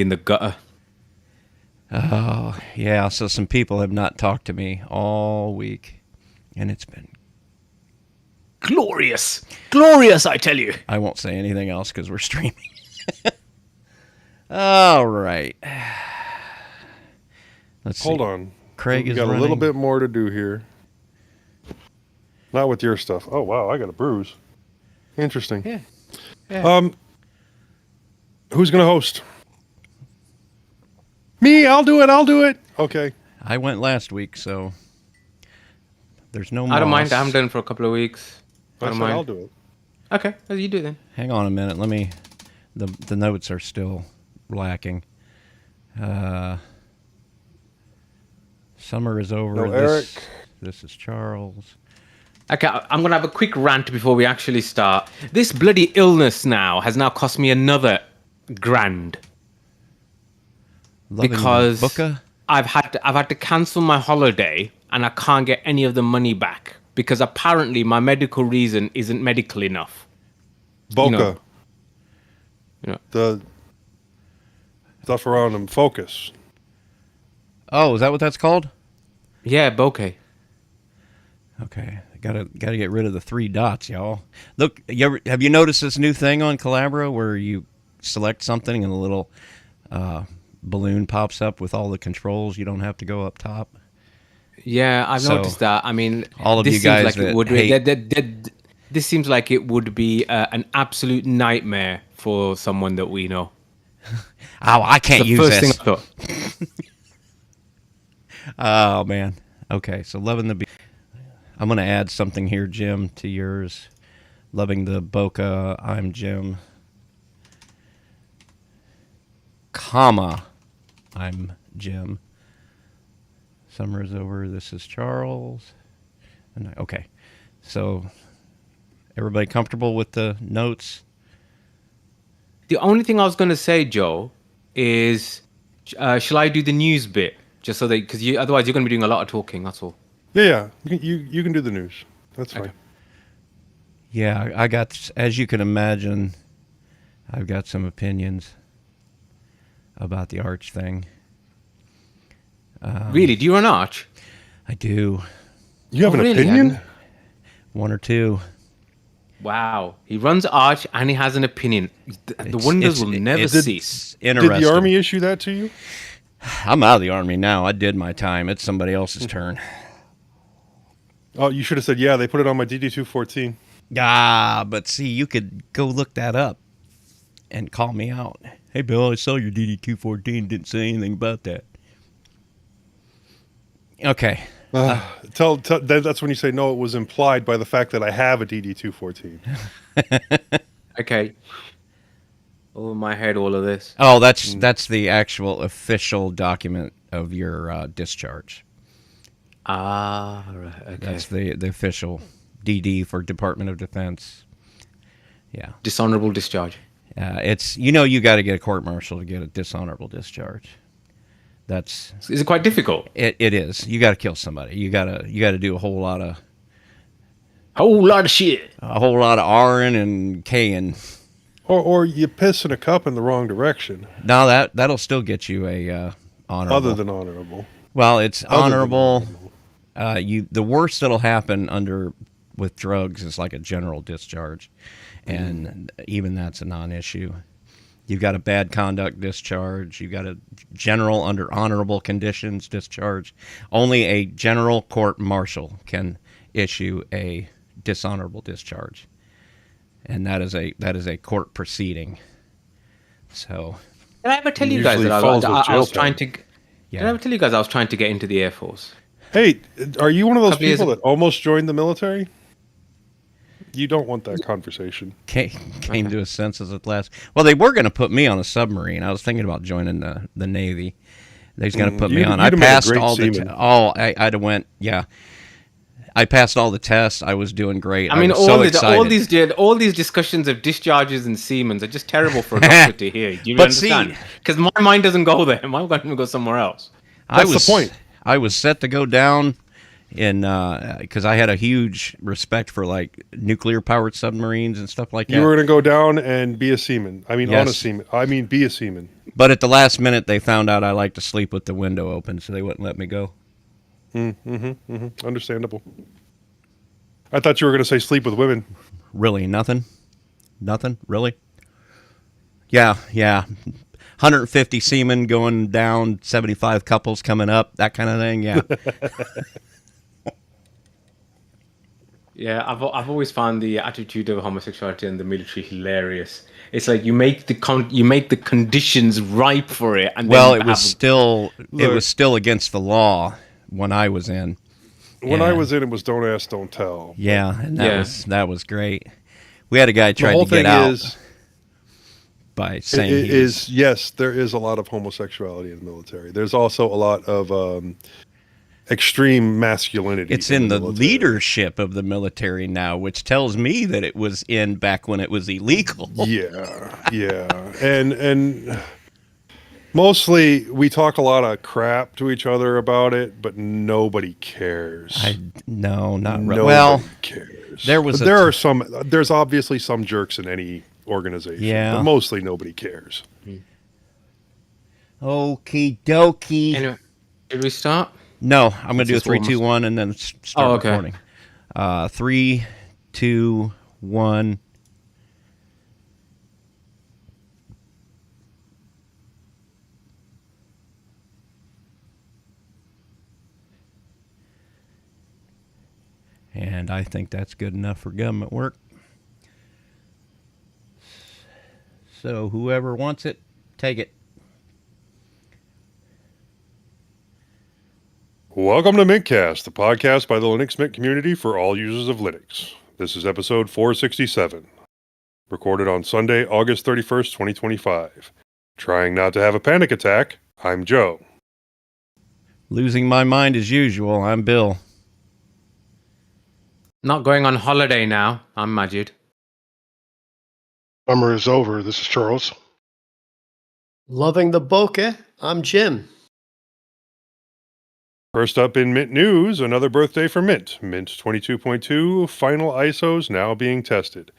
in the gutter. Oh, yeah. So some people have not talked to me all week, and it's been. Glorious. Glorious, I tell you. I won't say anything else because we're streaming. All right. Let's see. Hold on. Craig we is got running. a little bit more to do here. Not with your stuff. Oh, wow. I got a bruise. Interesting. Yeah. Who's going to host? Me. I'll do it. Okay. I went last week, so there's no I don't mind. Moss. I haven't done it for a couple of weeks. I don't mind. I'll do it. Okay, well, you do it then. Hang on a minute. Let me. The notes are still lacking. Summer is over. No, Eric. This is Charles. Okay, I'm going to have a quick rant before we actually start. This bloody illness now has now cost me another grand. Loving Because Booka? I've had to cancel my holiday and I can't get any of the money back because apparently my medical reason isn't medical enough. Boca. You know. The stuff around them. Focus. Oh, is that what that's called? Yeah, bokeh. Okay, gotta get rid of the 3 dots, y'all. Look, have you noticed this new thing on Collabora where you select something and a little balloon pops up with all the controls? You don't have to go up top. Yeah, I've So, noticed that. I mean, all of this you seems guys like that it would hate- this seems like it would be an absolute nightmare for someone that we know. Oh, I can't The use first this. thing I thought. Oh man. Okay, so loving the. I'm gonna add something here, Jim, to yours. Loving the Boca. I'm Jim. Comma. I'm Jim. Summer is over. This is Charles. Okay, so everybody comfortable with the notes? The only thing I was going to say, Joe, is shall I do the news bit just so that because otherwise you're going to be doing a lot of talking. That's all. Yeah. You can do the news. That's fine. Okay. Yeah, I got, as you can imagine, I've got some opinions about the Arch thing. Really? Do you run Arch? I do. You have Oh, an really? opinion? 1 or 2. Wow. He runs Arch and he has an opinion. The wonders will never cease. Interesting. Did the Army issue that to you? I'm out of the Army now. I did my time. It's somebody else's turn. Oh, you should have said, yeah, they put it on my DD-214. But see, you could go look that up and call me out. Hey, Bill, I saw your DD-214. Didn't say anything about that. Okay. That's when you say, no, it was implied by the fact that I have a DD-214. Okay. Over my head, all of this. Oh, that's the actual official document of your discharge. Ah, right. Okay. That's the official DD for Department of Defense. Yeah. Dishonorable discharge. It's, you got to get a court-martial to get a dishonorable discharge. That's Is it quite difficult? it is. You got to kill somebody. You got to do a whole lot of shit. R-ing and K-ing. Or you piss in a cup in the wrong direction. No, that'll still get you a honorable. Other than honorable. Well, it's honorable. The worst that'll happen with drugs is like a general discharge, and even that's a non-issue. You've got a bad conduct discharge. You've got a general under honorable conditions discharge. Only a general court martial can issue a dishonorable discharge, and that is a court proceeding. So, Did I ever tell you guys Usually that falls with I jail was trying time. to? yeah. Did I ever tell you guys I was trying to get into the Air Force? Hey, are you one of those Couple years people ago. that almost joined the military? You don't want that conversation. Came to his senses at last. Well, they were going to put me on a submarine. I was thinking about joining the Navy. They was going to put me on. I you'd have made a passed great all the. seaman. I'd have went. Yeah, I passed all the tests. I was doing great. I mean, was so excited. all these discussions of discharges and Siemens are just terrible for a doctor to hear. Do you But see- understand? Because my mind doesn't go there. My mind will go somewhere else. That's the point. I was set to go down because I had a huge respect for like nuclear powered submarines and stuff like that. You were going to go down and be a seaman. I mean, on a Yes. seaman. I mean, be a seaman. But at the last minute, they found out I like to sleep with the window open, so they wouldn't let me go. Understandable. I thought you were going to say sleep with women. Really, nothing, really. Yeah. 150 seamen going down, 75 couples coming up, that kind of thing. Yeah. Yeah, I've always found the attitude of homosexuality in the military hilarious. It's like you make the conditions ripe for it, and Well, then it was still against the law when I was in. When I was in, it was don't ask, don't tell. Yeah, and that was great. We had a guy try The whole to get thing out is, by saying yes, there is a lot of homosexuality in the military. There's also a lot of extreme masculinity. it's in the military. leadership of the military now, which tells me that it was in back when it was illegal. Yeah, and mostly we talk a lot of crap to each other about it, but nobody cares. No, not really. Nobody Well, cares. There there's obviously some jerks in any organization, Yeah. but mostly nobody cares. Okie dokie. Anyway, should we start? No, I'm going to do a This is 3, 2, almost- 1, and then start Oh, okay. recording. 3, 2, 1. And I think that's good enough for government work. So whoever wants it, take it. Welcome to mintCast, the podcast by the Linux Mint community for all users of Linux. This is episode 467, recorded on Sunday, August 31st, 2025. Trying not to have a panic attack, I'm Joe. Losing my mind as usual, I'm Bill. Not going on holiday now. I'm Majid. Summer is over. This is Charles. Loving the bokeh. I'm Jim. First up in Mint news, another birthday for Mint. Mint 22.2 final ISOs now being tested.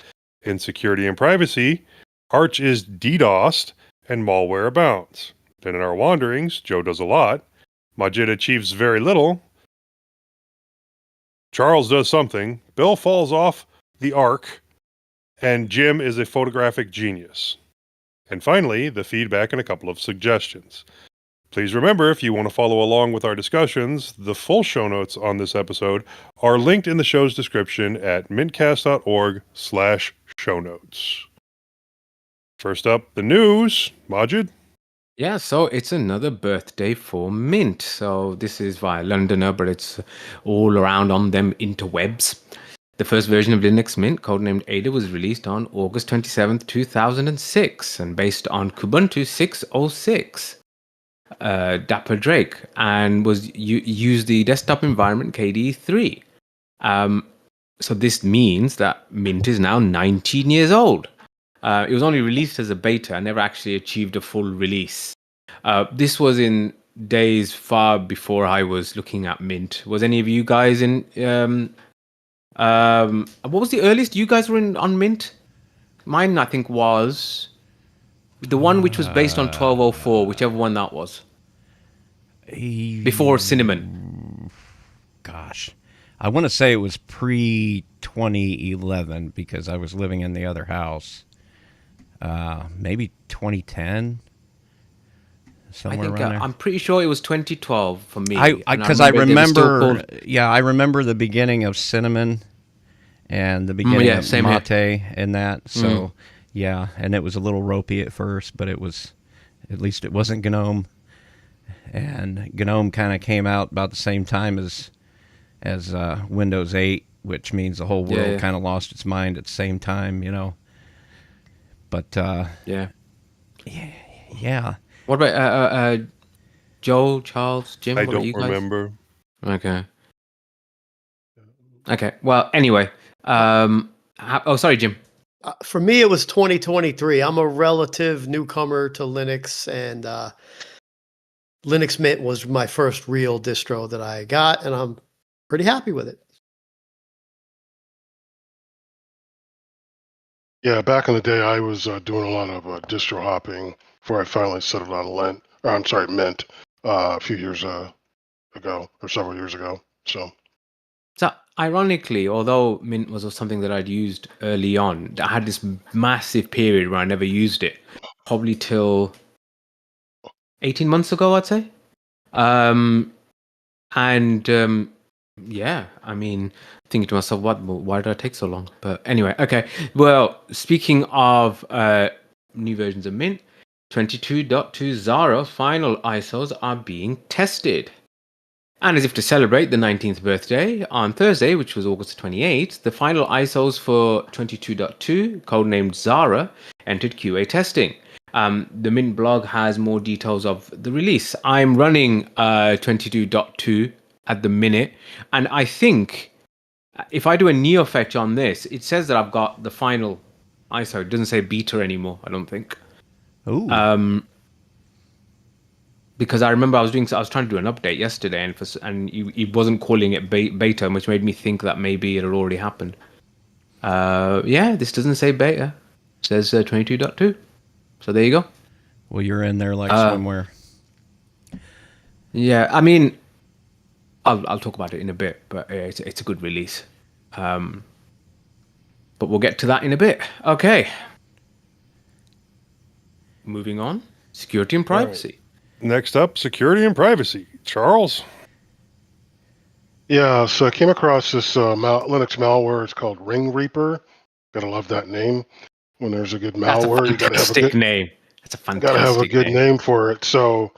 In security and privacy, Arch is DDoSed and malware abounds. Then in our wanderings, Joe does a lot. Majid achieves very little. Charles does something. Bill falls off the arc. And Jim is a photographic genius. And finally, the feedback and a couple of suggestions. Please remember, if you want to follow along with our discussions, the full show notes on this episode are linked in the show's description at mintcast.org/show notes. First up, the news. Majid? Yeah, so it's another birthday for Mint. So this is via Londoner, but it's all around on them interwebs. The first version of Linux Mint, codenamed Ada, was released on August 27th, 2006, and based on Kubuntu 6.06. Dapper Drake, and used the desktop environment KDE 3. So this means that Mint is now 19 years old. It was only released as a beta, never actually achieved a full release. This was in days far before I was looking at Mint. Was any of you guys in? What was the earliest you guys were in on Mint? Mine, I think, was the one which was based on 1204, whichever one that was. Before Cinnamon. Gosh. I want to say it was pre-2011 because I was living in the other house. Maybe 2010? Somewhere around there. I'm pretty sure it was 2012 for me. Because I remember I remember the beginning of Cinnamon and the beginning of Mate and that. So, yeah, and it was a little ropey at first, but it was, at least it wasn't GNOME. And GNOME kind of came out about the same time as Windows 8, which means the whole world kind of lost its mind at the same time, you know. But yeah. What about Joe, Charles, Jim? I what about don't you guys? remember. Okay. Well, anyway. Sorry, Jim. For me, it was 2023. I'm a relative newcomer to Linux, and Linux Mint was my first real distro that I got, and I'm pretty happy with it. Yeah, back in the day, I was doing a lot of distro hopping before I finally settled on Mint, a few years ago or several years ago. So ironically, although Mint was something that I'd used early on, I had this massive period where I never used it, probably till 18 months ago, I'd say. Yeah, I mean, thinking to myself, why did I take so long? But anyway, okay. Well, speaking of new versions of Mint, 22.2 Zara final ISOs are being tested. And as if to celebrate the 19th birthday, on Thursday, which was August 28th, the final ISOs for 22.2, codenamed Zara, entered QA testing. The Mint blog has more details of the release. I'm running 22.2 at the minute, and I think if I do a neo fetch on this, it says that I've got the final ISO. It doesn't say beta anymore, I don't think. Ooh. Because I remember I was trying to do an update yesterday, and it wasn't calling it beta, which made me think that maybe it had already happened. Yeah, this doesn't say beta; it says 22.2. So there you go. Well, you're in there like swimwear. Yeah, I mean, I'll talk about it in a bit, but it's a good release. But we'll get to that in a bit. Okay. Moving on, security and privacy. Next up, security and privacy. Charles? yeah, so I came across this Linux malware. It's called Ring Reaper. Gotta love that name. When there's a good malware, you gotta have a good name. That's a gotta have a fantastic good name for it. So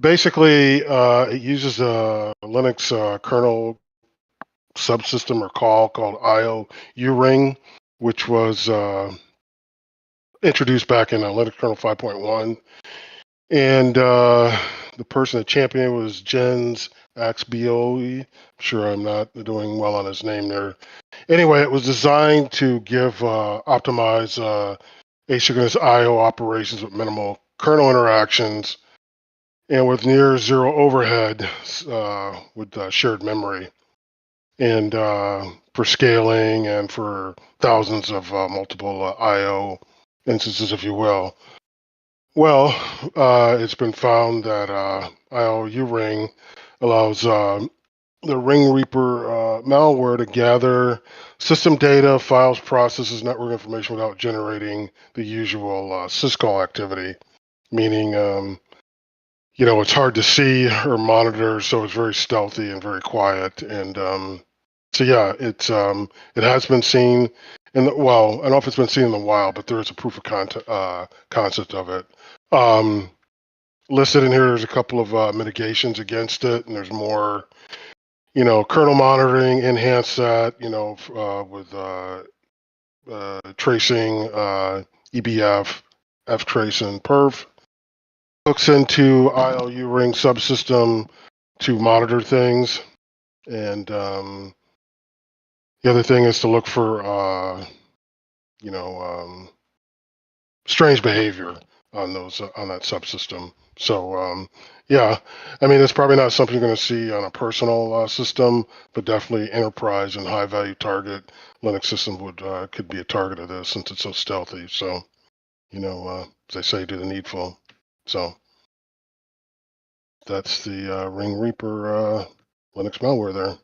basically, it uses a Linux kernel subsystem or call called IO Uring, which was introduced back in Linux kernel 5.1. And the person that championed it was Jens Axbioe. I'm sure I'm not doing well on his name there. Anyway, it was designed to give optimize asynchronous I/O operations with minimal kernel interactions and with near zero overhead with shared memory, and for scaling and for thousands of multiple I/O instances, if you will. Well, it's been found that IOU Ring allows the Ring Reaper malware to gather system data, files, processes, network information without generating the usual syscall activity, meaning it's hard to see or monitor, so it's very stealthy and very quiet. And so yeah, it has been seen in the, well, I don't know if it's been seen in the wild, but there is a proof of concept of it. Listed in here, there's a couple of mitigations against it, and there's more, kernel monitoring, enhance that, with tracing, EBF, ftrace, and perf. Hooks into ILU ring subsystem to monitor things, and the other thing is to look for, strange behavior on that subsystem. So yeah, I mean, it's probably not something you're going to see on a personal system, but definitely enterprise and high value target Linux system could be a target of this since it's so stealthy. So as they say, do the needful. So that's the Ring Reaper Linux malware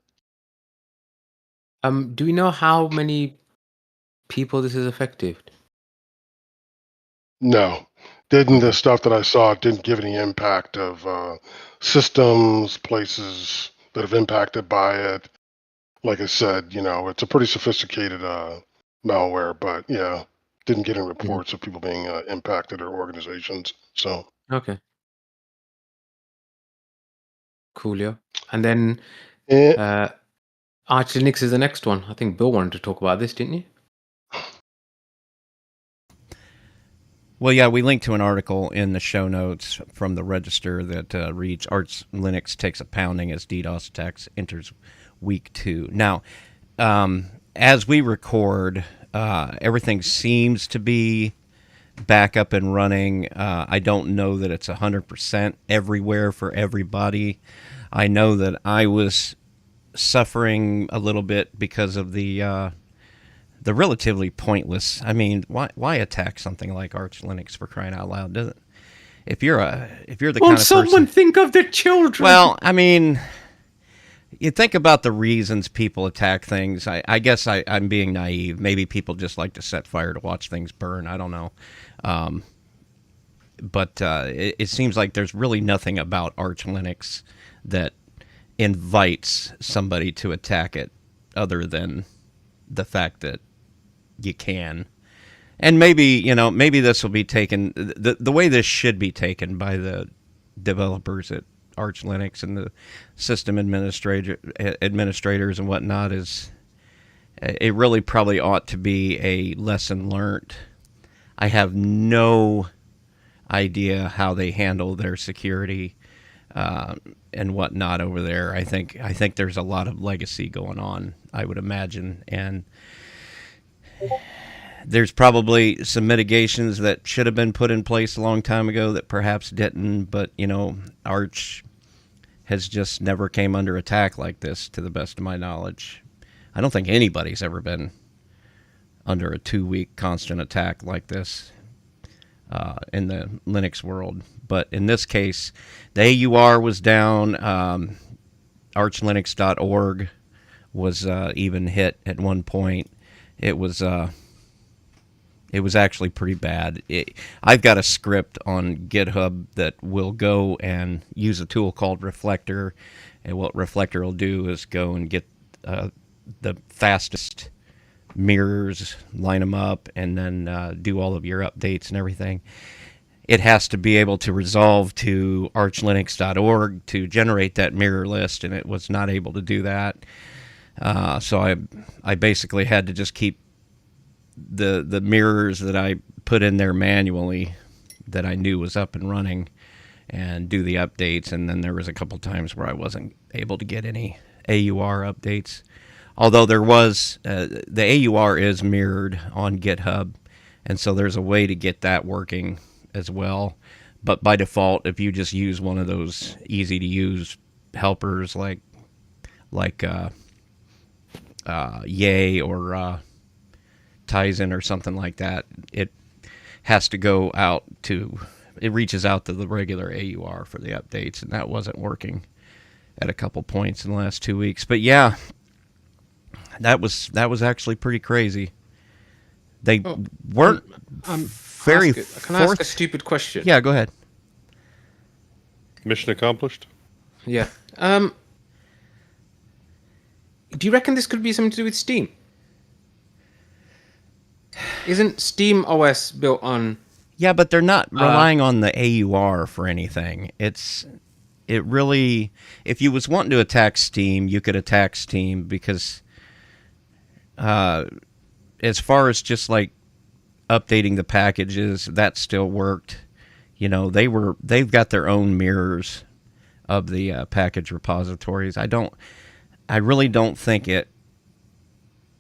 there. Do we know how many people this is effective? No, the stuff that I saw didn't give any impact of systems, places that have impacted by it. Like I said, it's a pretty sophisticated malware, but yeah, didn't get any reports of people being impacted or organizations. So Okay. Coolio. And then eh, Arch Linux is the next one. I think Bill wanted to talk about this, didn't you? Well, yeah, we linked to an article in the show notes from the Register that reads Arch Linux takes a pounding as DDoS attacks enters week 2. Now, as we record, everything seems to be back up and running. I don't know that it's 100% everywhere for everybody. I know that I was suffering a little bit because of the relatively pointless. I mean, why attack something like Arch Linux, for crying out loud? Doesn't if you're the kind Won't of someone person, think of the children? well, I mean, you think about the reasons people attack things. I guess I'm being naive. Maybe people just like to set fire to watch things burn. I don't know. But it seems like there's really nothing about Arch Linux that invites somebody to attack it other than the fact that you can. And maybe this will be taken, the way this should be taken by the developers at Arch Linux and the system administrators and whatnot, is it really probably ought to be a lesson learned. I have no idea how they handle their security and whatnot over there. I think there's a lot of legacy going on, I would imagine, and there's probably some mitigations that should have been put in place a long time ago that perhaps didn't, but, Arch has just never came under attack like this, to the best of my knowledge. I don't think anybody's ever been under a 2-week constant attack like this in the Linux world. But in this case, the AUR was down. Archlinux.org was even hit at one point. It was actually pretty bad. I've got a script on GitHub that will go and use a tool called Reflector, and what Reflector will do is go and get the fastest mirrors, line them up, and then do all of your updates and everything. It has to be able to resolve to archlinux.org to generate that mirror list, and it was not able to do that. So I basically had to just keep the mirrors that I put in there manually that I knew was up and running and do the updates. And then there was a couple times where I wasn't able to get any AUR updates. Although there was, the AUR is mirrored on GitHub, and so there's a way to get that working as well. But by default, if you just use one of those easy-to-use helpers like Yay or Tizen or something like that, it has to go out to, it reaches out to the regular AUR for the updates, and that wasn't working at a couple points in the last 2 weeks. But yeah, that was actually pretty crazy. They weren't very. Can I ask a stupid question? Yeah, go ahead. Mission accomplished. Yeah. Do you reckon this could be something to do with Steam? Isn't Steam OS built on? Yeah, but they're not relying on the AUR for anything. It really, if you was wanting to attack Steam, you could attack Steam because, as far as just like updating the packages, that still worked. They've got their own mirrors of the package repositories. I really don't think it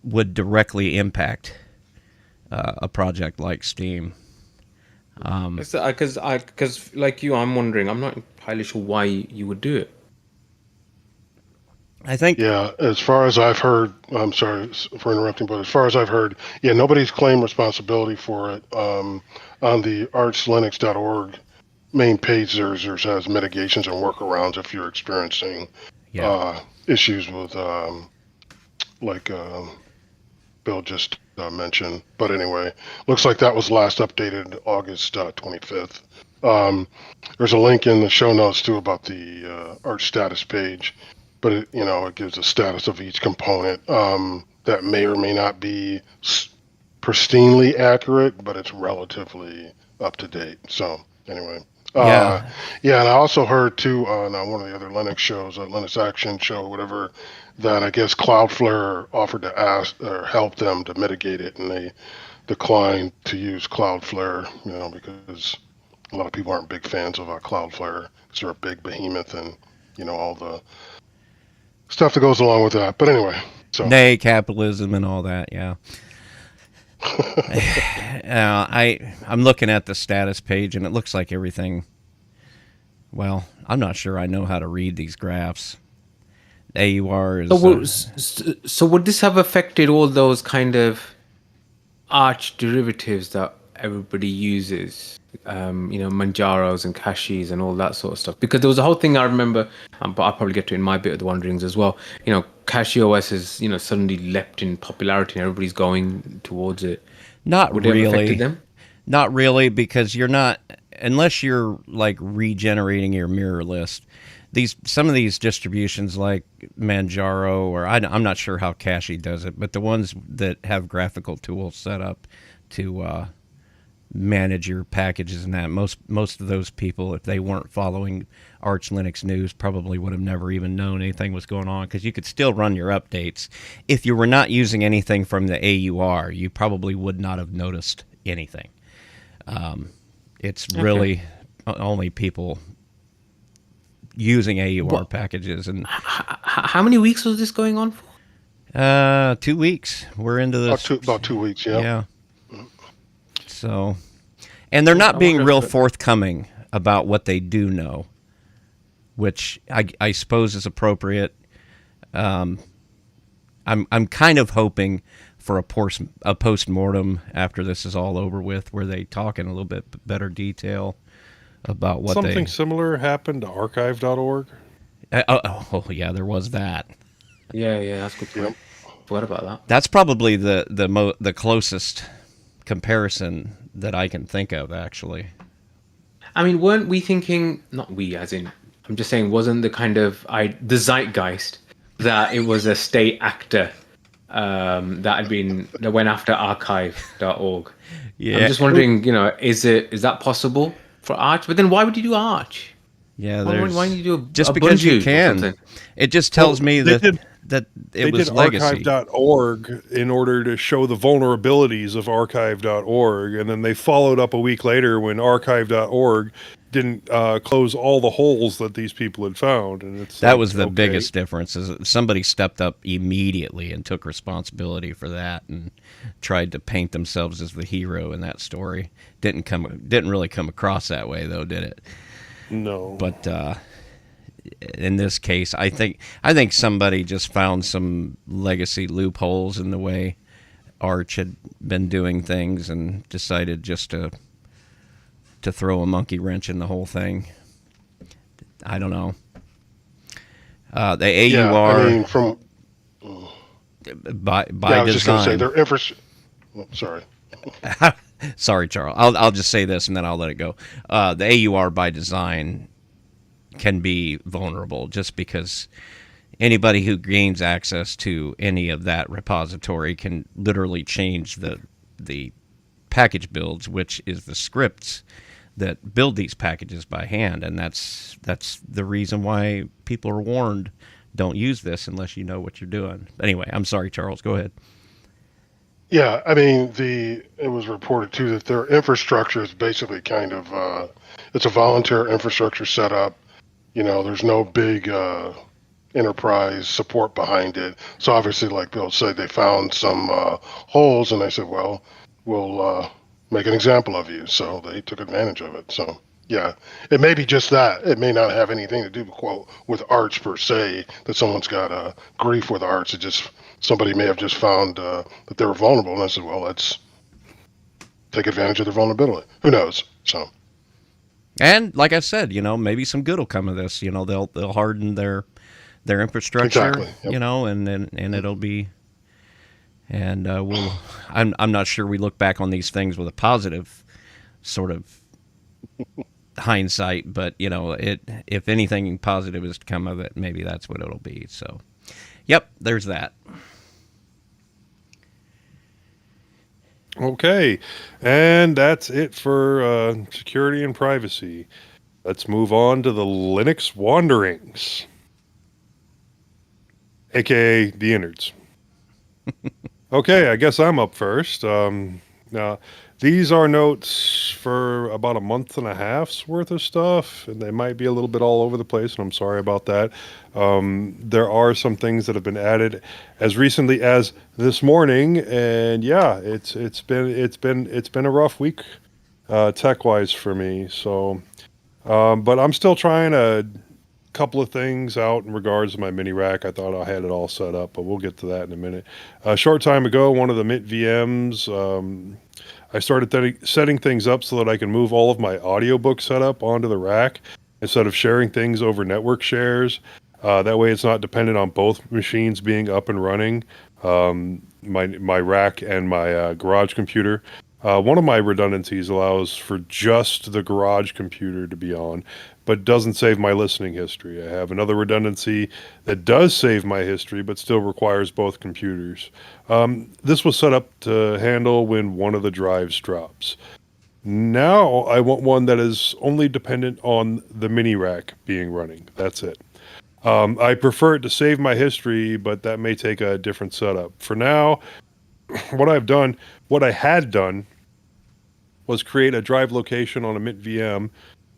would directly impact a project like Steam. Because like you, I'm wondering. I'm not entirely sure why you would do it. I think. Yeah, as far as I've heard, I'm sorry for interrupting, but as far as I've heard, yeah, nobody's claimed responsibility for it. On the archlinux.org main page, there's has mitigations and workarounds if you're experiencing issues with like Bill just mentioned. But anyway, looks like that was last updated August 25th. There's a link in the show notes too about the Arch status page, but it gives a status of each component that may or may not be pristinely accurate, but it's relatively up to date. So anyway. And I also heard too on one of the other Linux shows, a Linux Action show, whatever, that I guess Cloudflare offered to ask or help them to mitigate it, and they declined to use Cloudflare, because a lot of people aren't big fans of Cloudflare because they're a big behemoth and all the stuff that goes along with that. But anyway, so nay, capitalism and all that, yeah. I'm looking at the status page, and it looks like everything. Well, I'm not sure I know how to read these graphs. AUR is. So would this have affected all those kind of arch derivatives that everybody uses? Manjaros and Kashis and all that sort of stuff. Because there was a whole thing I remember, but I'll probably get to it in my bit of the wanderings as well. Kashi OS has suddenly leapt in popularity and everybody's going towards it. Not Would it have affected really. them? Not really, because you're not, unless you're like regenerating your mirror list. Some of these distributions like Manjaro, or I'm not sure how Kashi does it, but the ones that have graphical tools set up to manage your packages and that, most of those people, if they weren't following Arch Linux news, probably would have never even known anything was going on, because you could still run your updates. If you were not using anything from the AUR, you probably would not have noticed anything. It's really only people using AUR packages. And how many weeks was this going on for? 2 weeks. We're into this. About 2 weeks, yeah. Yeah. So, and they're not being real forthcoming about what they do know, which I suppose is appropriate. I'm kind of hoping for a post-mortem after this is all over with, where they talk in a little bit better detail about what Something similar happened to archive.org. Oh yeah, there was that. Yeah, that's good point. What about that? That's probably the closest comparison that I can think of, actually. I mean, weren't we thinking, not we as in, I'm just saying, wasn't the kind of the zeitgeist that it was a state actor that went after archive.org? Yeah. I'm just wondering, is that possible for Arch? But then why would you do Arch? Yeah, why don't you do just a because you Ubuntu or can. something? It just tells me that it was legacy. They did archive.org in order to show the vulnerabilities of archive.org, and then they followed up a week later when archive.org didn't close all the holes that these people had found. And that was the biggest difference, is that somebody stepped up immediately and took responsibility for that and tried to paint themselves as the hero in that story. Didn't really come across that way, though, did it? No. But in this case, I think somebody just found some legacy loopholes in the way Arch had been doing things and decided just to throw a monkey wrench in the whole thing. I don't know. The AUR, I mean, from by I was design. just going to say their infrastructure. Sorry. Sorry, Charles. I'll just say this and then I'll let it go. The AUR by design can be vulnerable, just because anybody who gains access to any of that repository can literally change the package builds, which is the scripts that build these packages by hand, and that's the reason why people are warned, don't use this unless you know what you're doing. Anyway, I'm sorry, Charles. Go ahead. Yeah, I mean, it was reported too that their infrastructure is basically kind of it's a volunteer infrastructure setup. There's no big enterprise support behind it. So obviously, like Bill said, they found some holes, and they said, "Well, we'll make an example of you." So they took advantage of it. So yeah, it may be just that. It may not have anything to do with Arch per se. That someone's got grief with Arch. It just somebody may have just found that they were vulnerable, and I said, "Well, let's take advantage of their vulnerability." Who knows? So. And like I said, maybe some good will come of this. They'll harden their infrastructure. Exactly. Yep. And it'll be. And I'm not sure we look back on these things with a positive sort of hindsight, but if anything positive is to come of it, maybe that's what it'll be. So, yep, there's that. Okay, and that's it for security and privacy. Let's move on to the Linux wanderings, aka the innards. Okay, I guess I'm up first. Now, these are notes for about a month and a half's worth of stuff, and they might be a little bit all over the place, and I'm sorry about that. There are some things that have been added as recently as this morning, and yeah, it's been a rough week tech-wise for me. So, but I'm still trying to couple of things out in regards to my mini rack. I thought I had it all set up, but we'll get to that in a minute. A short time ago, one of the Mint VMs, I started setting things up so that I can move all of my audiobook setup onto the rack instead of sharing things over network shares. That way it's not dependent on both machines being up and running, my rack and my garage computer. One of my redundancies allows for just the garage computer to be on, but doesn't save my listening history. I have another redundancy that does save my history, but still requires both computers. This was set up to handle when one of the drives drops. Now I want one that is only dependent on the mini rack being running. That's it. I prefer it to save my history, but that may take a different setup. For now, what I had done was create a drive location on a Mint VM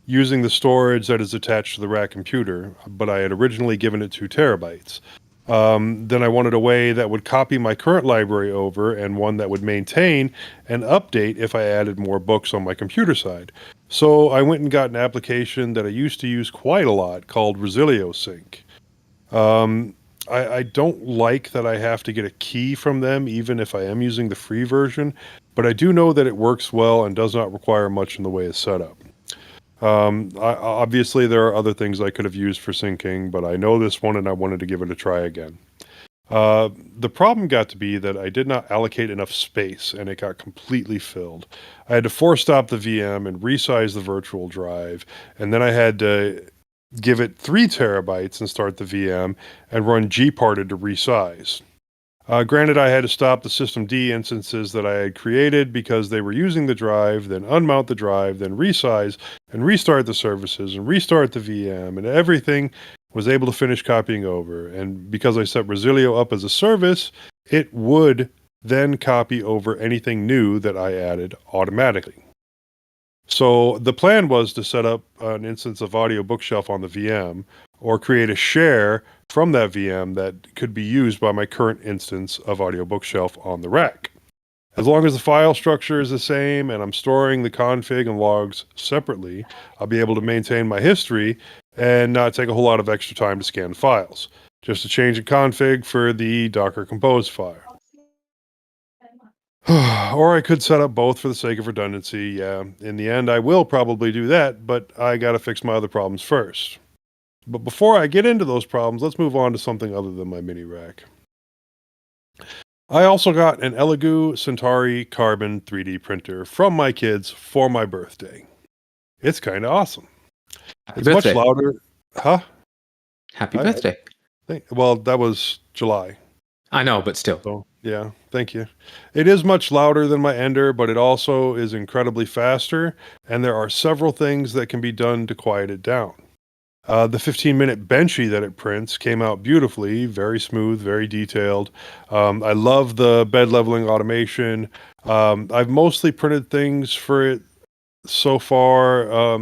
using the storage that is attached to the rack computer, but I had originally given it 2 terabytes. Then I wanted a way that would copy my current library over and one that would maintain and update if I added more books on my computer side. So I went and got an application that I used to use quite a lot called Resilio Sync. I don't like that I have to get a key from them, even if I am using the free version, but I do know that it works well and does not require much in the way of setup. Obviously, there are other things I could have used for syncing, but I know this one and I wanted to give it a try again. The problem got to be that I did not allocate enough space and it got completely filled. I had to force stop the VM and resize the virtual drive, and then I had to give it 3 terabytes and start the VM and run gparted to resize. Granted, I had to stop the systemd instances that I had created because they were using the drive, then unmount the drive, then resize and restart the services and restart the VM, and everything was able to finish copying over. And because I set Resilio up as a service, it would then copy over anything new that I added automatically. So the plan was to set up an instance of Audio Bookshelf on the VM, or create a share from that VM that could be used by my current instance of Audio Bookshelf on the rack. As long as the file structure is the same and I'm storing the config and logs separately, I'll be able to maintain my history and not take a whole lot of extra time to scan files. Just a change in config for the Docker Compose file. Or I could set up both for the sake of redundancy. Yeah, in the end, I will probably do that, but I got to fix my other problems first. But before I get into those problems, let's move on to something other than my mini rack. I also got an Elegoo Centauri Carbon 3D printer from my kids for my birthday. It's kind of awesome. Happy It's birthday. much louder. Huh? Happy birthday. Well, that was July. I know, but still. So, yeah, thank you. It is much louder than my Ender, but it also is incredibly faster, and there are several things that can be done to quiet it down. The 15-minute Benchy that it prints came out beautifully, very smooth, very detailed. I love the bed leveling automation. I've mostly printed things for it so far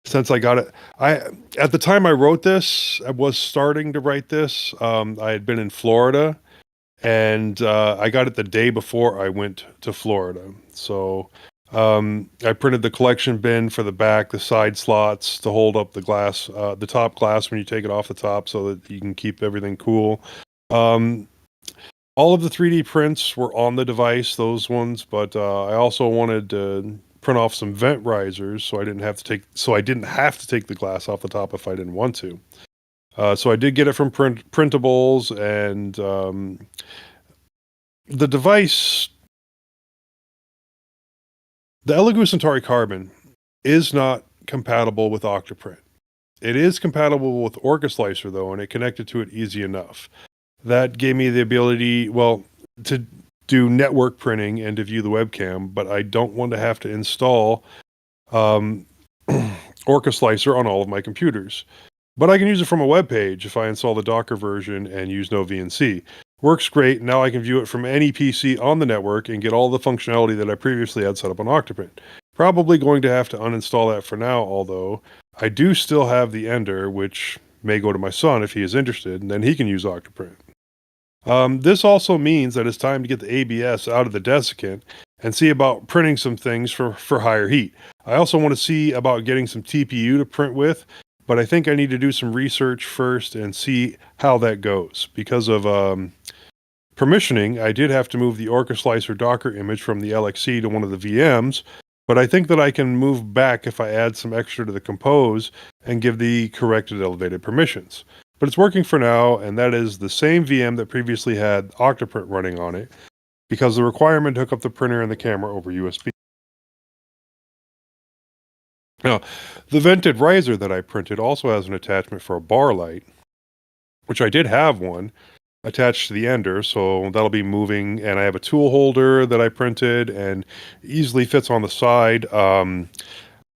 since I got it. At the time I wrote this, I was starting to write this. I had been in Florida, and I got it the day before I went to Florida. So I printed the collection bin for the back, the side slots to hold up the glass, the top glass when you take it off the top so that you can keep everything cool. All of the 3D prints were on the device, those ones, but I also wanted to print off some vent risers so I didn't have to take the glass off the top if I didn't want to. So I did get it from Printables, and the device, the Elegoo Centauri Carbon, is not compatible with Octoprint. It is compatible with Orca Slicer, though, and it connected to it easy enough. That gave me the ability, to do network printing and to view the webcam, but I don't want to have to install Orca Slicer on all of my computers. But I can use it from a web page if I install the Docker version and use no VNC. Works great. Now I can view it from any PC on the network and get all the functionality that I previously had set up on Octoprint. Probably going to have to uninstall that for now, although I do still have the Ender, which may go to my son if he is interested, and then he can use Octoprint. This also means that it's time to get the ABS out of the desiccant and see about printing some things for higher heat. I also want to see about getting some TPU to print with, but I think I need to do some research first and see how that goes. Because of permissioning, I did have to move the Orca Slicer Docker image from the LXC to one of the VMs, but I think that I can move back if I add some extra to the compose and give the corrected elevated permissions. But it's working for now, and that is the same VM that previously had Octoprint running on it, because the requirement to hook up the printer and the camera over USB. Now, the vented riser that I printed also has an attachment for a bar light, which I did have one attached to the ender, so that'll be moving, and I have a tool holder that I printed and easily fits on the side.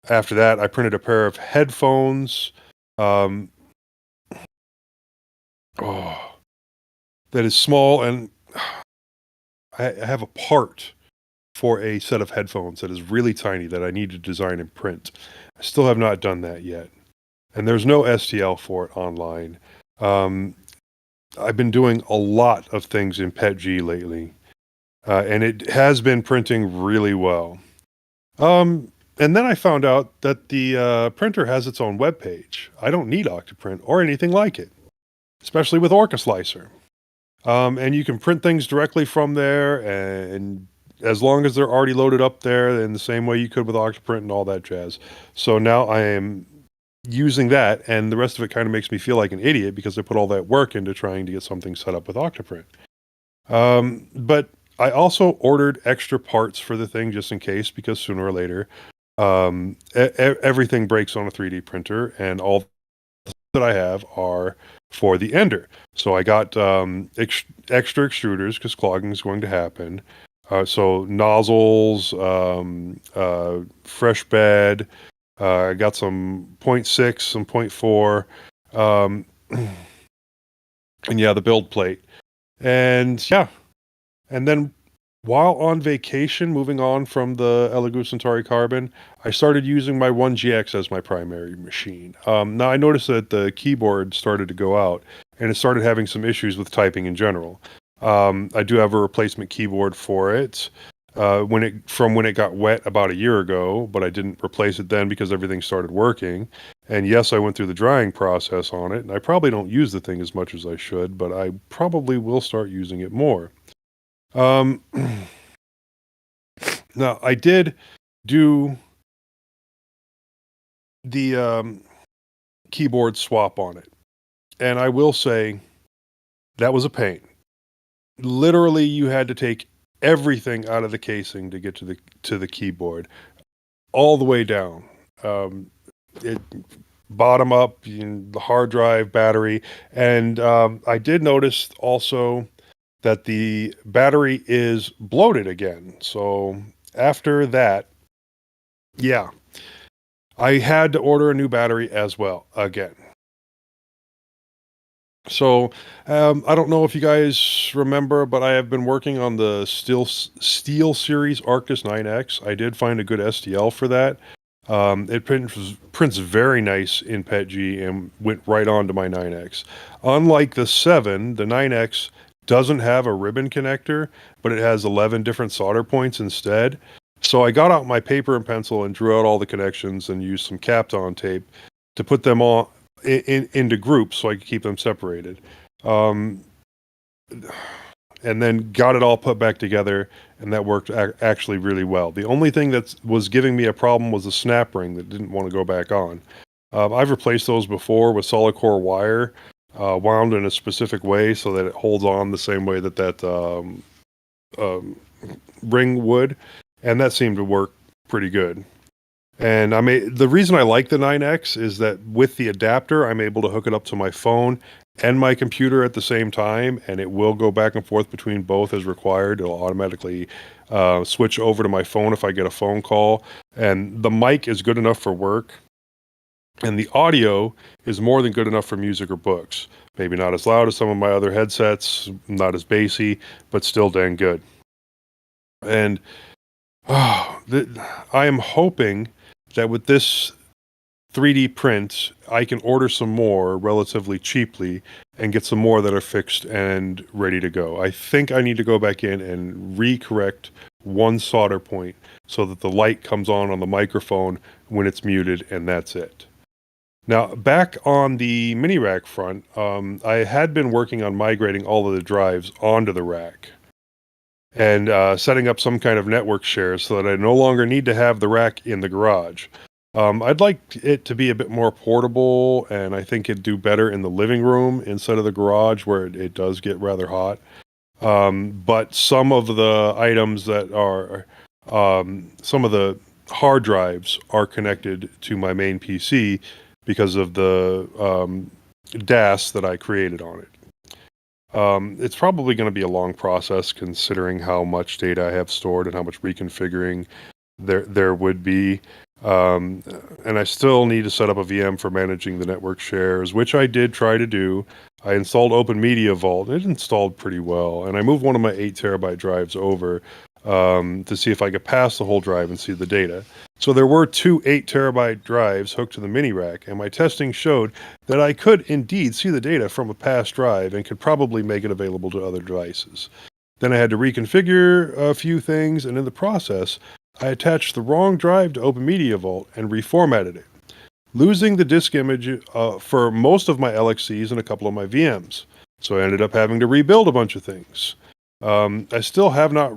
After that, I printed a pair of headphones. That is small, and I have a part for a set of headphones that is really tiny that I need to design and print. I still have not done that yet, and there's no STL for it online. I've been doing a lot of things in PETG lately, and it has been printing really well. And then I found out that the printer has its own web page. I don't need Octoprint or anything like it, especially with Orca Slicer. And you can print things directly from there, and as long as they're already loaded up there in the same way you could with Octoprint and all that jazz. So now I am using that, and the rest of it kind of makes me feel like an idiot because I put all that work into trying to get something set up with Octoprint. But I also ordered extra parts for the thing just in case, because sooner or later, everything breaks on a 3D printer, and all that I have are for the ender. So I got extra extruders because clogging is going to happen. So nozzles, fresh bed. I got some 0.6, some 0.4, and yeah, the build plate. And yeah, and then while on vacation, moving on from the Elegoo Centauri Carbon, I started using my 1GX as my primary machine. Now I noticed that the keyboard started to go out, and it started having some issues with typing in general. I do have a replacement keyboard for it. When it got wet about a year ago, but I didn't replace it then because everything started working. And yes, I went through the drying process on it, and I probably don't use the thing as much as I should, but I probably will start using it more. Now, I did do the keyboard swap on it, and I will say that was a pain. Literally, you had to take everything out of the casing to get to the keyboard, all the way down. It bottom up, the hard drive, battery, and I did notice also that the battery is bloated again. So after that, yeah, I had to order a new battery as well again. So I don't know if you guys remember, but I have been working on the Steel Series Arctis 9X. I did find a good STL for that. It prints very nice in PETG and went right on to my 9X. Unlike the 7, the 9X doesn't have a ribbon connector, but it has 11 different solder points instead. So I got out my paper and pencil and drew out all the connections and used some Kapton tape to put them all into groups so I could keep them separated. And then got it all put back together, and that worked actually really well. The only thing that was giving me a problem was the snap ring that didn't want to go back on. I've replaced those before with solid core wire, wound in a specific way so that it holds on the same way that ring would, and that seemed to work pretty good. And the reason I like the 9X is that with the adapter, I'm able to hook it up to my phone and my computer at the same time, and it will go back and forth between both as required. It'll automatically switch over to my phone if I get a phone call. And the mic is good enough for work, and the audio is more than good enough for music or books. Maybe not as loud as some of my other headsets, not as bassy, but still dang good. And I am hoping that with this 3D print, I can order some more relatively cheaply and get some more that are fixed and ready to go. I think I need to go back in and recorrect one solder point so that the light comes on the microphone when it's muted, and that's it. Now, back on the mini rack front, I had been working on migrating all of the drives onto the rack and setting up some kind of network share so that I no longer need to have the rack in the garage. I'd like it to be a bit more portable, and I think it'd do better in the living room instead of the garage where it does get rather hot. But some of the items that are, some of the hard drives are connected to my main PC because of the DAS that I created on it. It's probably going to be a long process considering how much data I have stored and how much reconfiguring there would be. And I still need to set up a VM for managing the network shares, which I did try to do. I installed Open Media Vault. It installed pretty well. And I moved one of my 8 terabyte drives over to see if I could pass the whole drive and see the data. So there were 2 8 terabyte drives hooked to the mini rack, and my testing showed that I could indeed see the data from a past drive and could probably make it available to other devices. Then I had to reconfigure a few things, and in the process, I attached the wrong drive to Open Media Vault and reformatted it, losing the disk image for most of my LXCs and a couple of my VMs. So I ended up having to rebuild a bunch of things. I still have not...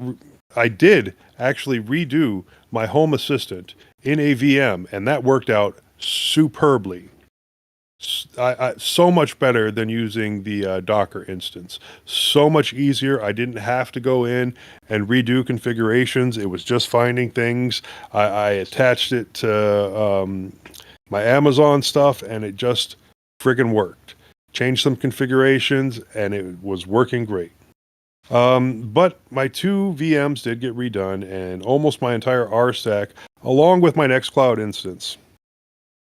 I did actually redo my Home Assistant in a VM, and that worked out superbly. So much better than using the Docker instance. So much easier. I didn't have to go in and redo configurations. It was just finding things. I attached it to my Amazon stuff, and it just friggin' worked. Changed some configurations, and it was working great. But my 2 VMs did get redone, and almost my entire R stack, along with my Nextcloud instance.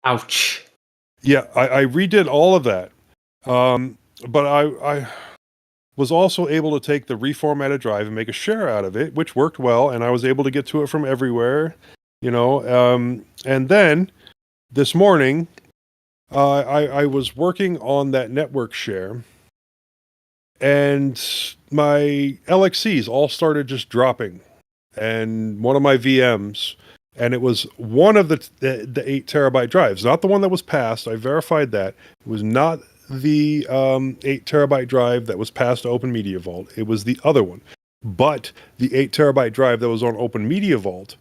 Ouch. Yeah, I redid all of that. But I was also able to take the reformatted drive and make a share out of it, which worked well, and I was able to get to it from everywhere, you know. And then this morning, I was working on that network share, and my LXCs all started just dropping, and one of my VMs, and it was one of the 8 terabyte drives, not the one that was passed. I verified that. It was not the 8 terabyte drive that was passed to Open Media Vault. It was the other one. But the 8 terabyte drive that was on Open Media Vault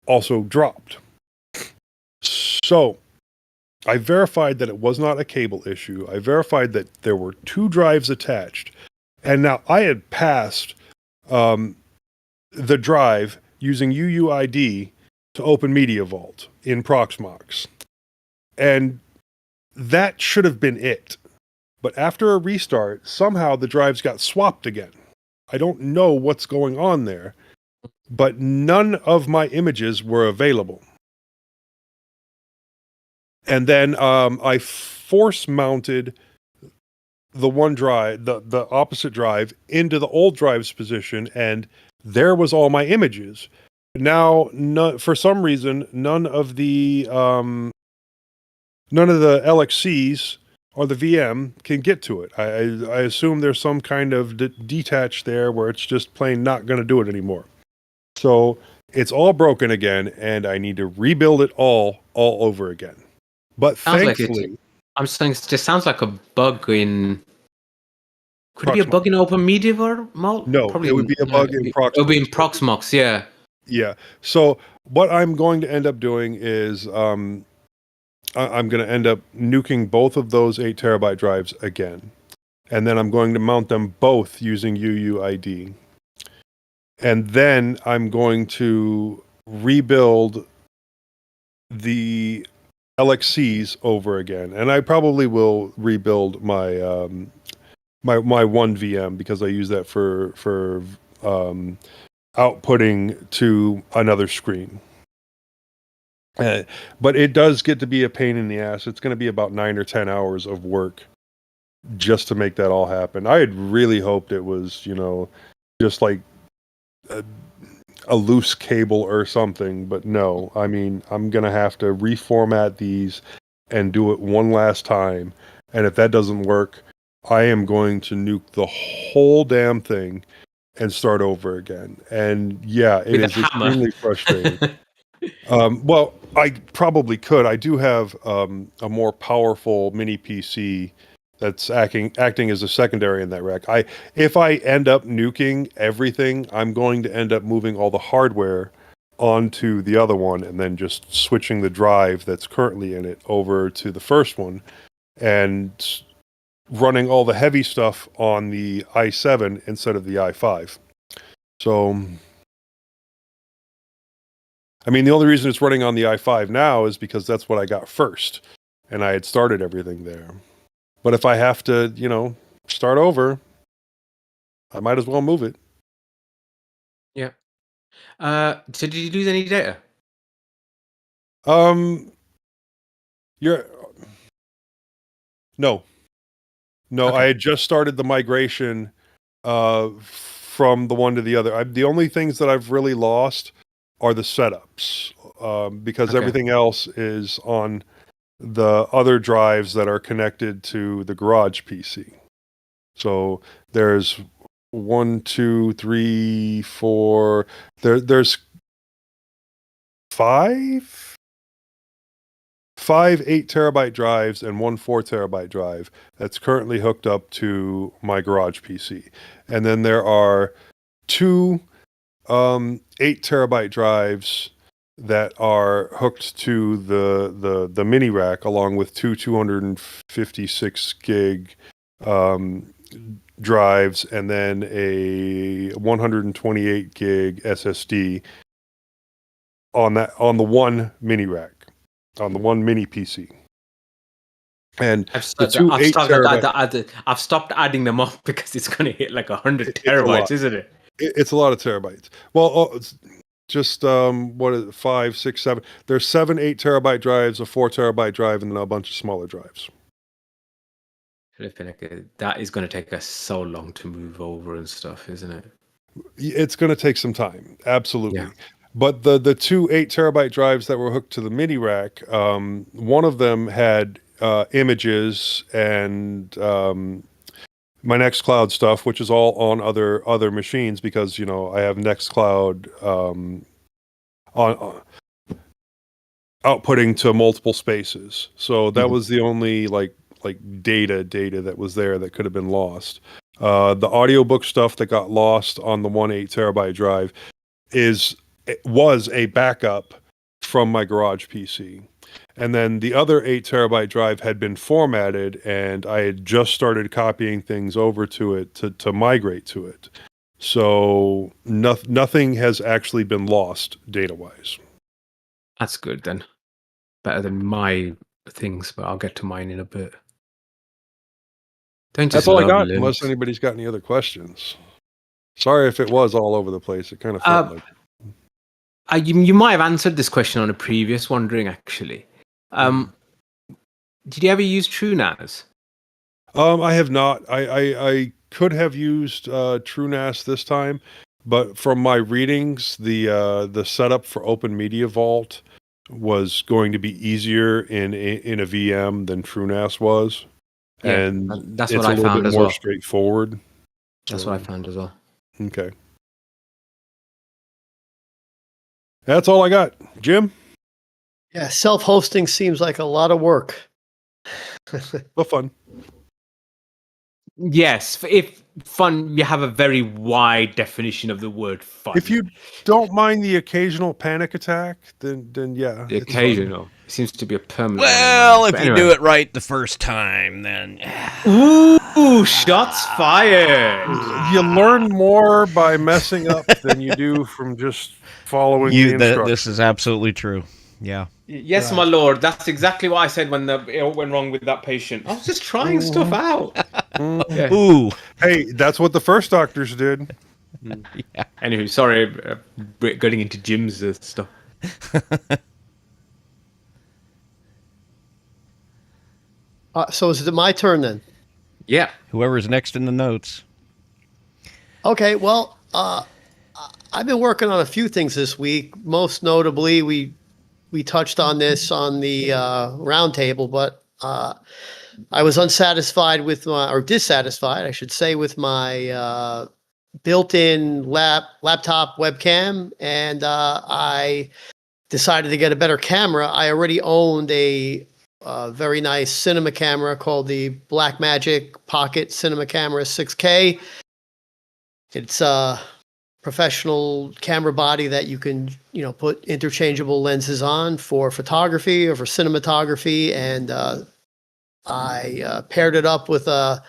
also dropped. So I verified that it was not a cable issue. I verified that there were 2 drives attached. And now I had passed the drive using UUID to Open Media Vault in Proxmox. And that should have been it. But after a restart, somehow the drives got swapped again. I don't know what's going on there, but none of my images were available. And then I force mounted the one drive, the opposite drive, into the old drive's position, and there was all my images. Now, for some reason, none of the LXCs or the VM can get to it. I assume there's some kind of detach there where it's just plain not going to do it anymore. So it's all broken again, and I need to rebuild it all over again. But thankfully, I'm saying it just sounds like a bug in. Could it be a bug in Open Media Vault? No, probably it would be a bug in Proxmox. It would be in Proxmox, yeah. Yeah. So what I'm going to end up doing is I'm going to end up nuking both of those 8 terabyte drives again. And then I'm going to mount them both using UUID. And then I'm going to rebuild the LXCs over again. And I probably will rebuild my my one VM because I use that for outputting to another screen. But it does get to be a pain in the ass. It's going to be about 9 or 10 hours of work just to make that all happen. I had really hoped it was, just like a loose cable or something, but no. I mean, I'm going to have to reformat these and do it one last time. And if that doesn't work, I am going to nuke the whole damn thing and start over again. And yeah, it is extremely frustrating. Well, I probably could. I do have a more powerful mini PC that's acting as a secondary in that rack. If I end up nuking everything, I'm going to end up moving all the hardware onto the other one and then just switching the drive that's currently in it over to the first one and running all the heavy stuff on the i7 instead of the i5. So, I mean, the only reason it's running on the i5 now is because that's what I got first, and I had started everything there. But if I have to, start over, I might as well move it. Yeah. So did you lose any data? You're no, Okay. I had just started the migration from the one to the other. The only things that I've really lost are the setups because Okay. everything else is on the other drives that are connected to the garage PC. So there's 1, 2, 3, 4. There's 5 8 terabyte drives and 1 4 terabyte drive that's currently hooked up to my garage PC. And then there are 2 8 terabyte drives that are hooked to the mini rack, along with 2 256 gig drives, and then a 128 gig SSD on the one mini rack, on the one mini PC. And I've the 2 8 terabyte, I've stopped adding them up because it's going to hit like 100 it's a terabytes, lot. isn't it? It's a lot of terabytes. Well, it's just what is it, 5, 6, 7? There's 7 8 terabyte drives, a 4 terabyte drive, and then a bunch of smaller drives. Flipping heck, that is going to take us so long to move over and stuff, isn't it? It's going to take some time, absolutely. Yeah. But the 2 8 terabyte drives that were hooked to the mini rack, one of them had images and my Nextcloud stuff, which is all on other machines because I have Nextcloud on outputting to multiple spaces. So that was the only like data that was there that could have been lost. The audiobook stuff that got lost on the 1 8 terabyte drive was a backup from my garage PC. And then the other 8 terabyte drive had been formatted, and I had just started copying things over to it to migrate to it. So nothing has actually been lost data-wise. That's good then. Better than my things, but I'll get to mine in a bit. That's all I got, unless anybody's got any other questions. Sorry if it was all over the place. It kind of felt like... You might have answered this question on a previous Wondering, actually. Did you ever use TrueNAS? I have not. I could have used TrueNAS this time, but from my readings, the setup for Open Media Vault was going to be easier in a VM than TrueNAS was, and that's it's what I found bit as more well. straightforward. That's what I found as well. Okay, that's all I got. Jim? Yeah, self-hosting seems like a lot of work. But fun. Yes, if fun, you have a very wide definition of the word fun. If you don't mind the occasional panic attack, then yeah. The occasional. It seems to be a permanent Well, one. if you do it right the first time, then... Ooh, shots fired. You learn more by messing up than you do from just following the instructions. This is absolutely true. Yeah. Yes, my lord. That's exactly what I said when it went wrong with that patient. I was just trying stuff out. Yeah. Ooh. Hey, that's what the first doctors did. Yeah. Anyway, sorry, getting into Jim's stuff. So is it my turn then? Yeah. Whoever's next in the notes. Okay, well, I've been working on a few things this week. Most notably, we touched on this on the roundtable, but I was unsatisfied with dissatisfied, I should say, with my built-in laptop webcam, and I decided to get a better camera. I already owned a very nice cinema camera called the Blackmagic Pocket Cinema Camera 6K. It's a professional camera body that you can, put interchangeable lenses on for photography or for cinematography. And I paired it up with a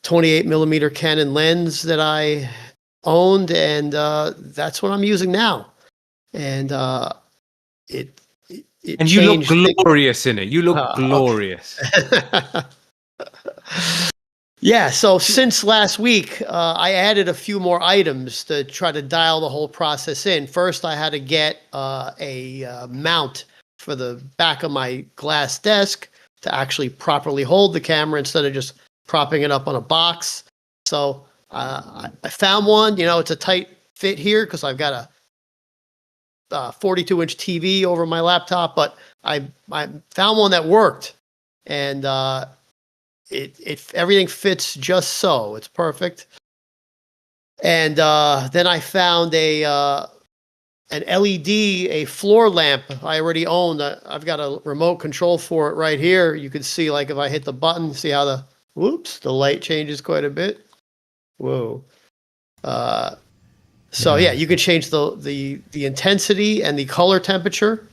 28 millimeter Canon lens that I owned, and that's what I'm using now. And it And you look changed glorious in it. You look okay. glorious. Yeah, so since last week, I added a few more items to try to dial the whole process in. First, I had to get a mount for the back of my glass desk to actually properly hold the camera instead of just propping it up on a box. So I found one. It's a tight fit here because I've got a 42-inch TV over my laptop, but I found one that worked, and everything fits just so. It's perfect. And then I found an LED, a floor lamp I already owned. I've got a remote control for it right here. You can see, like, if I hit the button, see how the light changes quite a bit. Whoa. So yeah, you can change the intensity and the color temperature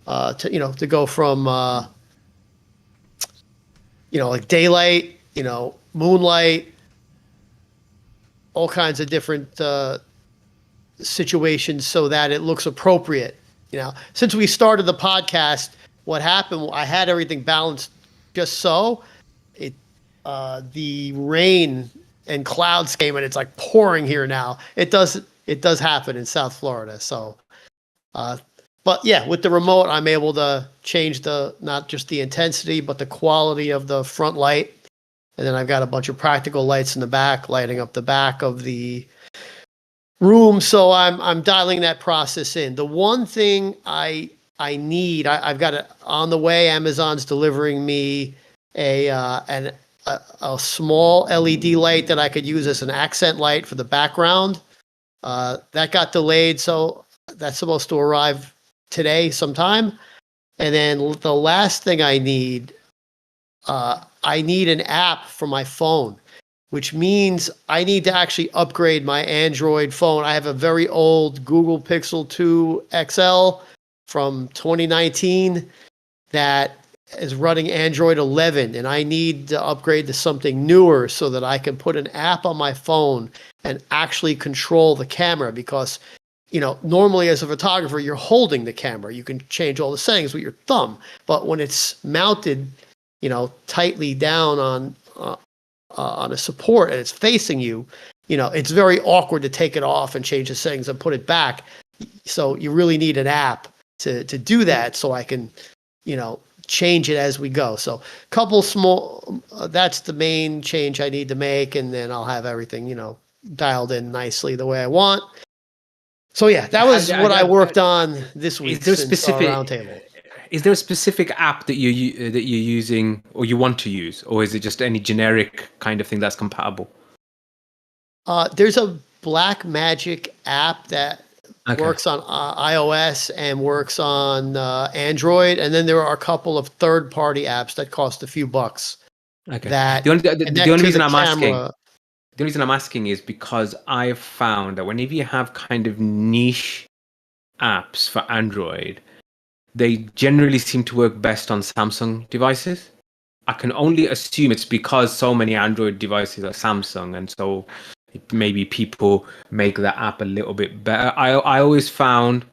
to go from like daylight, moonlight, all kinds of different situations so that it looks appropriate. Since we started the podcast, what happened, I had everything balanced just so. The rain and clouds came, and it's like pouring here now. It does happen in South Florida. So, but yeah, with the remote, I'm able to change not just the intensity, but the quality of the front light. And then I've got a bunch of practical lights in the back, lighting up the back of the room. So I'm dialing that process in. The one thing I need, I've got it on the way. Amazon's delivering me a small LED light that I could use as an accent light for the background. That got delayed, so that's supposed to arrive today sometime. And then the last thing I need an app for my phone, which means I need to actually upgrade my Android phone. I have a very old Google Pixel 2 XL from 2019 that is running Android 11, and I need to upgrade to something newer so that I can put an app on my phone and actually control the camera, because normally as a photographer, you're holding the camera. You can change all the settings with your thumb, but when it's mounted, tightly down on a support and it's facing you, it's very awkward to take it off and change the settings and put it back. So you really need an app to do that, so I can, change it as we go. So couple small, that's the main change I need to make, and then I'll have everything, dialed in nicely the way I want. So yeah, that was what I worked on this week. Is there specific roundtable? Is there a specific app that you're using or you want to use, or is it just any generic kind of thing that's compatible? There's a Blackmagic app that works on iOS and works on Android, and then there are a couple of third-party apps that cost a few bucks. Okay. That the only reason I'm camera. asking is because I've found that whenever you have kind of niche apps for Android, they generally seem to work best on Samsung devices. I can only assume it's because so many Android devices are Samsung, and so maybe people make the app a little bit better. I always found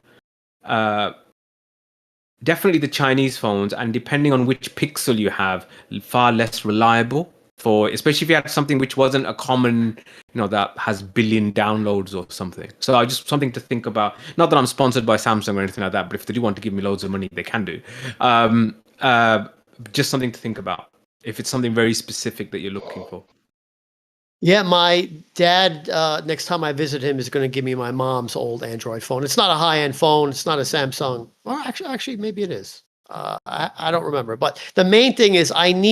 definitely the Chinese phones, and depending on which pixel you have, far less reliable, especially if you had something which wasn't a common, that has billion downloads or something. So just something to think about. Not that I'm sponsored by Samsung or anything like that, but if they do want to give me loads of money, they can do. Just something to think about if it's something very specific that you're looking for. Yeah, my dad, next time I visit him, is going to give me my mom's old Android phone. It's not a high-end phone. It's not a Samsung. Or actually, maybe it is. I don't remember. But the main thing is I'm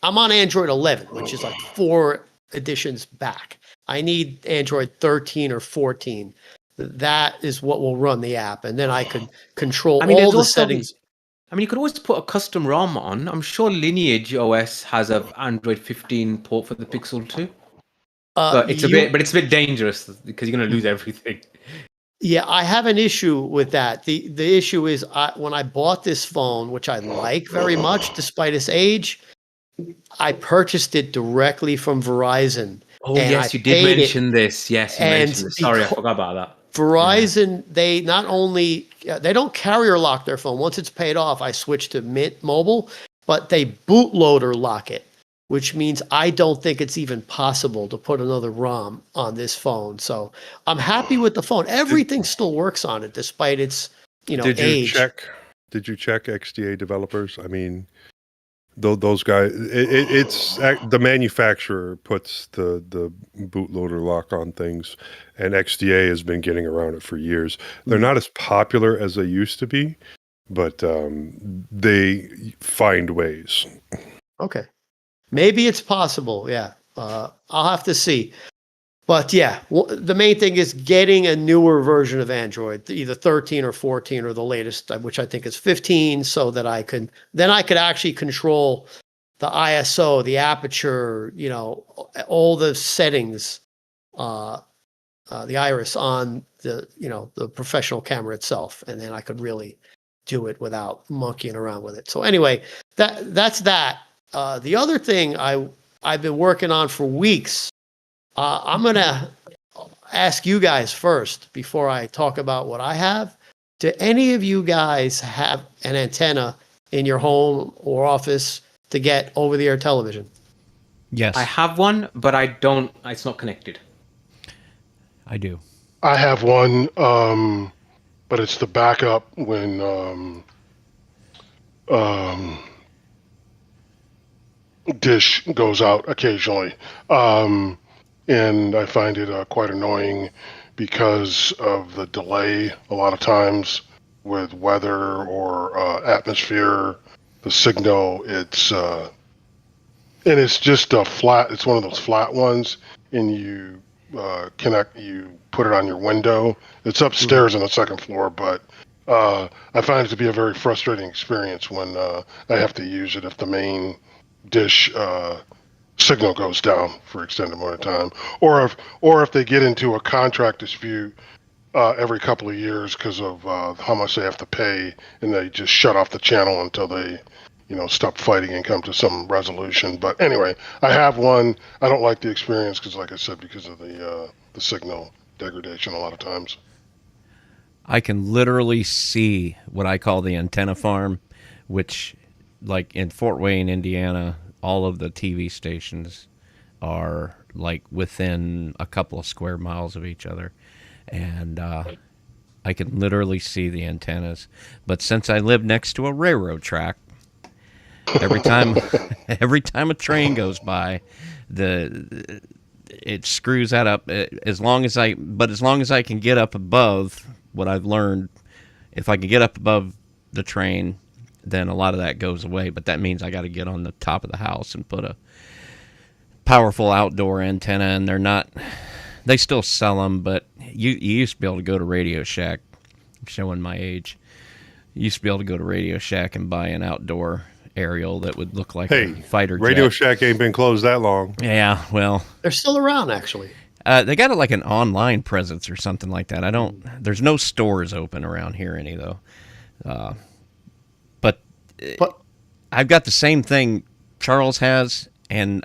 on Android 11, which is like 4 editions back. I need Android 13 or 14. that is what will run the app, and then I could control I mean, all there's the also settings. I mean, you could always put a custom ROM on. I'm sure Lineage OS has a Android 15 port for the Pixel 2, but it's a bit dangerous because you're going to lose everything. Yeah, I have an issue with that. The issue is when I bought this phone, which I like very much despite its age, I purchased it directly from Verizon. Oh, and yes, I you did paid it. mention this. Yes, you And mentioned this. Sorry, I forgot about that. Verizon, they not only they don't carrier lock their phone. Once it's paid off, I switch to Mint Mobile, but they bootloader lock it, which means I don't think it's even possible to put another ROM on this phone. So I'm happy with the phone. Everything still works on it despite its Did you age. Did you check XDA developers? I mean, those guys. It's the manufacturer puts the bootloader lock on things, and XDA has been getting around it for years. They're not as popular as they used to be, but they find ways. Okay. Maybe it's possible. Yeah. I'll have to see. But yeah, the main thing is getting a newer version of Android, either 13 or 14 or the latest, which I think is 15, so that I could actually control the ISO, the aperture, all the settings, the iris on the professional camera itself, and then I could really do it without monkeying around with it. So anyway, that's that. The other thing I've been working on for weeks. I'm going to ask you guys first before I talk about what I have. Do any of you guys have an antenna in your home or office to get over-the-air television? Yes, I have one, but I don't. It's not connected. I do. I have one, but it's the backup when dish goes out occasionally. And I find it quite annoying because of the delay a lot of times with weather or atmosphere. The signal, and it's just a flat, it's one of those flat ones, and you put it on your window. It's upstairs on the second floor, but I find it to be a very frustrating experience when I have to use it if the main dish signal goes down for extended amount of time, or if they get into a contract dispute every couple of years because of how much they have to pay, and they just shut off the channel until they stop fighting and come to some resolution. But anyway, I have one. I don't like the experience because, like I said, because of the signal degradation a lot of times. I can literally see what I call the antenna farm, which, like in Fort Wayne, Indiana, all of the TV stations are like within a couple of square miles of each other. And I can literally see the antennas. But since I live next to a railroad track, every time a train goes by, it screws that up. As long as I can get up above what I've learned, if I can get up above the train, then a lot of that goes away. But that means I got to get on the top of the house and put a powerful outdoor antenna. And they still sell them, but you used to be able to go to Radio Shack. I'm showing my age. You used to be able to go to Radio Shack and buy an outdoor aerial that would look like a fighter jet. Radio Shack ain't been closed that long. Yeah, well, they're still around actually. They got like an online presence or something like that. There's no stores open around here any though. But I've got the same thing Charles has, and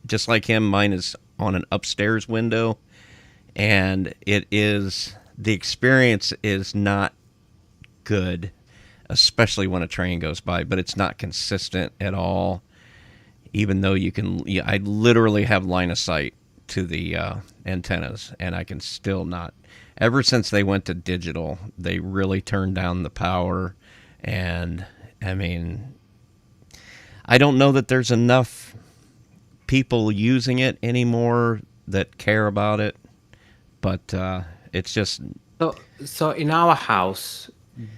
just like him, mine is on an upstairs window, and the experience is not good, especially when a train goes by, but it's not consistent at all, even though I literally have line of sight to the antennas, and I can still not. Ever since they went to digital, they really turned down the power, and I mean, I don't know that there's enough people using it anymore that care about it, but it's just... So in our house,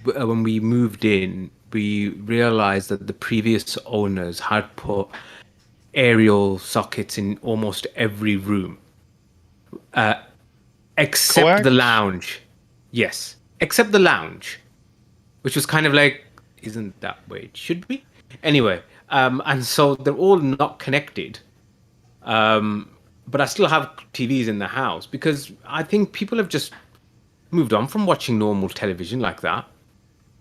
when we moved in, we realized that the previous owners had put aerial sockets in almost every room. except the Coax? lounge. Yes, except the lounge, which was kind of like, isn't that way it should be? Anyway, and so they're all not connected. But I still have TVs in the house because I think people have just moved on from watching normal television like that.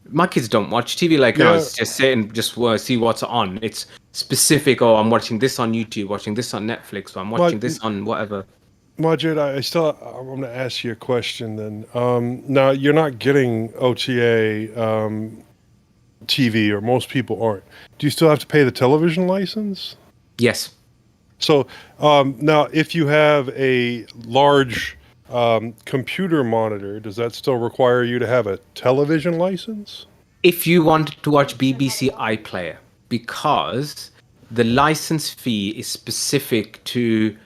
My kids don't watch TV like Yeah. us. Just sit and just see what's on. It's specific. Oh, I'm watching this on YouTube, watching this on Netflix, or I'm watching this on whatever. Majid, I'm going to ask you a question then. Now, you're not getting OTA TV, or most people aren't. Do you still have to pay the television license? Yes. So now, if you have a large computer monitor, does that still require you to have a television license? If you want to watch BBC iPlayer, because the license fee is specific to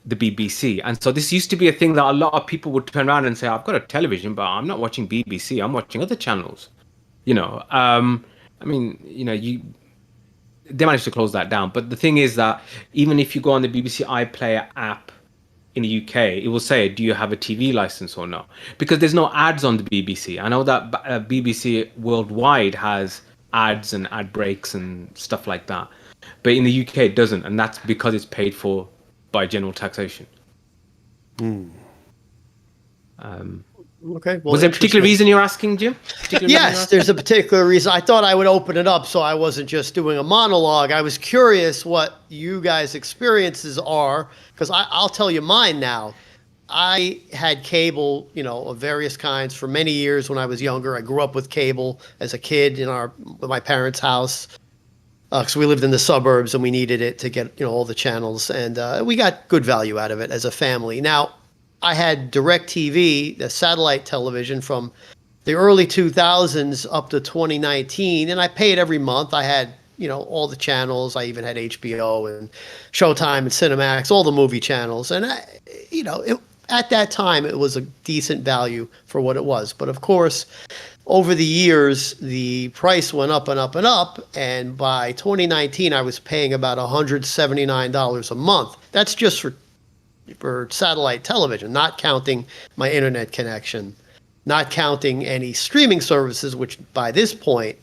the BBC. And so this used to be a thing that a lot of people would turn around and say, I've got a television, but I'm not watching BBC, I'm watching other channels. You know, I mean, you know, they managed to close that down. But the thing is that even if you go on the BBC iPlayer app in the UK, it will say, do you have a TV license or not? Because there's no ads on the BBC. I know that BBC worldwide has ads and ad breaks and stuff like that. But in the UK, it doesn't. And that's because it's paid for by general taxation. Okay. Well, Was there a particular reason you're asking, Jim? Yes, there's a particular reason. I thought I would open it up so I wasn't just doing a monologue. I was curious what you guys' experiences are, because I'll tell you mine now. I had cable, you know, of various kinds for many years when I was younger. I grew up with cable as a kid in my parents' house, because we lived in the suburbs and we needed it to get, you know, all the channels, and we got good value out of it as a family. Now, I had DirecTV, the satellite television, from the early 2000s up to 2019, and I paid every month. I had, you know, all the channels. I even had HBO and Showtime and Cinemax, all the movie channels. And, at that time, it was a decent value for what it was. But of course, over the years, the price went up and up and up. And by 2019, I was paying about $179 a month. That's just for satellite television, not counting my internet connection, not counting any streaming services, which by this point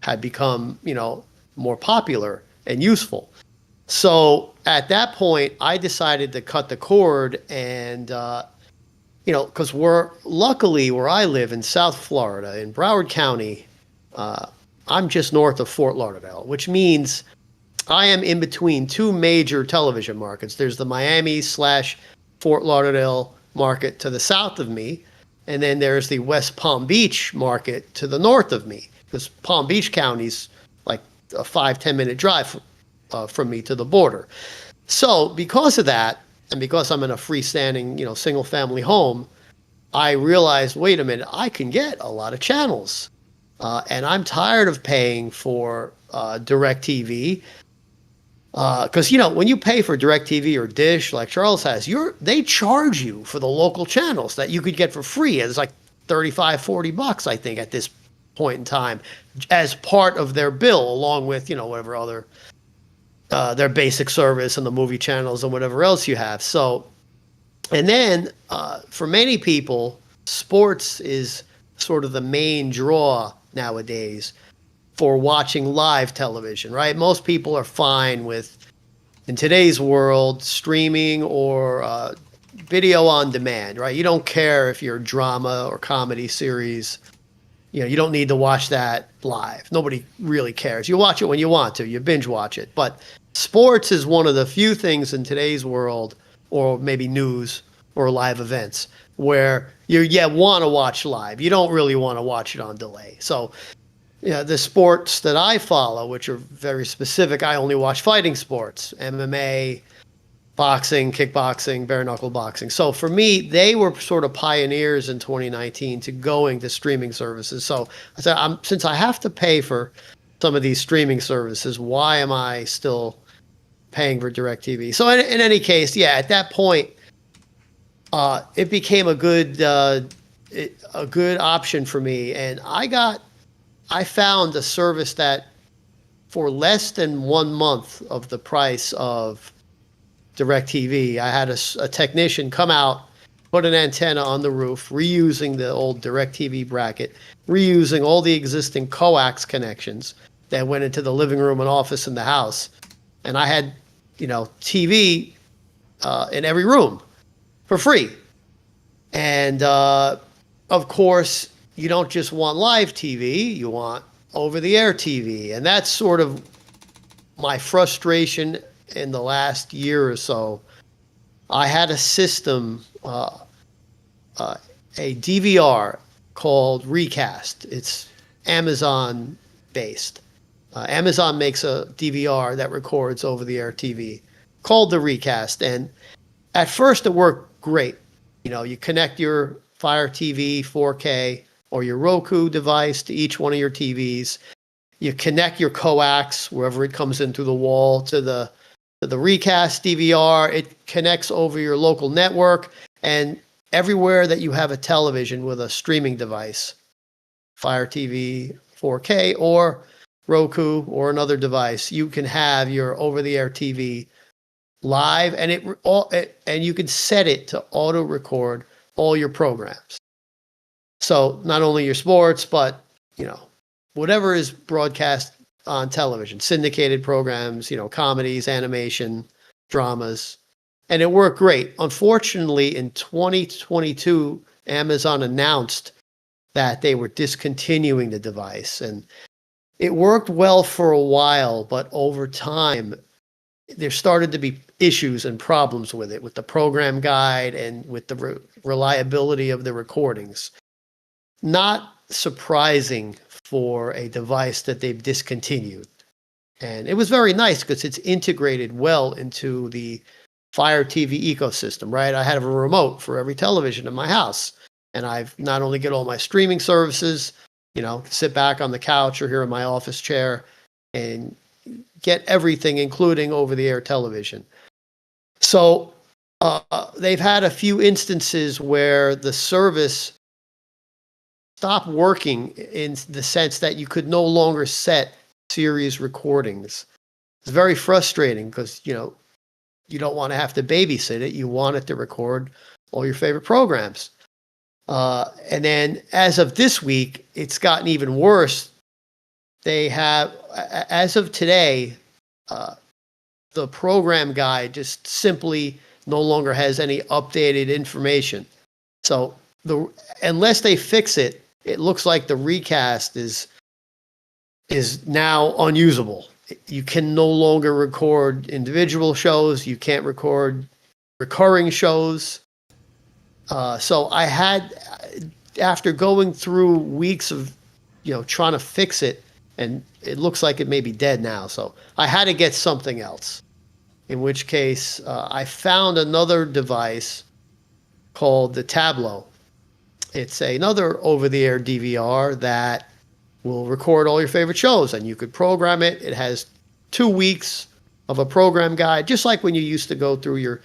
had become, you know, more popular and useful. So at that point, I decided to cut the cord and, because luckily where I live in South Florida, in Broward County, I'm just north of Fort Lauderdale, which means I am in between two major television markets. There's the Miami/Fort Lauderdale market to the south of me, and then there's the West Palm Beach market to the north of me, because Palm Beach County's like a 5-10 minute drive from me to the border. So because of that, and because I'm in a freestanding, single family home, I realized, wait a minute, I can get a lot of channels. And I'm tired of paying for DirecTV. Because, when you pay for DirecTV or Dish, like Charles has, they charge you for the local channels that you could get for free. It's like $35-40, I think, at this point in time, as part of their bill, along with, whatever other, their basic service and the movie channels and whatever else you have. So, and then for many people, sports is sort of the main draw nowadays for watching live television, right? Most people are fine with, in today's world, streaming or video on demand, right? You don't care if you're a drama or comedy series. You don't need to watch that live. Nobody really cares. You watch it when you want to. You binge watch it. But sports is one of the few things in today's world, or maybe news or live events, where you want to watch live. You don't really want to watch it on delay. So, the sports that I follow, which are very specific, I only watch fighting sports, MMA, boxing, kickboxing, bare knuckle boxing. So for me, they were sort of pioneers in 2019 to going to streaming services. So I said, since I have to pay for some of these streaming services, why am I still paying for DirecTV? So in any case, at that point, it became a good option for me, and I found a service that for less than 1 month of the price of DirecTV, I had a technician come out, put an antenna on the roof, reusing the old DirecTV bracket, reusing all the existing coax connections that went into the living room and office in the house. And I had, TV in every room for free. And of course, you don't just want live TV, you want over-the-air TV. And that's sort of my frustration in the last year or so. I had a system, a DVR called Recast. It's Amazon based. Amazon makes a DVR that records over-the-air TV called the Recast. And at first it worked great. You connect your Fire TV 4K or your Roku device to each one of your TVs. You connect your coax wherever it comes in through the wall to the Recast DVR. It connects over your local network, and everywhere that you have a television with a streaming device, Fire TV 4K or Roku or another device, you can have your over-the-air TV live, and and you can set it to auto record all your programs. So not only your sports, but whatever is broadcast on television, syndicated programs, comedies, animation, dramas, and it worked great. Unfortunately, in 2022, Amazon announced that they were discontinuing the device, and it worked well for a while, but over time, there started to be issues and problems with it, with the program guide and with the reliability of the recordings. Not surprising for a device that they've discontinued. And it was very nice because it's integrated well into the Fire TV ecosystem, right? I have a remote for every television in my house. And I've not only get all my streaming services, sit back on the couch or here in my office chair and get everything, including over-the-air television. So they've had a few instances where the service stopped working in the sense that you could no longer set series recordings. It's very frustrating because, you don't want to have to babysit it. You want it to record all your favorite programs. And then as of this week, it's gotten even worse. They have, as of today, the program guide just simply no longer has any updated information. So unless they fix it, it looks like the Recast is now unusable. You can no longer record individual shows. You can't record recurring shows. So I had, after going through weeks of, trying to fix it, and it looks like it may be dead now. So I had to get something else, in which case I found another device called the Tableau. It's another over-the-air DVR that will record all your favorite shows, and you could program it. It has 2 weeks of a program guide, just like when you used to go through your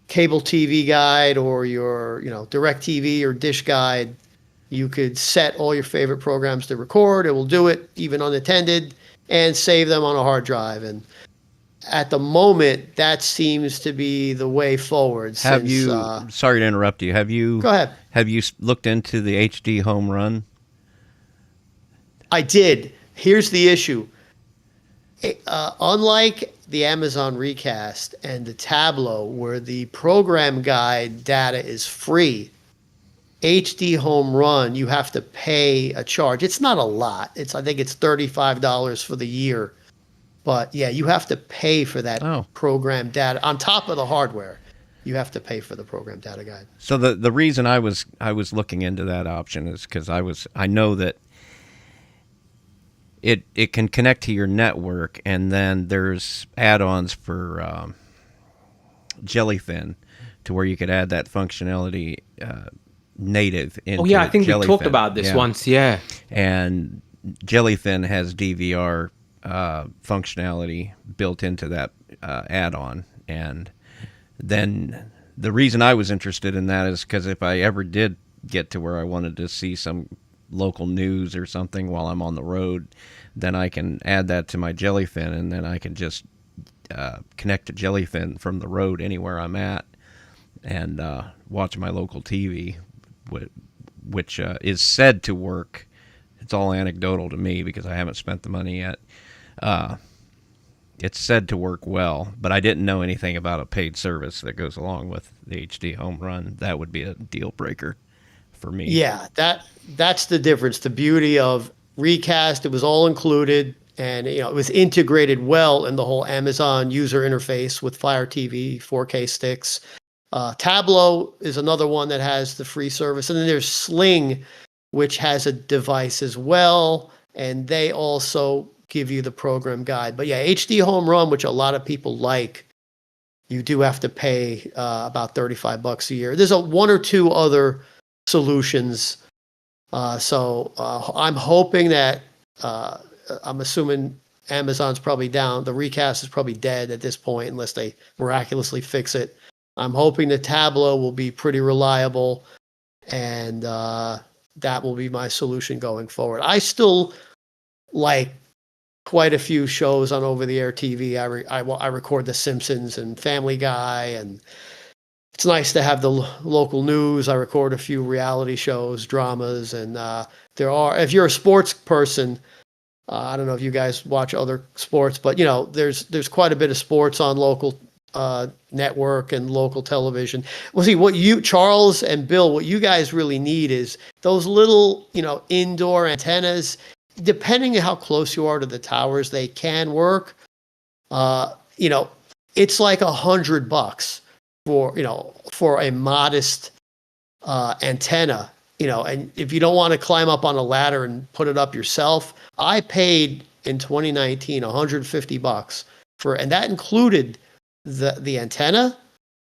cable TV guide or your, DirecTV or Dish guide. You could set all your favorite programs to record. It will do it even unattended and save them on a hard drive. And at the moment, that seems to be the way forward. Have you? Sorry to interrupt you. Have you? Go ahead. Have you looked into the HD home run? I did. Here's the issue. Unlike the Amazon Recast and the Tableau, where the program guide data is free, HD Home Run, you have to pay a charge. It's not a lot. I think it's $35 for the year. But yeah, you have to pay for that program data on top of the hardware. You have to pay for the program data guide. So the reason I was looking into that option is because I know that it can connect to your network, and then there's add-ons for Jellyfin to where you could add that functionality native into Oh yeah, I think Jellyfin. we talked about this once. Yeah, and Jellyfin has DVR functionality built into that add-on, and then the reason I was interested in that is because if I ever did get to where I wanted to see some local news or something while I'm on the road, then I can add that to my Jellyfin, and then I can just connect to Jellyfin from the road anywhere I'm at, and watch my local TV, which is said to work. It's all anecdotal to me because I haven't spent the money yet. It's said to work well, but I didn't know anything about a paid service that goes along with the HD home run. That would be a deal breaker for me. Yeah, that's the difference. The beauty of Recast, it was all included, and it was integrated well in the whole Amazon user interface with Fire TV 4K sticks. Tableau is another one that has the free service, and then there's Sling, which has a device as well, and they also give you the program guide. But yeah, HD Home Run, which a lot of people like, you do have to pay about $35 a year. There's one or two other solutions. So I'm hoping that I'm assuming Amazon's probably down. The Recast is probably dead at this point unless they miraculously fix it. I'm hoping the Tableau will be pretty reliable, and that will be my solution going forward. I still like quite a few shows on over-the-air TV. I record The Simpsons and Family Guy, and it's nice to have the local news. I record a few reality shows, dramas, and if you're a sports person, I don't know if you guys watch other sports, but there's quite a bit of sports on local network and local television. Well, see, Charles and Bill, what you guys really need is those little, indoor antennas. Depending on how close you are to the towers, they can work. It's like $100 for a modest antenna. And if you don't want to climb up on a ladder and put it up yourself, I paid in 2019 $150 and that included the antenna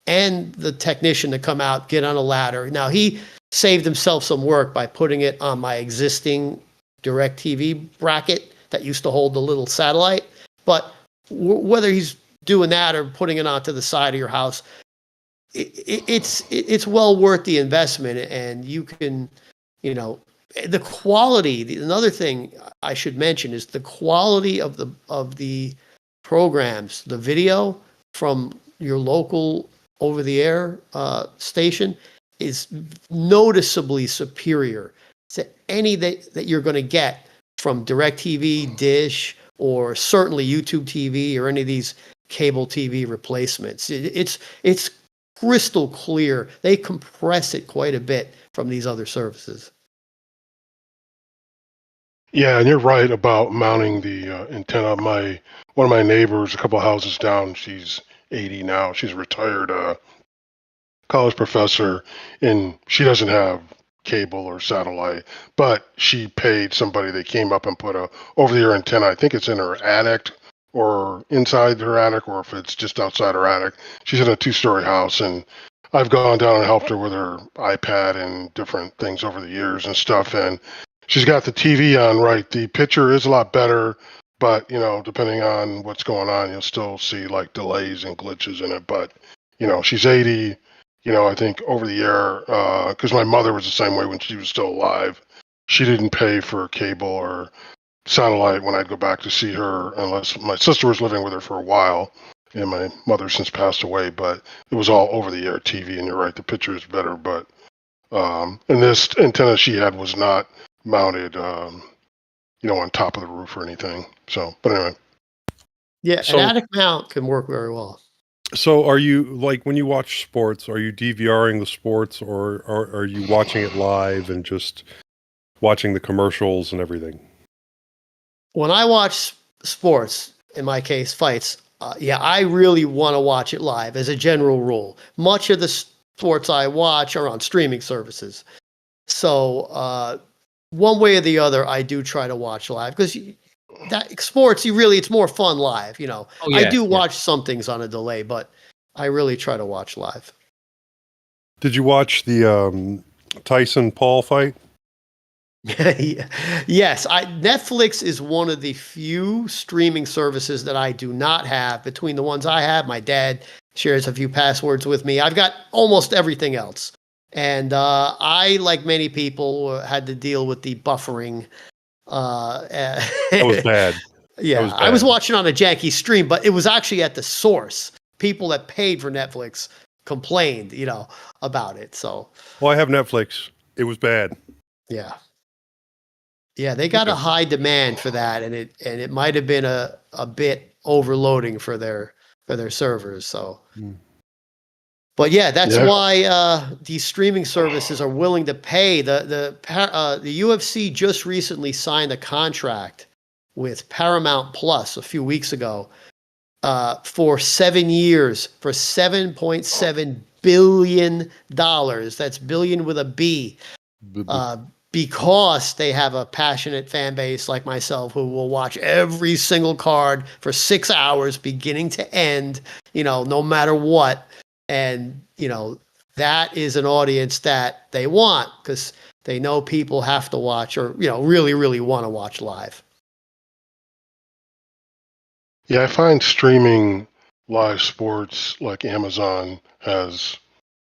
and the technician to come out, get on a ladder. Now, he saved himself some work by putting it on my existing DirecTV bracket that used to hold the little satellite. But whether he's doing that or putting it onto the side of your house, it's well worth the investment. And you can, the quality. Another thing I should mention is the quality of the programs, the video from your local over-the-air station is noticeably superior to any that you're going to get from DirecTV, Dish, or certainly YouTube TV or any of these cable TV replacements. It's crystal clear. They compress it quite a bit from these other services. Yeah, and you're right about mounting the antenna. One of my neighbors, a couple houses down, she's 80 now. She's a retired college professor, and she doesn't have cable or satellite, but she paid somebody. They came up and put a over-the-air antenna. I think it's in her attic or inside her attic, or if it's just outside her attic. She's in a 2-story house, and I've gone down and helped her with her iPad and different things over the years and stuff. And she's got the TV on, right? The picture is a lot better, but depending on what's going on, you'll still see like delays and glitches in it. But she's 80. I think over the air, because my mother was the same way when she was still alive. She didn't pay for cable or satellite when I'd go back to see her, unless my sister was living with her for a while, and my mother since passed away. But it was all over the air TV, and you're right, the picture is better. But and this antenna she had was not mounted, on top of the roof or anything. So, but anyway. Yeah, an attic mount can work very well. So are you, like, when you watch sports, are you DVRing the sports, or are you watching it live and just watching the commercials and everything? When I watch sports, in my case, fights, I really want to watch it live as a general rule. Much of the sports I watch are on streaming services. So one way or the other, I do try to watch live because that sports, it's more fun live. Oh, yeah, I do watch some things on a delay, but I really try to watch live. Did you watch the Tyson Paul fight? Yes, Netflix is one of the few streaming services that I do not have. Between the ones I have, my dad shares a few passwords with me. I've got almost everything else. And I, like many people, had to deal with the buffering. That was bad. Yeah, I was watching on a janky stream, but it was actually at the source. People that paid for Netflix complained, about it. So Well, I have Netflix. It was bad. yeah. Yeah, they got a high demand for that, and it might have been a bit overloading for their servers. So, but yeah, that's why these streaming services are willing to pay. The UFC just recently signed a contract with Paramount Plus a few weeks ago for 7 years for $7.7 billion. That's billion with a B. Because they have a passionate fan base like myself who will watch every single card for 6 hours beginning to end, no matter what. And, that is an audience that they want because they know people have to watch or, really, really want to watch live. Yeah, I find streaming live sports like Amazon has,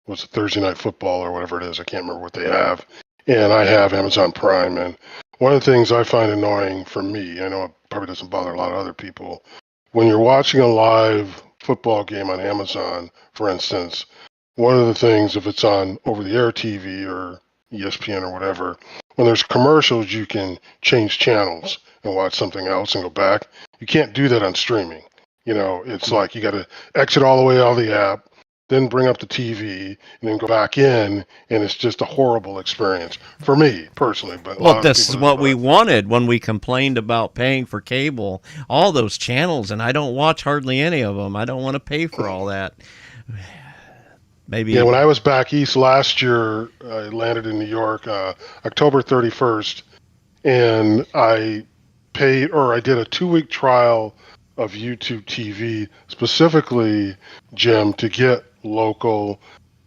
what's it, Thursday Night Football or whatever it is. I can't remember what they have. And I have Amazon Prime. And one of the things I find annoying for me, I know it probably doesn't bother a lot of other people, when you're watching a live football game on Amazon, for instance, one of the things, if it's on over-the-air TV or ESPN or whatever, when there's commercials, you can change channels and watch something else and go back. You can't do that on streaming. It's like you got to exit all the way out of the app, then bring up the TV, and then go back in, and it's just a horrible experience for me personally. But well, this is what we wanted when we complained about paying for cable, all those channels, and I don't watch hardly any of them. I don't want to pay for all that. Maybe. Yeah, when I was back east last year, I landed in New York October 31st, and I did a 2-week trial of YouTube TV, specifically, Jim, to get local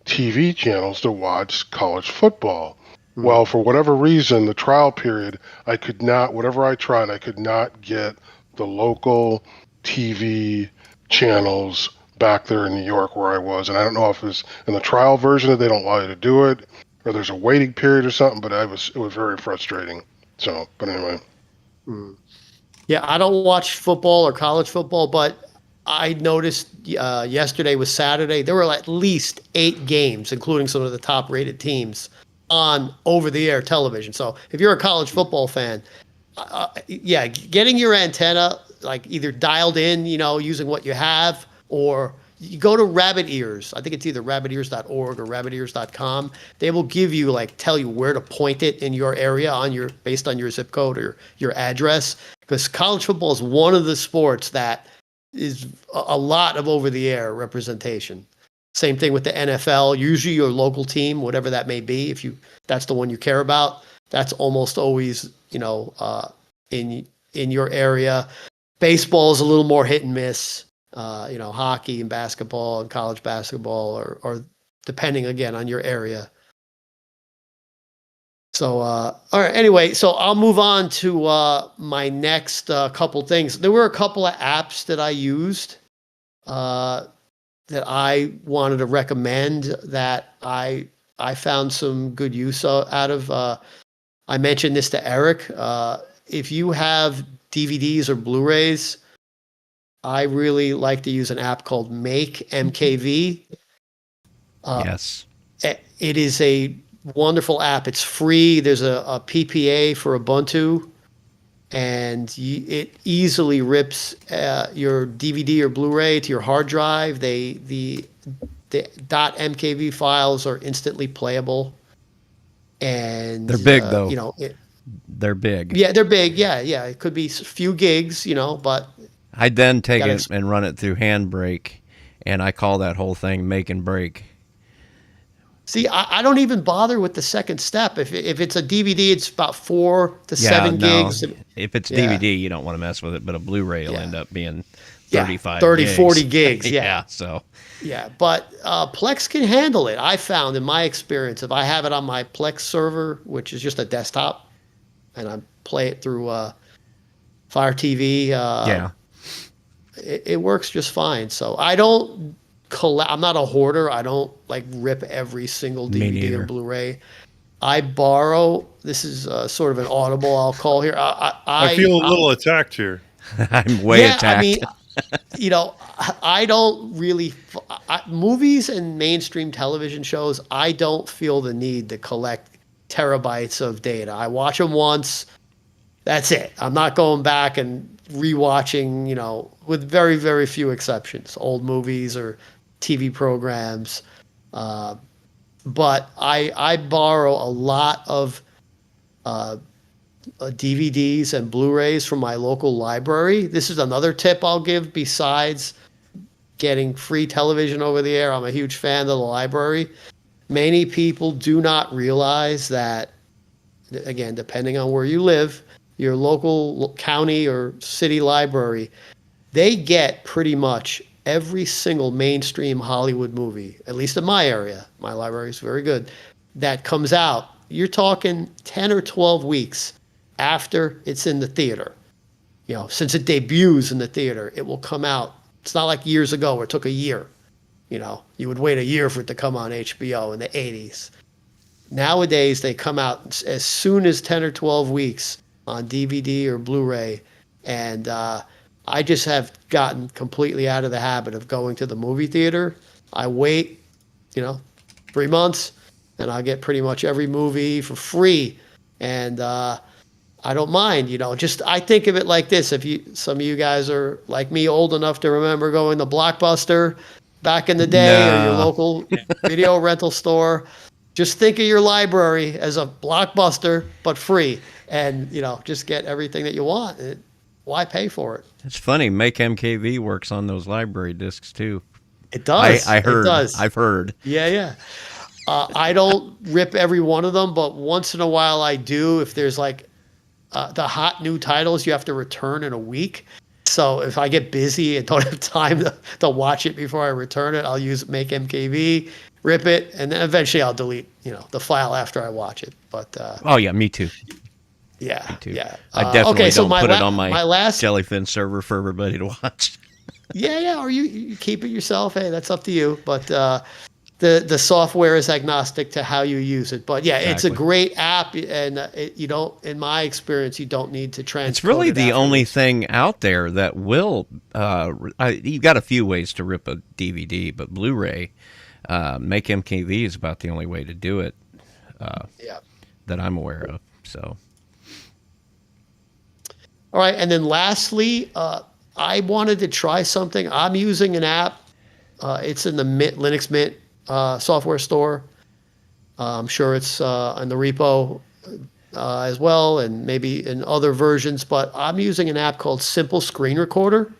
TV channels to watch college football. Well, for whatever reason, the trial period, whatever I tried, I could not get the local TV channels back there in New York where I was. And I don't know if it's in the trial version that they don't allow you to do it, or there's a waiting period or something, but it was very frustrating. So, but anyway. Yeah, I don't watch football or college football, but I noticed yesterday was Saturday. There were at least 8 games, including some of the top-rated teams, on over-the-air television. So if you're a college football fan, getting your antenna like either dialed in, using what you have, or you go to Rabbit Ears. I think it's either rabbitears.org or rabbitears.com. They will give you tell you where to point it in your area based on your zip code or your address. Because college football is one of the sports that is a lot of over-the-air representation. Same thing with the NFL. Usually your local team, whatever that may be, if that's the one you care about, that's almost always in your area. Baseball is a little more hit and miss. Hockey and basketball and college basketball, or depending again on your area. So, all right. Anyway, so I'll move on to my next couple things. There were a couple of apps that I used that I wanted to recommend that I found some good use out of. I mentioned this to Eric. If you have DVDs or Blu-rays, I really like to use an app called Make, MKV. Yes. It is a wonderful app. It's free. There's a PPA for Ubuntu, and it easily rips your DVD or Blu-ray to your hard drive. The .mkv files are instantly playable, and they're big though. They're big. Yeah, they're big. Yeah. It could be a few gigs, but I then take it and run it through Handbrake, and I call that whole thing make and break. See, I don't even bother with the second step. If it's a DVD, it's about 4 to 7 gigs. If it's DVD, you don't want to mess with it, but a Blu-ray will end up being 35 30, gigs. 40 gigs. Yeah. So. Yeah, but Plex can handle it. I found in my experience, if I have it on my Plex server, which is just a desktop, and I play it through Fire TV, it works just fine. So I don't I'm not a hoarder. I don't rip every single DVD or Blu-ray. I borrow. This is sort of an audible I'll call here. I feel a little attacked here. I'm way attacked. I mean, I don't really. movies and mainstream television shows, I don't feel the need to collect terabytes of data. I watch them once. That's it. I'm not going back and rewatching, with very, very few exceptions, old movies or TV programs. But I borrow a lot of DVDs and Blu-rays from my local library. This is another tip I'll give besides getting free television over the air. I'm a huge fan of the library. Many people do not realize that, again, depending on where you live, your local county or city library, they get pretty much every single mainstream Hollywood movie, at least in my area. My library is very good. That comes out. You're talking 10 or 12 weeks after it's in the theater. Since it debuts in the theater, it will come out. It's not like years ago where it took a year. You would wait a year for it to come on HBO in the 80s. Nowadays, they come out as soon as 10 or 12 weeks on DVD or Blu-ray. And I just have gotten completely out of the habit of going to the movie theater. I wait, 3 months, and I get pretty much every movie for free. And I don't mind, I think of it like this. Some of you guys are like me, old enough to remember going to Blockbuster back in the day, or your local video rental store. Just think of your library as a Blockbuster, but free, and just get everything that you want. Why pay for it? It's funny. Make MKV works on those library discs too. It does. I heard. It does. I've heard. Yeah. I don't rip every one of them, but once in a while I do. If there's like the hot new titles, you have to return in a week. So if I get busy and don't have time to watch it before I return it, I'll use Make MKV, rip it, and then eventually I'll delete the file after I watch it. But oh yeah, me too. Yeah, me too. Yeah. I definitely don't put it on my last Jellyfin server for everybody to watch. Yeah, or you keep it yourself. Hey, that's up to you. But the software is agnostic to how you use it. But yeah, It's a great app, and you don't, in my experience, you don't need to transcode. It's really the only thing out there that will. You've got a few ways to rip a DVD, but Blu-ray, Make MKV is about the only way to do it. That I'm aware of. So. All right, and then lastly, I wanted to try something. I'm using an app. It's in the Linux Mint software store. I'm sure it's in the repo as well, and maybe in other versions. But I'm using an app called Simple Screen Recorder.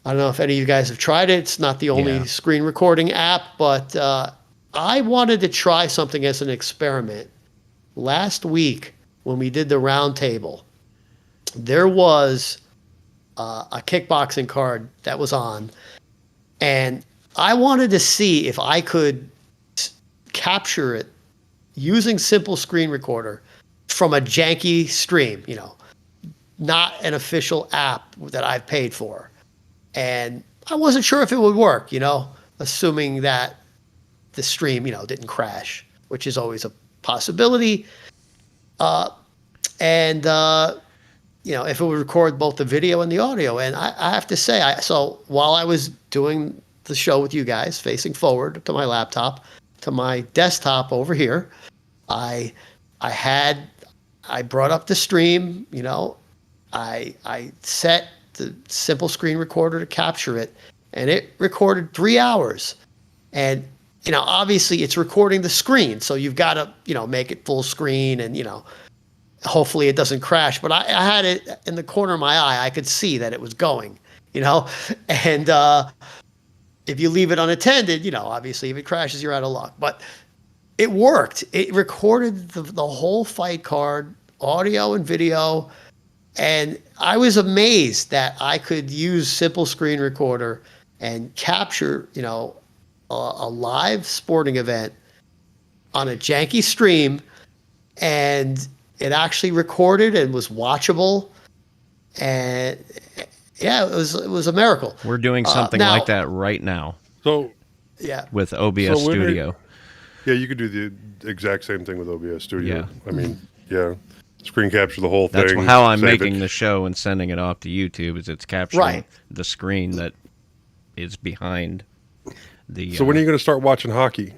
I don't know if any of you guys have tried it. It's not the only screen recording app, but I wanted to try something as an experiment. Last week, when we did the roundtable, there was a kickboxing card that was on, and I wanted to see if I could capture it using Simple Screen Recorder from a janky stream, not an official app that I've paid for. And I wasn't sure if it would work, assuming that the stream, didn't crash, which is always a possibility. If it would record both the video and the audio. And I have to say, so while I was doing the show with you guys, facing forward to my laptop, to my desktop over here, I brought up the stream, I set the Simple Screen Recorder to capture it, and it recorded 3 hours. And, obviously it's recording the screen, so you've got to, make it full screen and, hopefully it doesn't crash. But I had it in the corner of my eye. I could see that it was going, and if you leave it unattended, obviously if it crashes, you're out of luck. But it worked. It recorded the whole fight card, audio and video. And I was amazed that I could use Simple Screen Recorder and capture, a live sporting event on a janky stream, and it actually recorded and was watchable. And yeah, it was a miracle. We're doing something like that right now. So with OBS Studio. You could do the exact same thing with OBS Studio. Yeah. I mean, screen capture the whole thing. That's how I'm making the show and sending it off to YouTube. Is it's capturing the screen that is behind the. So when are you going to start watching hockey?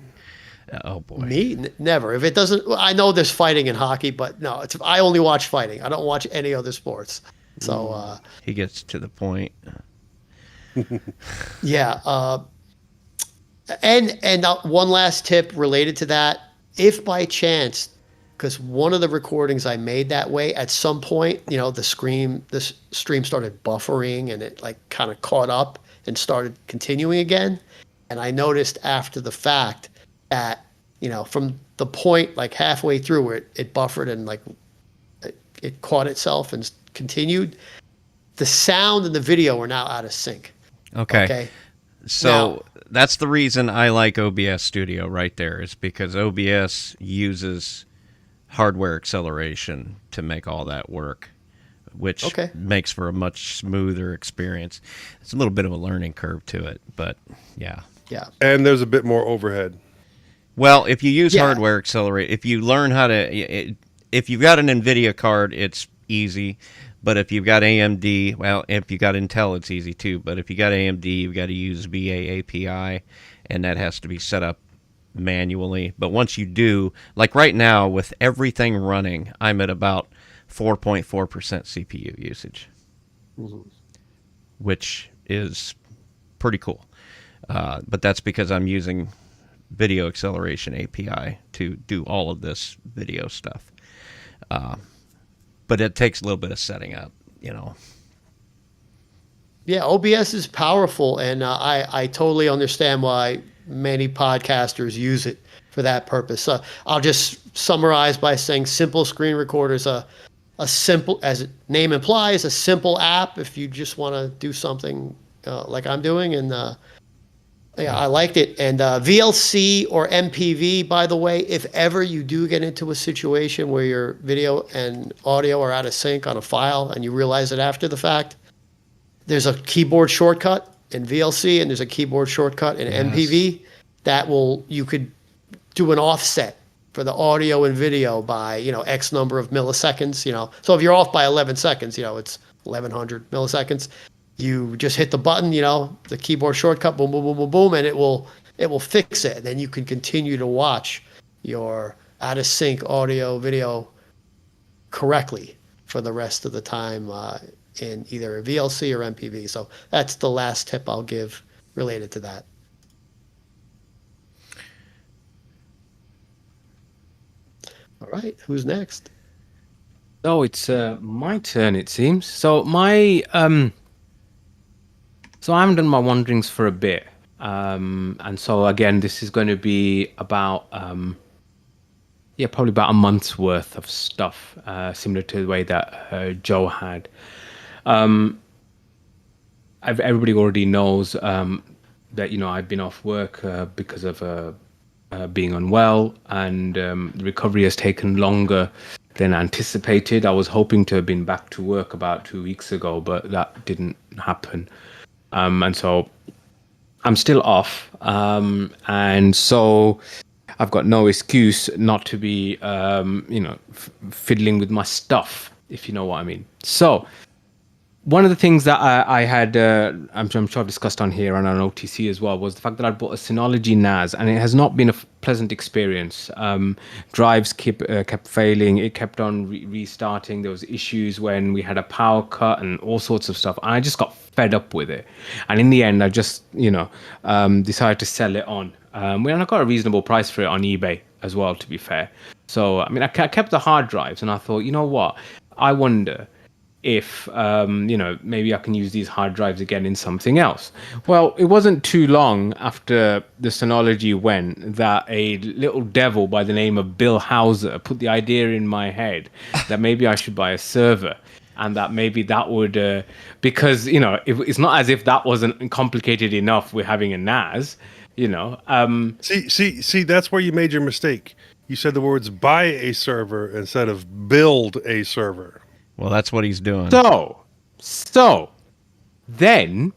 Oh boy. Me? Never. If it doesn't, I know there's fighting in hockey, but no, I only watch fighting. I don't watch any other sports. So, He gets to the point. yeah. And one last tip related to that. If by chance, because one of the recordings I made that way, at some point, the stream started buffering and it like kind of caught up and started continuing again. And I noticed after the fact that, from the point like halfway through where it buffered and like it caught itself and continued, the sound and the video are now out of sync. Okay. So that's the reason I like OBS Studio right there, is because OBS uses hardware acceleration to make all that work, which makes for a much smoother experience. It's a little bit of a learning curve to it, but yeah. Yeah. And there's a bit more overhead. Well, if you use hardware accelerate, if you learn how to, if you've got an NVIDIA card, it's easy. But if you've got AMD, well, if you got Intel, it's easy too. But if you got AMD, you've got to use VA API, and that has to be set up manually. But once you do, like right now with everything running, I'm at about 4.4% CPU usage, which is pretty cool. But that's because I'm using Video Acceleration API to do all of this video stuff. But it takes a little bit of setting up, Yeah, OBS is powerful, and I totally understand why many podcasters use it for that purpose. I'll just summarize by saying simple screen recorder is a simple, as its name implies, a simple app if you just want to do something like I'm doing. And yeah, I liked it. And VLC or MPV, by the way, if ever you do get into a situation where your video and audio are out of sync on a file and you realize it after the fact, there's a keyboard shortcut in VLC and there's a keyboard shortcut in MPV that you could do an offset for the audio and video by, X number of milliseconds, So if you're off by 11 seconds, it's 1100 milliseconds. You just hit the button, the keyboard shortcut, boom, boom, boom, boom, boom, and it will fix it. Then you can continue to watch your out of sync audio, video correctly for the rest of the time in either VLC or MPV. So that's the last tip I'll give related to that. All right, who's next? Oh, it's my turn, it seems. So So I haven't done my wanderings for a bit. And so again, this is going to be about, probably about a month's worth of stuff, similar to the way that Joe had. Everybody already knows that, I've been off work because of being unwell, and the recovery has taken longer than anticipated. I was hoping to have been back to work about 2 weeks ago, but that didn't happen. And so I'm still off. And so I've got no excuse not to be, fiddling with my stuff, if you know what I mean. So one of the things that I had, I'm sure I've discussed on here and on OTC as well, was the fact that I bought a Synology NAS, and it has not been a pleasant experience. Drives kept failing. It kept on restarting. There was issues when we had a power cut and all sorts of stuff. And I just got fed up with it. And in the end, I just, decided to sell it on. And I got a reasonable price for it on eBay as well, to be fair. So, I kept the hard drives, and I thought, you know what? I wonder if maybe I can use these hard drives again in something else. Well, it wasn't too long after the Synology went that a little devil by the name of Bill Hauser put the idea in my head that maybe I should buy a server, and that maybe that would because it's not as if that wasn't complicated enough with having a NAS. See, that's where you made your mistake. You said the words buy a server instead of build a server. Well, that's what he's doing. So then,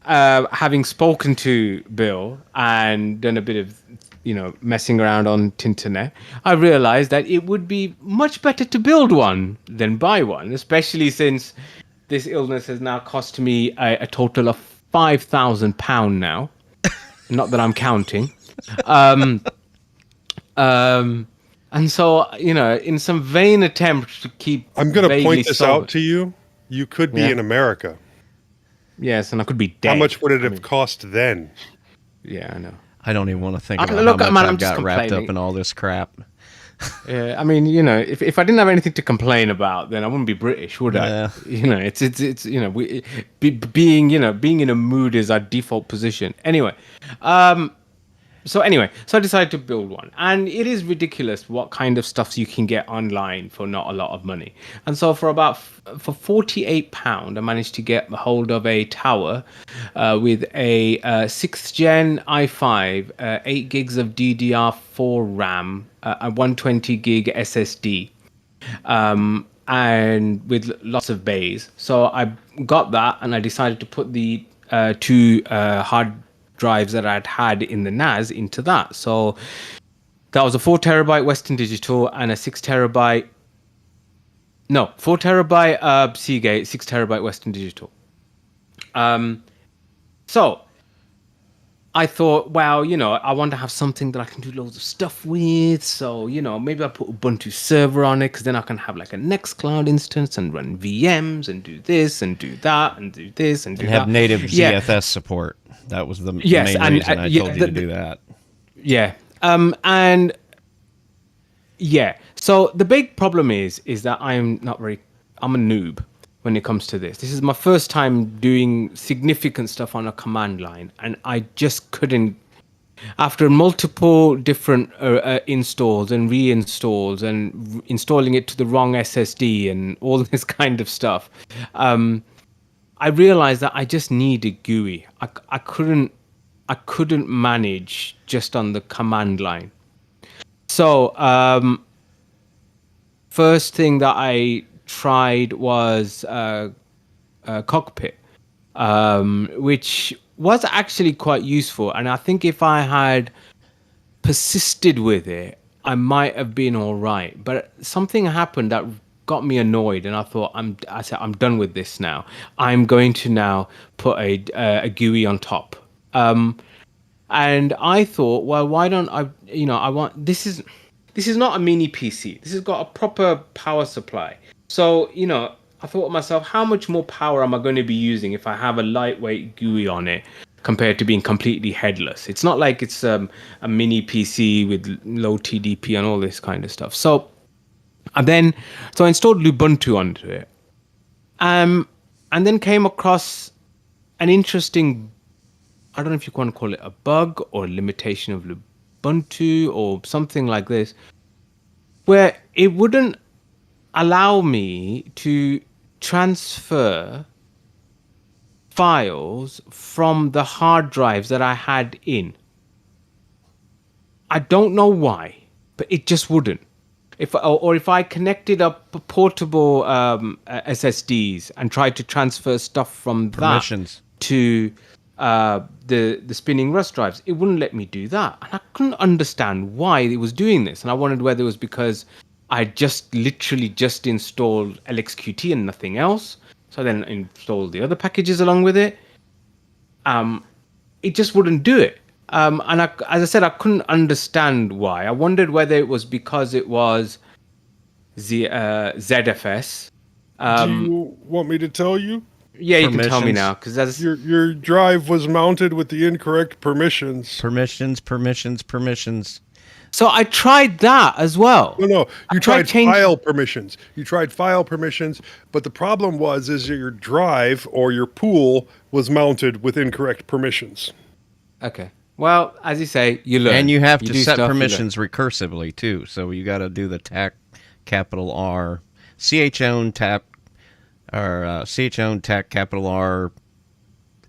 having spoken to Bill and done a bit of, messing around on Tinternet, I realized that it would be much better to build one than buy one, especially since this illness has now cost me a total of £5,000 now. Not that I'm counting. Um, and so, in some vain attempt to keep I'm going to vaguely point this sober. out to you. You could be Yeah. in America. Yes, and I could be dead. How much would it I have mean, cost then? yeah, I know. I don't even want to think about Look, how much man, I'm I've just got wrapped up complaining. in all this crap. Yeah, I mean, if I didn't have anything to complain about, then I wouldn't be British, would Yeah. I? It's being being in a mood is our default position. So I decided to build one, and it is ridiculous what kind of stuff you can get online for not a lot of money. And so for for £48, I managed to get hold of a tower with a 6th gen i5, 8 gigs of DDR4 RAM, a 120 gig SSD, and with lots of bays. So I got that, and I decided to put the two hard drives that I'd had in the NAS into that. So that was a 4 terabyte Western Digital and a 6 terabyte. No, 4 terabyte Seagate, 6 terabyte Western Digital. So I thought, well, I want to have something that I can do loads of stuff with. So, maybe I put Ubuntu server on it because then I can have like a Nextcloud instance and run VMs and do this and do that and do this and do And that. have native Yeah. ZFS support. That was the Yes, main and, reason I yeah, told you to do that. Yeah. And yeah. So the big problem is that I'm a noob when it comes to this. This is my first time doing significant stuff on a command line, and I just couldn't. After multiple different installs and reinstalls and installing it to the wrong SSD and all this kind of stuff, I realized that I just needed GUI. I couldn't manage just on the command line. So first thing that I tried was Cockpit, which was actually quite useful. And I think if I had persisted with it, I might have been all right. But something happened that got me annoyed, and I thought, I said, I'm done with this now. I'm going to now put a GUI on top. And I thought, well, why don't I? I want this is not a mini PC. This has got a proper power supply. So I thought to myself, how much more power am I going to be using if I have a lightweight GUI on it compared to being completely headless? It's not like it's a mini PC with low TDP and all this kind of stuff. So I installed Ubuntu onto it, and then came across an interesting, I don't know if you want to call it a bug or a limitation of Ubuntu or something like this, where it wouldn't allow me to transfer files from the hard drives that I had in. I don't know why, but it just wouldn't. If I connected up portable SSDs and tried to transfer stuff from Permissions. that to the spinning Rust drives, it wouldn't let me do that, and I couldn't understand why it was doing this. And I wondered whether it was because I just literally just installed LXQT and nothing else. So I then installed the other packages along with it. It just wouldn't do it. And as I said, I couldn't understand why. I wondered whether it was because it was ZFS. Do you want me to tell you? Yeah, you can tell me Permissions. now, because Your drive was mounted with the incorrect permissions. Permissions. So I tried that as well. No, you I tried tried file permissions. You tried file permissions, but the problem is your drive or your pool was mounted with incorrect permissions. Okay. Well, as you say, you learn. And you have to do set stuff, you learn. permissions recursively too. So you got to do the TAC capital R, chown TAC, or chown TAC capital R,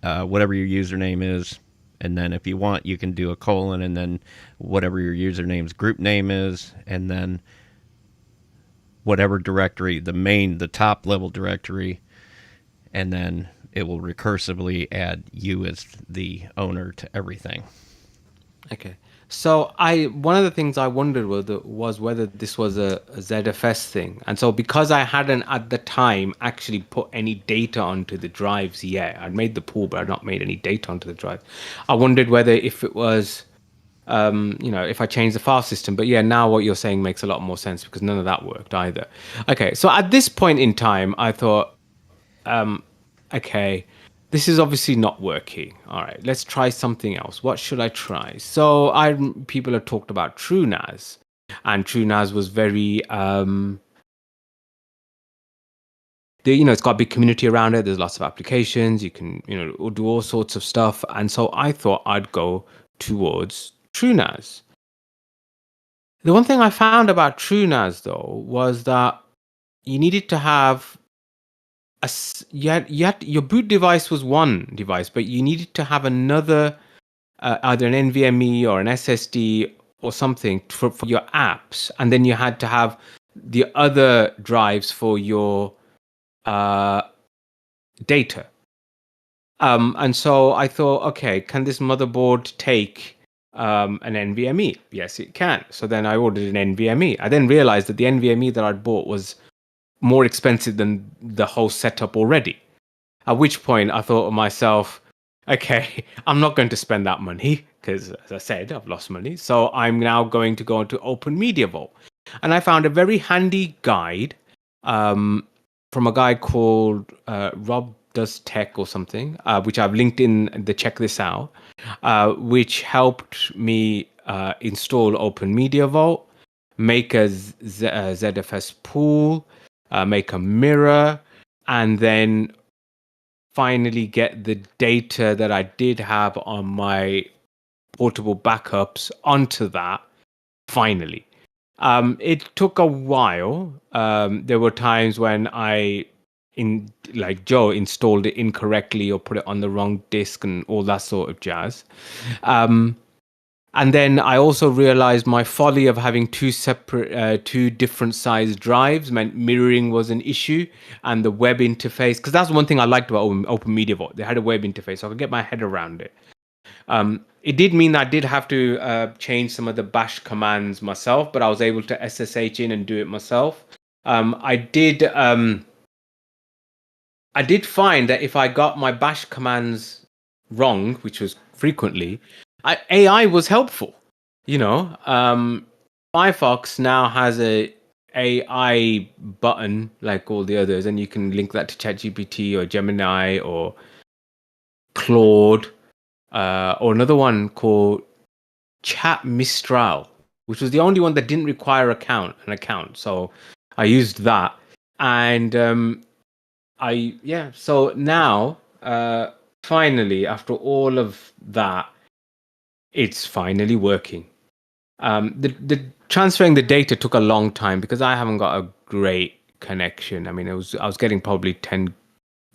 whatever your username is. And then if you want, you can do a colon and then whatever your username's group name is, and then whatever directory, the top level directory, and then it will recursively add you as the owner to everything. Okay. So one of the things I wondered was whether this was a ZFS thing, and so because I hadn't at the time actually put any data onto the drives yet, I'd made the pool, but I'd not made any data onto the drive. I wondered whether if it was, if I changed the file system. But yeah, now what you're saying makes a lot more sense because none of that worked either. Okay, so at this point in time, I thought, okay, this is obviously not working. All right, let's try something else. What should I try? So people have talked about TrueNAS, and TrueNAS was very it's got a big community around it. There's lots of applications. You can do all sorts of stuff. And so I thought I'd go towards TrueNAS. The one thing I found about TrueNAS though was that you needed to have your boot device was one device, but you needed to have another, either an NVMe or an SSD or something for your apps, and then you had to have the other drives for your data. And so I thought, okay, can this motherboard take an NVMe? Yes, it can. So then I ordered an NVMe. I then realized that the NVMe that I'd bought was more expensive than the whole setup already. At which point I thought to myself, okay, I'm not going to spend that money because, as I said, I've lost money. So I'm now going to go into Open Media Vault. And I found a very handy guide from a guy called Rob Does Tech or something, which I've linked in the check this out, which helped me install Open Media Vault, make a ZFS pool, make a mirror, and then finally get the data that I did have on my portable backups onto that. Finally, it took a while. There were times when Joe installed it incorrectly or put it on the wrong disk and all that sort of jazz. And then I also realized my folly of having two different sized drives meant mirroring was an issue, and the web interface, because that's one thing I liked about Open Media Vault. They had a web interface, so I could get my head around it. It did mean that I did have to change some of the bash commands myself, but I was able to SSH in and do it myself. I did find that if I got my bash commands wrong, which was frequently, AI was helpful. Firefox now has a AI button like all the others, and you can link that to ChatGPT or Gemini or Claude, or another one called Chat Mistral, which was the only one that didn't require an account. So I used that, and so now finally, after all of that, it's finally working. The transferring the data took a long time because I haven't got a great connection. I mean, I was getting probably 10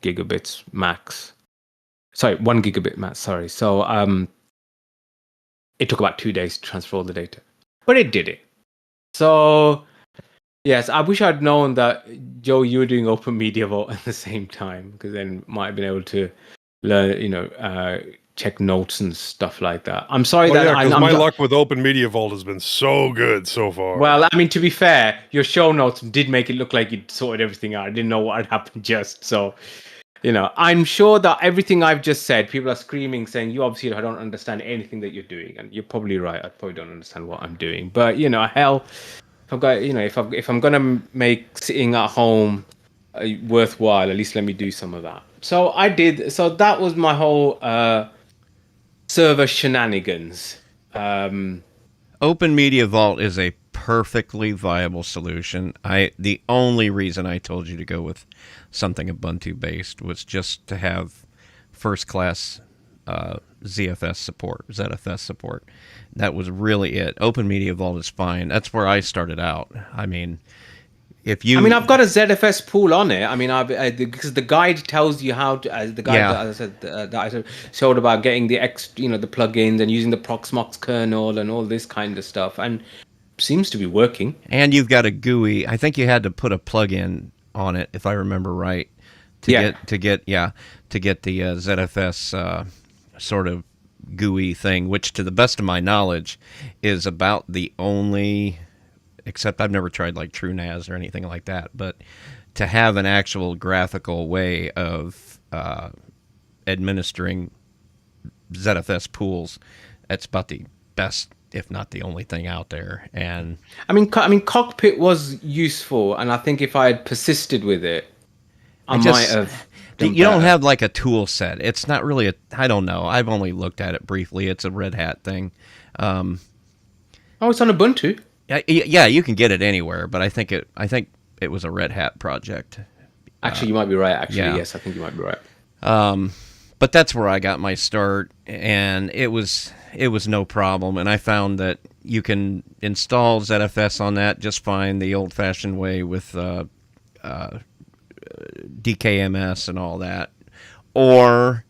gigabits max. Sorry, 1 gigabit max. Sorry. So it took about 2 days to transfer all the data, but it did it. So yes, I wish I'd known that, Joe, you were doing Open Media Vault at the same time, because then might have been able to learn, check notes and stuff like that. I'm sorry because my luck with Open Media Vault has been so good so far. Well, I mean, to be fair, your show notes did make it look like you'd sorted everything out. I didn't know what had happened just. So, I'm sure that everything I've just said, people are screaming, saying, you obviously don't understand anything that you're doing. And you're probably right. I probably don't understand what I'm doing. But, hell, if I've got, if I'm going to make sitting at home worthwhile, at least let me do some of that. So I did. So that was my whole server shenanigans. Open Media Vault is a perfectly viable solution. The only reason I told you to go with something Ubuntu based was just to have first class ZFS support. That was really it. Open Media Vault is fine. That's where I started out. I mean, I've got a ZFS pool on it. I mean, because the guide tells you how to. The guide that I said that I showed about getting the the plugins and using the Proxmox kernel and all this kind of stuff, and seems to be working. And you've got a GUI. I think you had to put a plugin on it, if I remember right, to get the ZFS sort of GUI thing, which to the best of my knowledge is about the only, except I've never tried like TrueNAS or anything like that, but to have an actual graphical way of administering ZFS pools, that's about the best, if not the only thing out there. And I mean, Cockpit was useful, and I think if I had persisted with it, I might have. You don't have like a tool set. It's not really a. I don't know. I've only looked at it briefly. It's a Red Hat thing. Oh, it's on Ubuntu. Yeah, you can get it anywhere, but I think it was a Red Hat project. Actually, you might be right. Actually, yeah. yes, I think you might be right. But that's where I got my start, and it was no problem. And I found that you can install ZFS on that just fine, the old-fashioned way with DKMS and all that. Or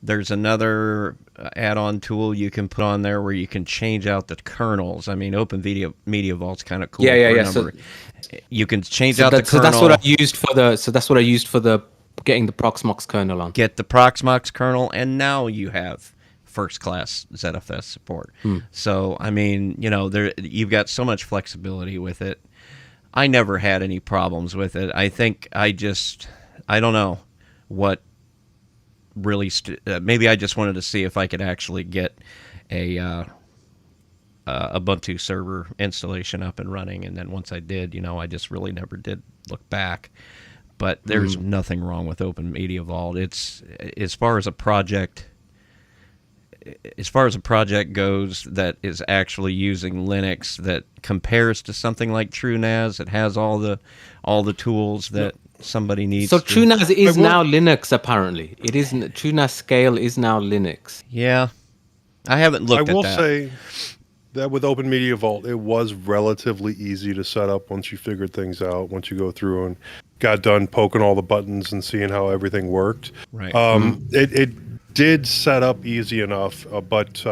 there's another add-on tool you can put on there where you can change out the kernels. I mean, Open Media Vault's kind of cool. Yeah. So you can change out the kernel. So that's what I used for the. So that's what I used for the getting the Proxmox kernel on. Get the Proxmox kernel, and now you have first-class ZFS support. So I mean, you've got so much flexibility with it. I never had any problems with it. I think I don't know what really, maybe I just wanted to see if I could actually get a Ubuntu server installation up and running. And then once I did, I just really never did look back. But there's nothing wrong with Open Media Vault. It's, as far as a project goes that is actually using Linux that compares to something like TrueNAS, it has all the tools that somebody needs. So TrueNAS is now Linux, apparently. It isn't. TrueNAS Scale is now Linux. Yeah, I haven't looked at that. I will say that with Open Media Vault, it was relatively easy to set up once you figured things out. Once you go through and got done poking all the buttons and seeing how everything worked. Right. It did set up easy enough, but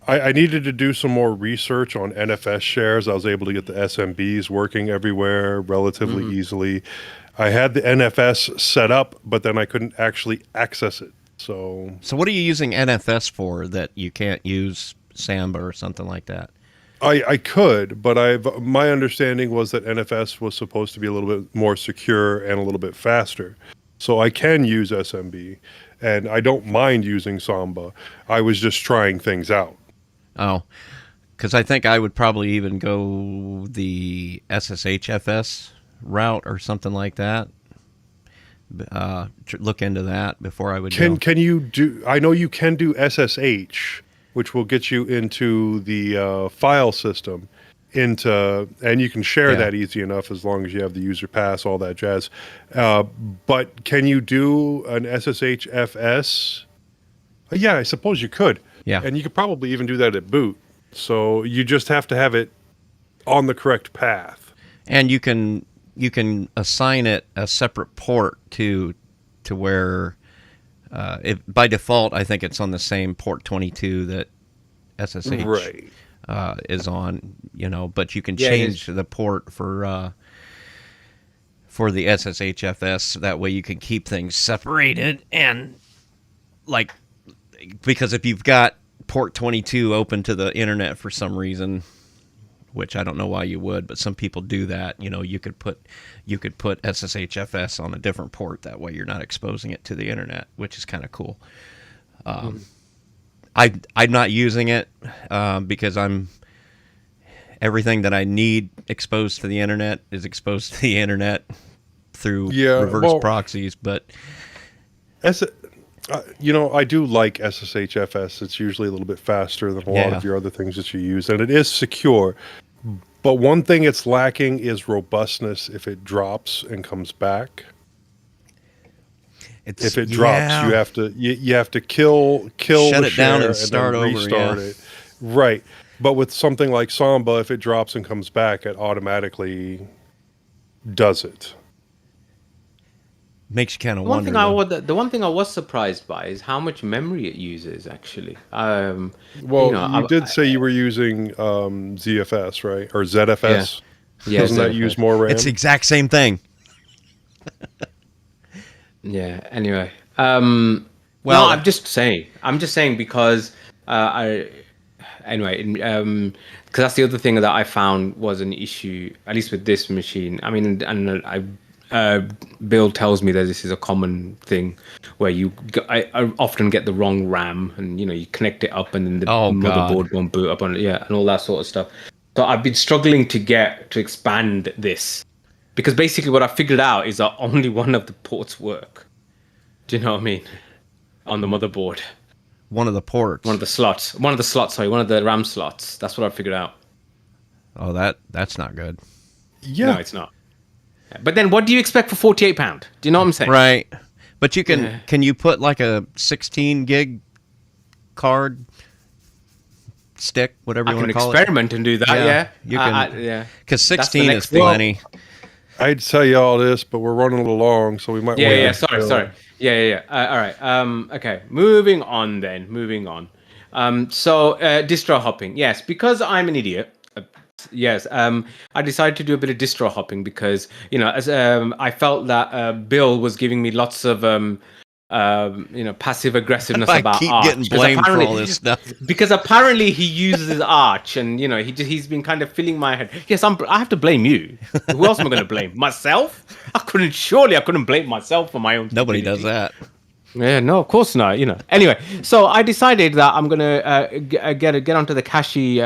I needed to do some more research on NFS shares. I was able to get the SMBs working everywhere relatively easily. I had the NFS set up, but then I couldn't actually access it. So what are you using NFS for that you can't use Samba or something like that? I could, but my understanding was that NFS was supposed to be a little bit more secure and a little bit faster. So I can use SMB, and I don't mind using Samba. I was just trying things out. Oh, because I think I would probably even go the SSHFS route or something like that. Look into that before I would go. Can you do? I know you can do SSH, which will get you into the file system, and you can share that easy enough as long as you have the user pass, all that jazz. But can you do an SSHFS? Yeah, I suppose you could. Yeah. And you could probably even do that at boot. So you just have to have it on the correct path. And you can assign it a separate port to where by default I think it's on the same port 22 that SSH is on, but you can change the port for the SSHFS. That way you can keep things separated, and because if you've got port 22 open to the internet for some reason, which I don't know why you would, but some people do that, you could put SSHFS on a different port. That way you're not exposing it to the internet, which is kind of cool. I'm not using it because everything that I need exposed to the internet is exposed to the internet through reverse proxies. But I do like SSHFS. It's usually a little bit faster than a lot of your other things that you use, and it is secure. But one thing it's lacking is robustness if it drops and comes back. If it drops, you have to kill shut the it down share and start over, restart it. Right. But with something like Samba, if it drops and comes back, it automatically does it. Makes you kind of wonder. The one thing I was surprised by is how much memory it uses, actually. You did say you were using ZFS, right? Or ZFS? Yeah. Doesn't that use more RAM? It's the exact same thing. Yeah, anyway. Well, no, I'm just saying. I'm just saying because I anyway, because that's the other thing that I found was an issue, at least with this machine. I mean, and Bill tells me that this is a common thing where I often get the wrong RAM, and you connect it up, and then the Oh, God. motherboard won't boot up on it, yeah, and all that sort of stuff. So I've been struggling to expand this because basically what I figured out is that only one of the ports work. Do you know what I mean? On the motherboard. one of the ports. One of the slots. Sorry, one of the RAM slots. That's what I figured out. Oh, that's not good. Yeah. No, it's not. But then what do you expect for £48? Do you know what I'm saying? Right. But you can Yeah. can you put like a 16 gig card stick, whatever I you can want to call it? experiment and do that, yeah. You can. Yeah. Because That's the 16 next is thing. plenty. I'd tell you all this, but we're running a little long, so we might. Yeah, wait yeah, until- sorry. Yeah. All right. Okay. Moving on. So distro hopping. Yes, because I'm an idiot. Yes. I decided to do a bit of distro hopping because as I felt that Bill was giving me lots of passive aggressiveness I about keep Arch, getting 'cause blamed for apparently- all this stuff. because apparently he uses Arch, and he's been kind of filling my head. Yes, I have to blame you. Who else am I going to blame? Myself? I couldn't blame myself for my own. Nobody does stupidity. that. Yeah, no, of course not. Anyway, so I decided that I'm gonna get onto the Kashi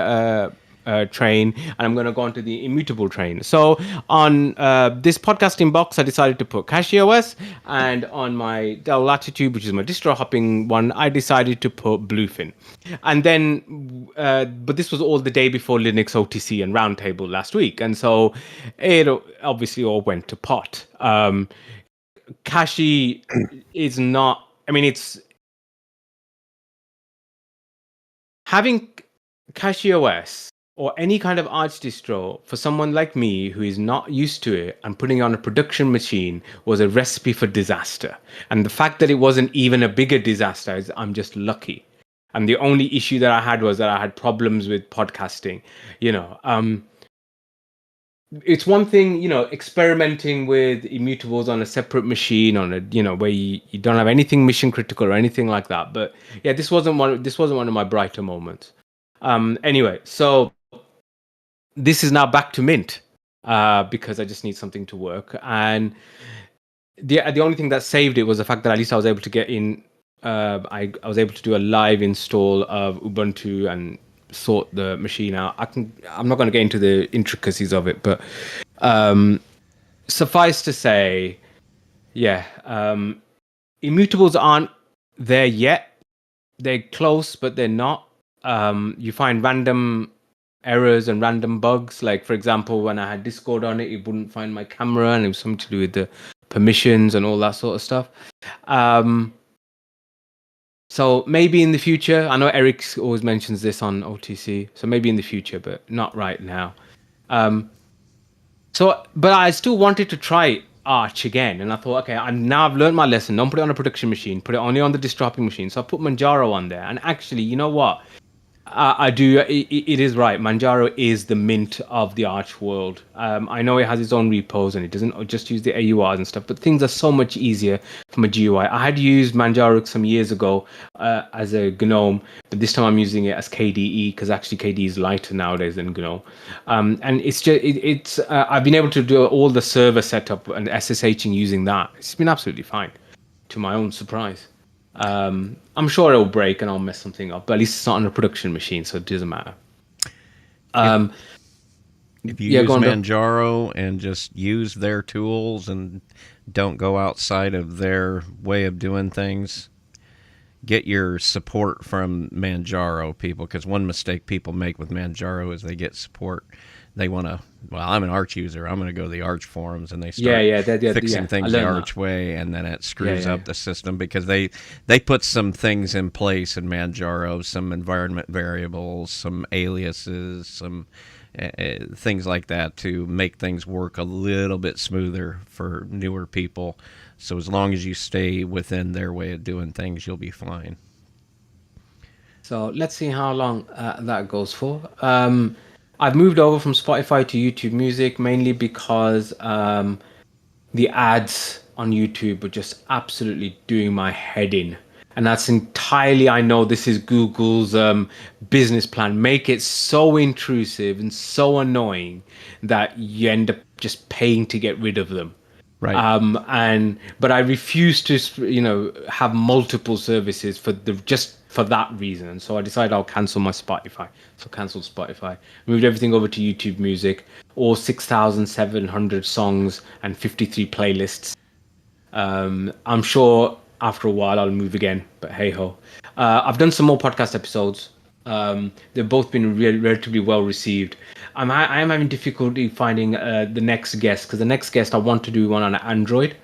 train, and I'm gonna go onto the immutable train. So on this podcasting box, I decided to put Kashi OS, and on my Dell Latitude, which is my distro hopping one, I decided to put Bluefin. And then, but this was all the day before Linux OTC and Roundtable last week, and so it obviously all went to pot. Kashi is not. I mean, it's having Kashi OS or any kind of Arch distro for someone like me who is not used to it and putting it on a production machine was a recipe for disaster. And the fact that it wasn't even a bigger disaster is I'm just lucky. And the only issue that I had was that I had problems with podcasting. It's one thing, experimenting with immutables on a separate machine where you don't have anything mission critical or anything like that. But yeah, this wasn't one of my brighter moments. Anyway, so this is now back to Mint because I just need something to work. And the only thing that saved it was the fact that at least I was able to get in. I was able to do a live install of Ubuntu and sort the machine out. I'm not going to get into the intricacies of it, but suffice to say, immutables aren't there yet. They're close, but they're not. You find random errors and random bugs. Like, for example, when I had Discord on it, it wouldn't find my camera, and it was something to do with the permissions and all that sort of stuff. So maybe in the future, I know Eric always mentions this on OTC, so maybe in the future, but not right now. But I still wanted to try Arch again, and I thought, okay, I've learned my lesson. Don't put it on a production machine, put it only on the distro hopping machine. So I put Manjaro on there, and actually, you know what? I do. It is right. Manjaro is the Mint of the Arch world. I know it has its own repos and it doesn't just use the AURs and stuff, but things are so much easier from a GUI. I had used Manjaro some years ago as a GNOME, but this time I'm using it as KDE because actually KDE is lighter nowadays than GNOME. And it's just I've been able to do all the server setup and SSHing using that. It's been absolutely fine, to my own surprise. I'm sure it'll break and I'll mess something up, but at least it's not on a production machine, so it doesn't matter. If you use Manjaro and just use their tools and don't go outside of their way of doing things, get your support from Manjaro people, because one mistake people make with Manjaro is they get support. They want to, I'm an Arch user, I'm going to go to the Arch forums, and they start fixing things the Arch way, and then it screws up the system because they put some things in place in Manjaro, some environment variables, some aliases, some things like that to make things work a little bit smoother for newer people. So as long as you stay within their way of doing things, you'll be fine. So let's see how long that goes for. I've moved over from Spotify to YouTube Music mainly because the ads on YouTube were just absolutely doing my head in. And that's entirely, I know this is Google's business plan. Make it so intrusive and so annoying that you end up just paying to get rid of them. Right. But I refuse to, have multiple services just for that reason. And so I decided I'll cancel my Spotify. So cancelled Spotify, moved everything over to YouTube Music, all 6,700 songs and 53 playlists. I'm sure after a while I'll move again, but hey ho. I've done some more podcast episodes. They've both been relatively well received. I am having difficulty finding the next guest, because the next guest I want to do one on Android.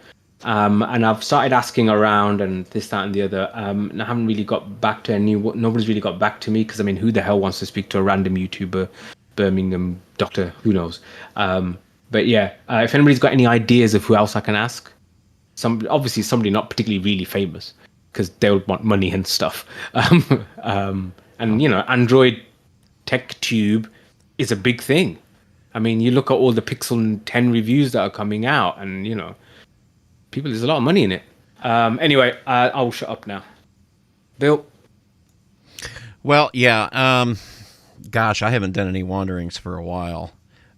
And I've started asking around and this, that, and the other. And I haven't really got back to nobody's really got back to me, because I mean, who the hell wants to speak to a random YouTuber, Birmingham doctor? Who knows? But yeah, if anybody's got any ideas of who else I can ask, obviously somebody not particularly really famous, because they'll want money and stuff. And Android tech tube is a big thing. I mean, you look at all the Pixel 10 reviews that are coming out, and people, there's a lot of money in it. Anyway, I'll shut up now. Bill. Well, yeah. Gosh, I haven't done any wanderings for a while,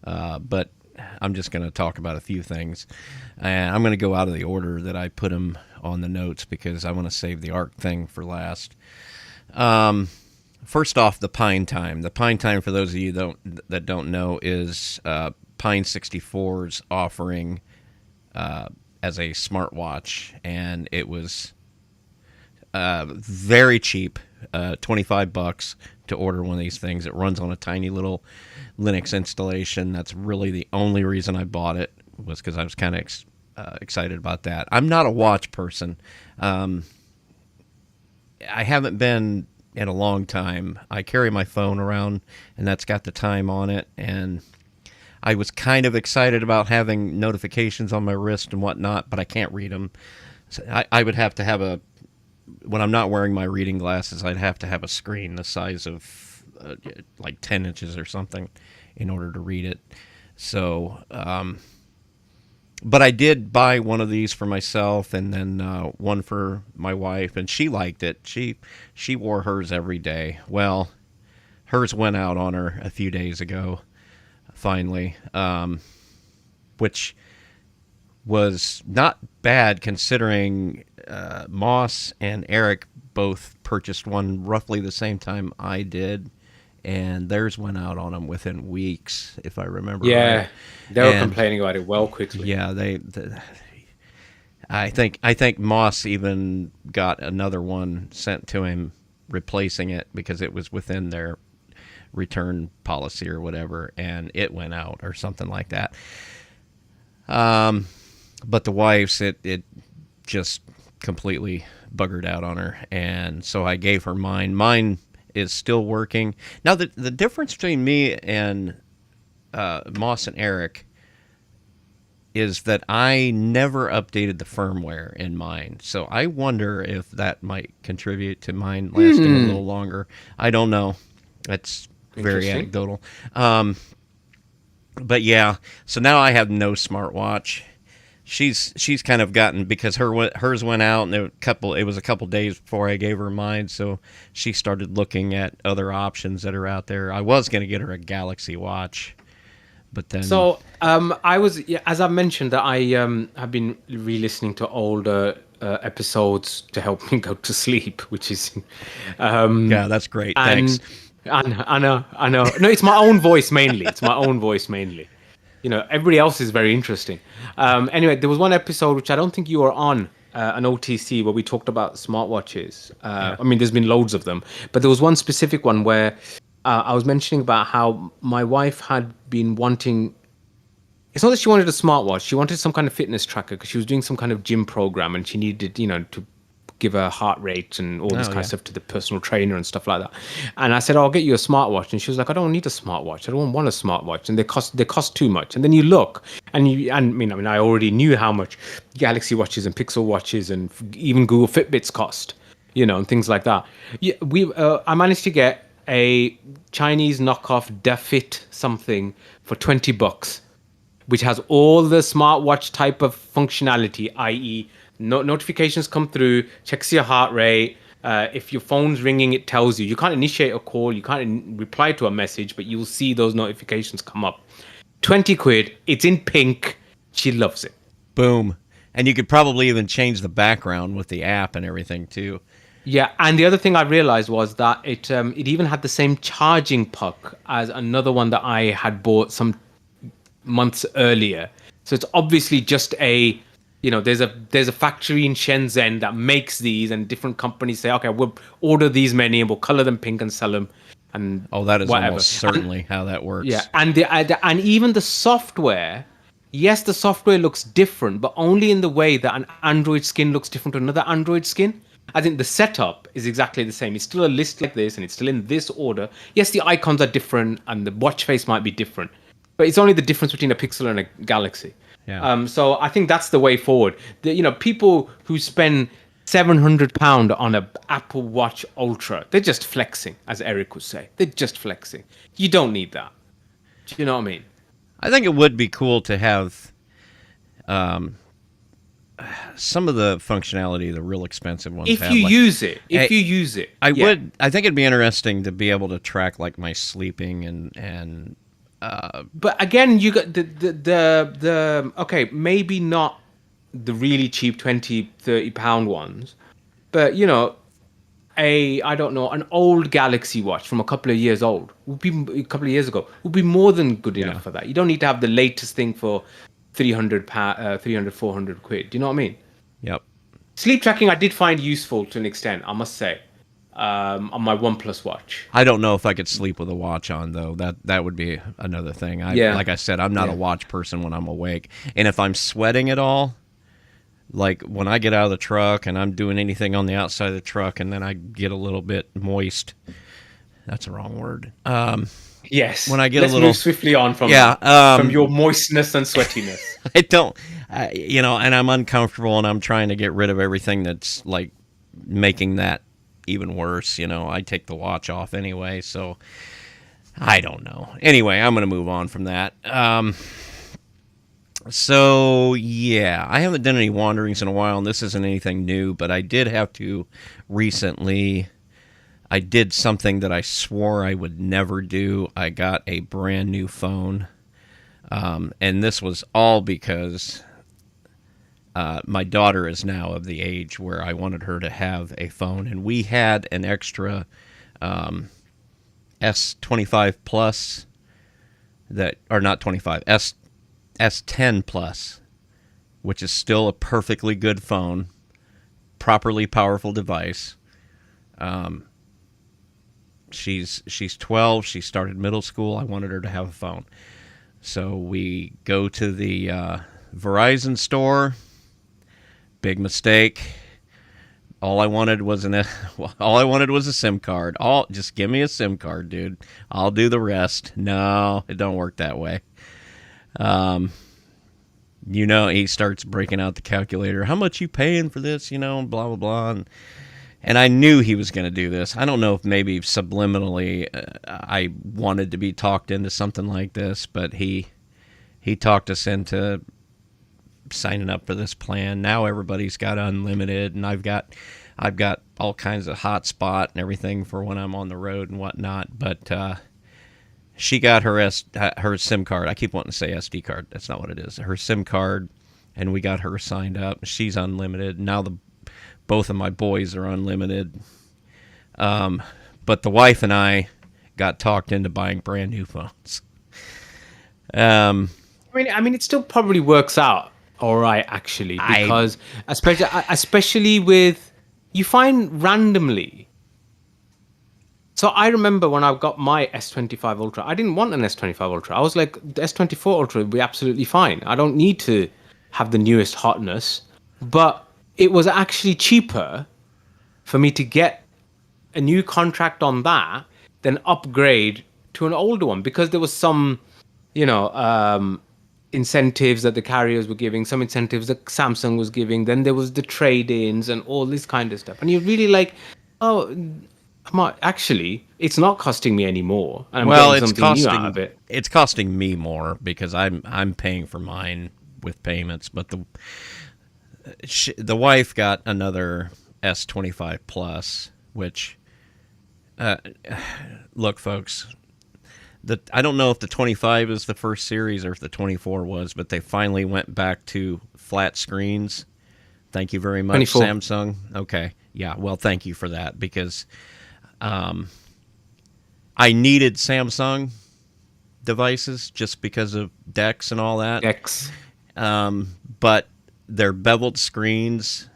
but I'm just going to talk about a few things. And I'm going to go out of the order that I put them on the notes, because I want to save the ARC thing for last. First off, the Pine Time. The Pine Time, for those of you that don't know, is Pine 64's offering as a smartwatch, and it was very cheap, $25 to order one of these things. It runs on a tiny little Linux installation. That's really the only reason I bought it, was because I was kind of excited about that. I'm not a watch person. I haven't been in a long time. I carry my phone around, and that's got the time on it, and I was kind of excited about having notifications on my wrist and whatnot, but I can't read them. So I would have to have when I'm not wearing my reading glasses, I'd have to have a screen the size of like 10 inches or something in order to read it. So, but I did buy one of these for myself, and then one for my wife, and she liked it. She wore hers every day. Well, hers went out on her a few days ago, finally, which was not bad, considering Moss and Eric both purchased one roughly the same time I did, and theirs went out on them within weeks, if I remember right. They were complaining about it well quickly. Yeah, I think Moss even got another one sent to him replacing it, because it was within their return policy or whatever, and it went out or something like that. But the wife's, it just completely buggered out on her, and so I gave her mine. Mine is still working. Now, the difference between me and Moss and Eric is that I never updated the firmware in mine. So I wonder if that might contribute to mine lasting a little longer. I don't know. That's very anecdotal. But yeah, so now I have no smartwatch. She's kind of gotten, because hers went out, and it was a couple days before I gave her mine, so she started looking at other options that are out there. I was going to get her a Galaxy Watch, but then... So, as I mentioned, that I have been re-listening to older episodes to help me go to sleep, which is... yeah, that's great. Thanks. I know. No, it's my own voice mainly. Everybody else is very interesting. Anyway, there was one episode which I don't think you were on, an OTC, where we talked about smartwatches. I mean, there's been loads of them, but there was one specific one where I was mentioning about how my wife had been wanting... It's not that she wanted a smartwatch. She wanted some kind of fitness tracker, because she was doing some kind of gym program, and she needed, to give her heart rate and all this kind of stuff to the personal trainer and stuff like that. And I said, I'll get you a smartwatch. And she was like, I don't need a smartwatch. I don't want a smartwatch. And they cost too much. And then you look, and I already knew how much Galaxy watches and Pixel watches and even Google Fitbits cost, and things like that. I managed to get a Chinese knockoff Dafit something for $20, which has all the smartwatch type of functionality, i.e., notifications come through, checks your heart rate, If your phone's ringing, it tells you. You can't initiate a call, you can't reply to a message, but you'll see those notifications come up. 20 quid, it's in pink. She loves it. Boom. And you could probably even change the background with the app and everything too. Yeah, and the other thing I realized was that it even had the same charging puck as another one that I had bought some months earlier. So it's obviously just a, there's a factory in Shenzhen that makes these, and different companies say, okay, we'll order these many and we'll color them pink and sell them. And that is whatever. almost certainly how that works. Yeah, and even the software. Yes, the software looks different, but only in the way that an Android skin looks different to another Android skin. I think the setup is exactly the same. It's still a list like this, and it's still in this order. Yes, the icons are different, and the watch face might be different, but it's only the difference between a Pixel and a Galaxy. Yeah. So I think that's the way forward. People who spend £700 on a Apple Watch Ultra, they're just flexing, as Eric would say. They're just flexing. You don't need that. Do you know what I mean? I think it would be cool to have some of the functionality the real expensive ones If have. you use it. I would. I think it'd be interesting to be able to track like my sleeping and. But again, you got the okay, maybe not the really cheap 20, 30 pound ones, but I don't know, an old Galaxy watch from a couple of years ago would be more than good enough for that. You don't need to have the latest thing for 300, 400 quid. Do you know what I mean? Yep. Sleep tracking I did find useful to an extent, I must say, on my OnePlus watch. I don't know if I could sleep with a watch on, though. That would be another thing. Like I said, I'm not a watch person when I'm awake. And if I'm sweating at all, like when I get out of the truck and I'm doing anything on the outside of the truck and then I get a little bit moist. That's a wrong word. Yes. When I get Let's a little move swiftly on from from your moistness and sweatiness. I don't, and I'm uncomfortable and I'm trying to get rid of everything that's like making that even worse. I take the watch off anyway, so I don't know. Anyway, I'm going to move on from that. So, yeah, I haven't done any wanderings in a while, and this isn't anything new, but I did have to recently. I did something that I swore I would never do. I got a brand new phone, and this was all because my daughter is now of the age where I wanted her to have a phone, and we had an extra S25 Plus not 25, S10 Plus, which is still a perfectly good phone, properly powerful device. She's 12. She started middle school. I wanted her to have a phone. So we go to the Verizon store. Big mistake. All I wanted was a SIM card. Just give me a SIM card, dude. I'll do the rest. No, it don't work that way. He starts breaking out the calculator. How much you paying for this? Blah, blah, blah. And I knew he was going to do this. I don't know if maybe subliminally I wanted to be talked into something like this, but he talked us into signing up for this plan. Now everybody's got unlimited, and I've got all kinds of hotspot and everything for when I'm on the road and whatnot. But she got her SIM card. I keep wanting to say SD card. That's not what it is. Her SIM card, and we got her signed up. She's unlimited. Now both of my boys are unlimited. But the wife and I got talked into buying brand new phones. I mean, it still probably works out all right, actually, because especially with, you find randomly. So I remember when I got my S25 Ultra, I didn't want an S25 Ultra. I was like, the S24 Ultra would be absolutely fine. I don't need to have the newest hotness. But it was actually cheaper for me to get a new contract on that than upgrade to an older one, because there was some, incentives that the carriers were giving, some incentives that Samsung was giving. Then there was the trade-ins and all this kind of stuff. And you're really like, actually, it's not costing me any more. And I'm getting something new out of it. It's costing me more because I'm paying for mine with payments, but the wife got another S25 Plus, which, look, folks, I don't know if the 25 is the first series or if the 24 was, but they finally went back to flat screens. Thank you very much, 24. Samsung. Okay. Yeah, well, thank you for that, because I needed Samsung devices just because of DeX and all that. X. But their beveled screens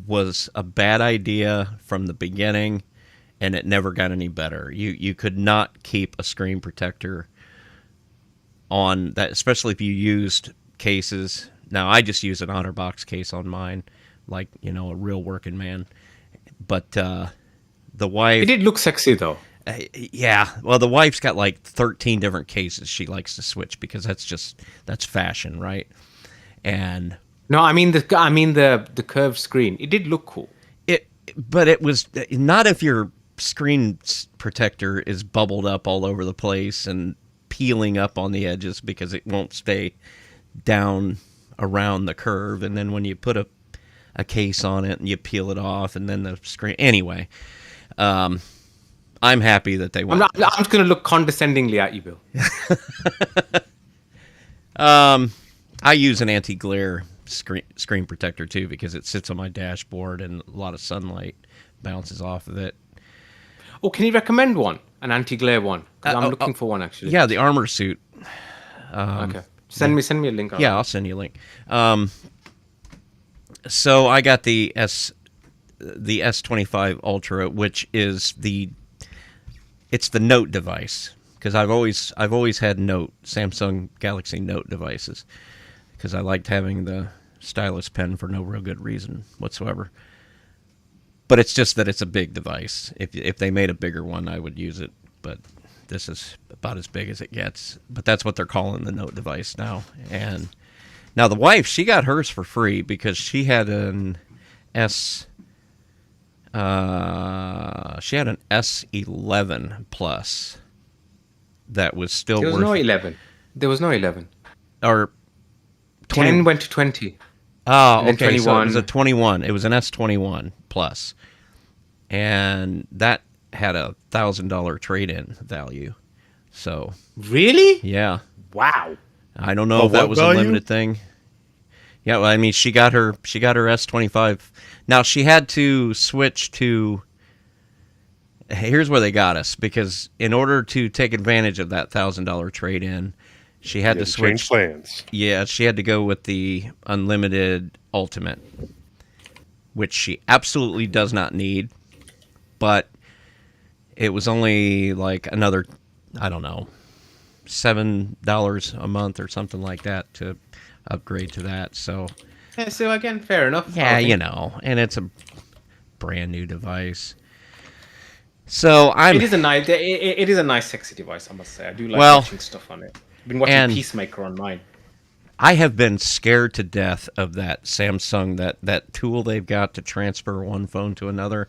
was a bad idea from the beginning, and it never got any better. You could not keep a screen protector on that, especially if you used cases. Now, I just use an OtterBox case on mine, like, a real working man. But the wife... It did look sexy, though. Yeah, well, the wife's got like 13 different cases she likes to switch, because that's fashion, right? And No, I mean the curved screen. It did look cool. But it was not if your screen protector is bubbled up all over the place and peeling up on the edges because it won't stay down around the curve, and then when you put a case on it and you peel it off, and then the screen. Anyway, I'm happy that they went. I'm just going to look condescendingly at you, Bill. I use an anti-glare screen protector too, because it sits on my dashboard and a lot of sunlight bounces off of it. Oh, can you recommend one? An anti-glare one? 'Cause I'm looking for one, actually. Yeah, the Armor Suit. Okay. Send me a link. Yeah, I'll send you a link. So I got the S25 Ultra, which is it's the Note device, because I've always had Samsung Galaxy Note devices, because I liked having the stylus pen for no real good reason whatsoever. But it's just that it's a big device. If they made a bigger one, I would use it. But this is about as big as it gets. But that's what they're calling the Note device now. And now the wife, she got hers for free because she had an S11 Plus that was still There was no 11. There was no 11. Or 20. 10 went to 20. Oh, And then okay. So it 21. was a 21. It was an S21 Plus, and that had $1,000 trade-in value. So Really? yeah, Wow. I don't know Oh, if that what was value? a limited thing. Yeah, well, I mean, she got her S25. Now she had to switch to. Here's where they got us, because in order to take advantage of that $1,000 trade-in, she had to switch. Change plans. Yeah, she had to go with the Unlimited Ultimate, which she absolutely does not need. But it was only like another, I don't know, $7 a month or something like that to upgrade to that. So Yeah, so again, fair enough. yeah, I think. and it's a brand new device. So It is a nice, sexy device, I must say. I do like Well, watching stuff on it. I've been watching and- Peacemaker on mine. I have been scared to death of that Samsung, that tool they've got to transfer one phone to another.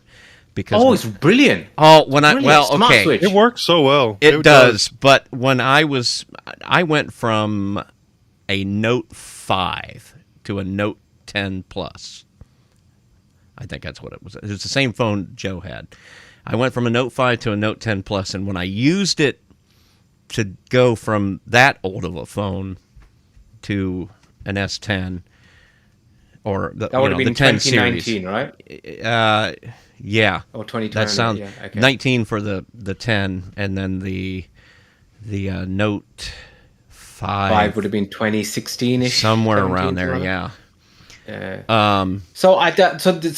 Because Oh, it's brilliant. well, Smart okay, switch. It works so well. it does. But when I went from a Note 5 to a Note 10 Plus. I think that's what it was. It was the same phone Joe had. I went from a Note 5 to a Note 10 Plus, and when I used it to go from that old of a phone to an S10, or the, That would have been the 10 series. 2019, right? Yeah. Or 2020. That sounds yeah, okay. 19 for the 10, and then the Note 5 would have been 2016-ish. somewhere 17, around there. something Yeah. So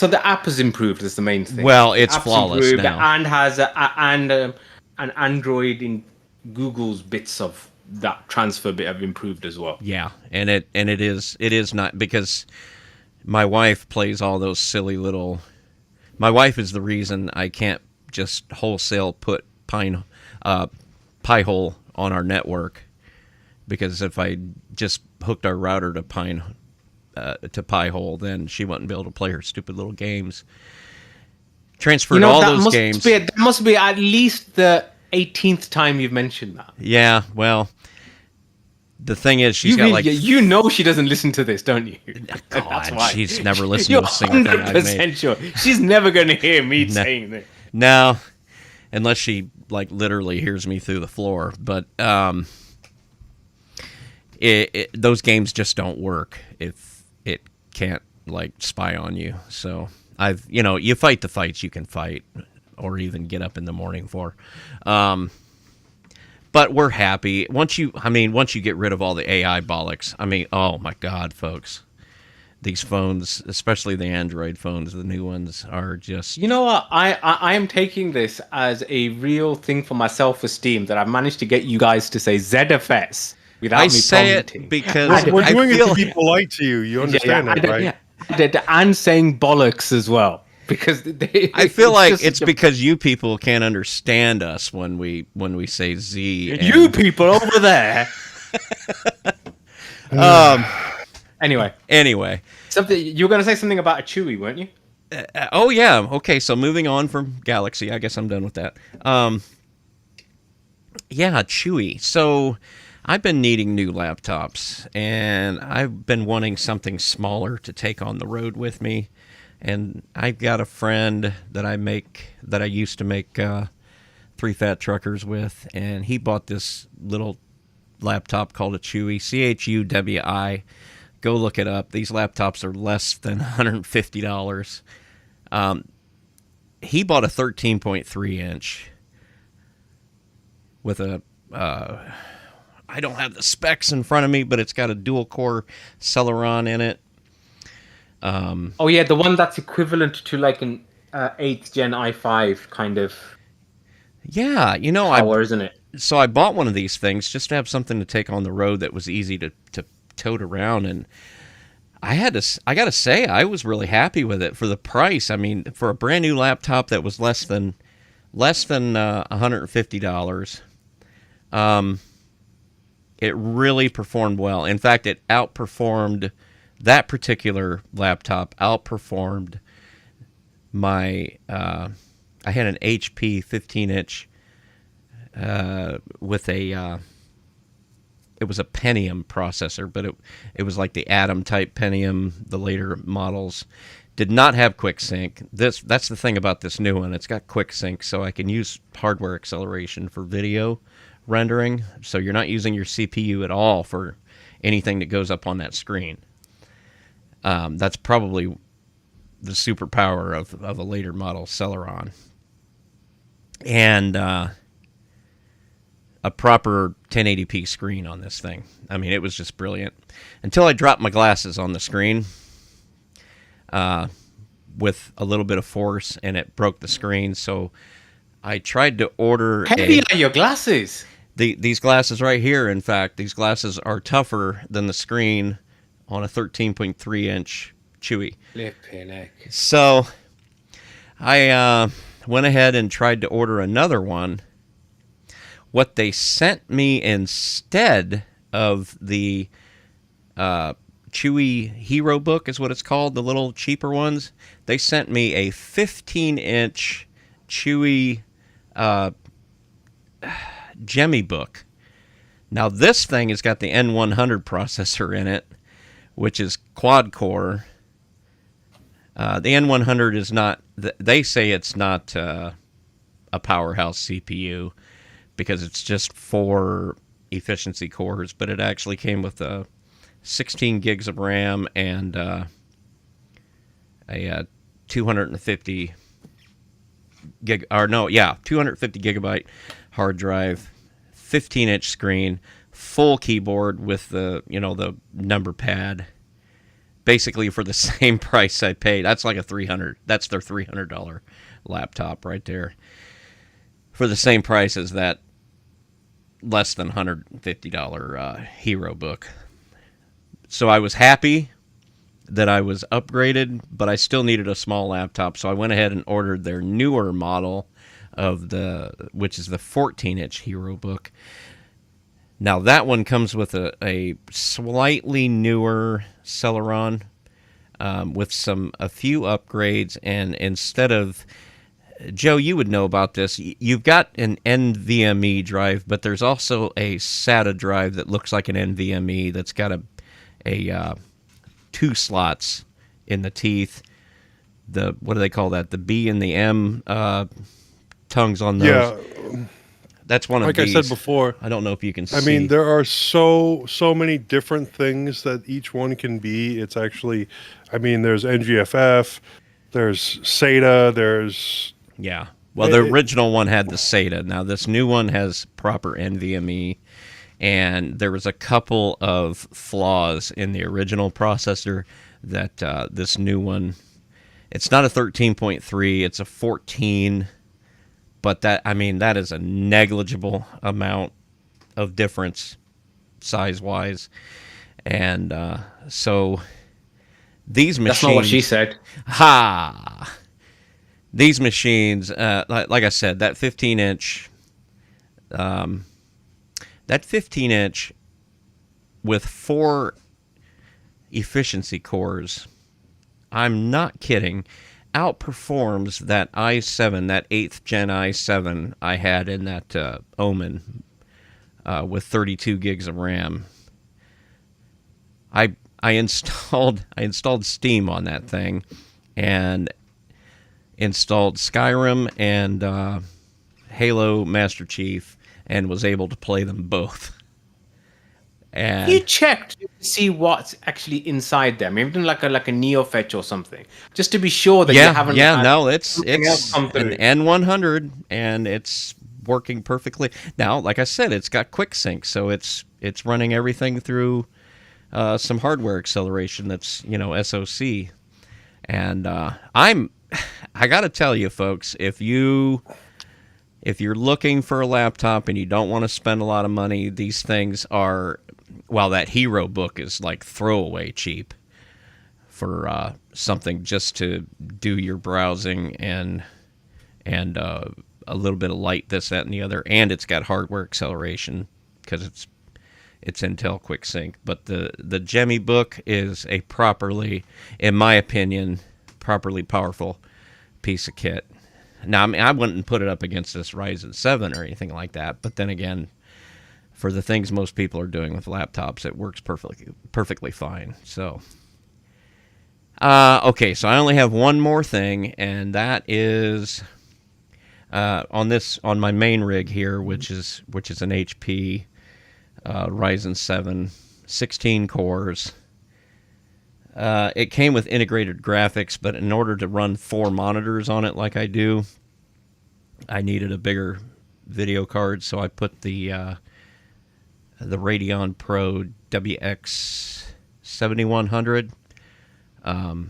the app has improved. Is the main thing. Well, it's App's flawless improved, now. and has an Android in Google's bits of that transfer bit have improved as well. Yeah, and it is not, because my wife plays all those silly little. My wife is the reason I can't just wholesale put Pi-hole on our network, because if I just hooked our router to Pi-hole, then she wouldn't be able to play her stupid little games. Transferred all those games. That must be at least the 18th time you've mentioned that. Yeah, well, the thing is, she's You got really, like. you know she doesn't listen to this, don't you? God, That's why. she's never listened You're to a single thing I've 100% made. sure. She's never going to hear me saying this. No, unless she like literally hears me through the floor. But those games just don't work if it can't like spy on you. So you fight the fights you can fight, or even get up in the morning for. But we're happy once you get rid of all the AI bollocks. I mean, oh my God, folks. These phones, especially the Android phones, the new ones, are just... You know what? I am taking this as a real thing for my self-esteem that I've managed to get you guys to say ZFS without me say prompting. it because We're doing it feel to be polite to you. You understand that, right? And saying bollocks as well. Because I feel like it's because you people can't understand us when we say Z. You people over there. Anyway, something you were going to say something about a Chewy, weren't you? Oh yeah. Okay, so moving on from Galaxy, I guess I'm done with that. Yeah, Chewy. So I've been needing new laptops, and I've been wanting something smaller to take on the road with me. And I've got a friend that I used to make 3 Fat Truckers with, and he bought this little laptop called a Chewy, CHUWI. Go look it up. These laptops are less than $150. He bought a 13.3 inch with a I don't have the specs in front of me, but it's got a dual core Celeron in it. Oh yeah, the one that's equivalent to like an 8th gen i5 kind of power, isn't it? So I bought one of these things just to have something to take on the road that was easy to tote around, and I gotta say I was really happy with it for the price. I mean, for a brand new laptop that was less than $150. It really performed well. In fact, it outperformed that particular laptop. Outperformed my. I had an HP 15-inch with a. It was a Pentium processor, but it was like the Atom type Pentium. The later models did not have quick sync. That's the thing about this new one. It's got quick sync, so I can use hardware acceleration for video rendering. So you're not using your CPU at all for anything that goes up on that screen. That's probably the superpower of a later model Celeron. And a proper 1080p screen on this thing. I mean, it was just brilliant. Until I dropped my glasses on the screen with a little bit of force, and it broke the screen. So I tried to order... Heavy are your glasses? These glasses right here, in fact, these glasses are tougher than the screen on a 13.3-inch Chewy. So I went ahead and tried to order another one. What they sent me instead of the Chewy Hero Book is what it's called, the little cheaper ones, they sent me a 15-inch Chewy Gemmy book. Now this thing has got the N100 processor in it, which is quad core. The N100 is not, they say it's not a powerhouse CPU because it's just 4 efficiency cores, but it actually came with 16 gigs of RAM and a 250 gigabyte hard drive, 15-inch screen, full keyboard with the number pad. Basically for the same price I paid. That's like that's their $300 laptop right there. For the same price as that less than $150 Hero Book. So I was happy that I was upgraded, but I still needed a small laptop, so I went ahead and ordered their newer model which is the 14-inch Hero Book. Now that one comes with a slightly newer Celeron with a few upgrades, and instead of... Joe, you would know about this. You've got an NVMe drive, but there's also a SATA drive that looks like an NVMe that's got a 2 slots in the teeth. What do they call that? The B and the M tongues on those. Yeah, That's one of like these. I said before, I don't know if you can see. I mean, there are so many different things that each one can be. It's actually, I mean, there's NGFF, there's SATA, there's Yeah. Well, the original one had the SATA. Now, this new one has proper NVMe, and there was a couple of flaws in the original processor that this new one, it's not a 13.3, it's a 14, but that is a negligible amount of difference size-wise. And so these machines... That's not what she said. Ha! These machines, like I said, that 15-inch, with 4 efficiency cores, I'm not kidding, outperforms that i7, that 8th gen i7 I had in that Omen with 32 gigs of RAM. I installed Steam on that thing, and installed Skyrim and Halo Master Chief, and was able to play them both. And You checked to see what's actually inside them. Maybe done like a Neo Fetch or something, just to be sure that you haven't. It's something else come an through. N100, and it's working perfectly. Now, like I said, it's got quick sync, so it's running everything through some hardware acceleration that's SoC. And I got to tell you, folks, if you're looking for a laptop and you don't want to spend a lot of money, these things are, well, that Hero book is like throwaway cheap for something just to do your browsing and a little bit of light, this, that, and the other. And it's got hardware acceleration because it's Intel QuickSync. But the Gemmy book is a properly, in my opinion, properly powerful piece of kit. Now, I mean, I wouldn't put it up against this Ryzen 7 or anything like that, but then again, for the things most people are doing with laptops, it works perfectly fine. So, okay, so I only have one more thing, and that is on my main rig here, which is an HP Ryzen 7, 16 cores. It came with integrated graphics, but in order to run 4 monitors on it like I do, I needed a bigger video card, so I put the Radeon Pro WX 7100. I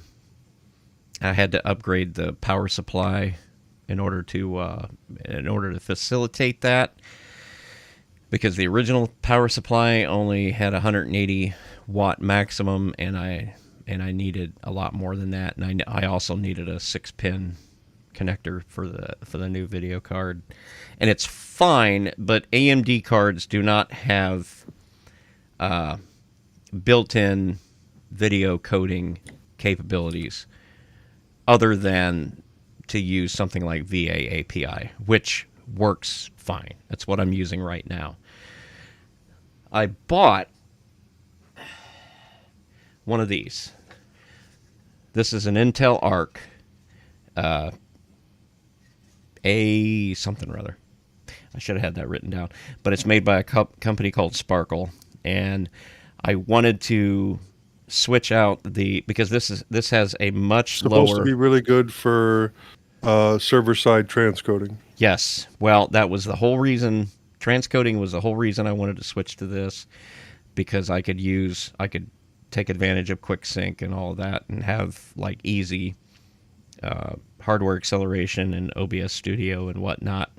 had to upgrade the power supply in order to facilitate that, because the original power supply only had 180 watt maximum, and I needed a lot more than that, and I also needed a 6-pin connector for the new video card. And it's fine, but AMD cards do not have built-in video coding capabilities other than to use something like VA API, which works fine. That's what I'm using right now. I bought one of these. This is an Intel Arc A something or other. I should have had that written down. But it's made by a company called Sparkle, and I wanted to switch out because this has a much supposed lower. to be really good for server-side transcoding. Yes. Well, that was the whole reason. Transcoding was the whole reason I wanted to switch to this, because I could take advantage of QuickSync and all of that and have like easy hardware acceleration and OBS Studio and whatnot.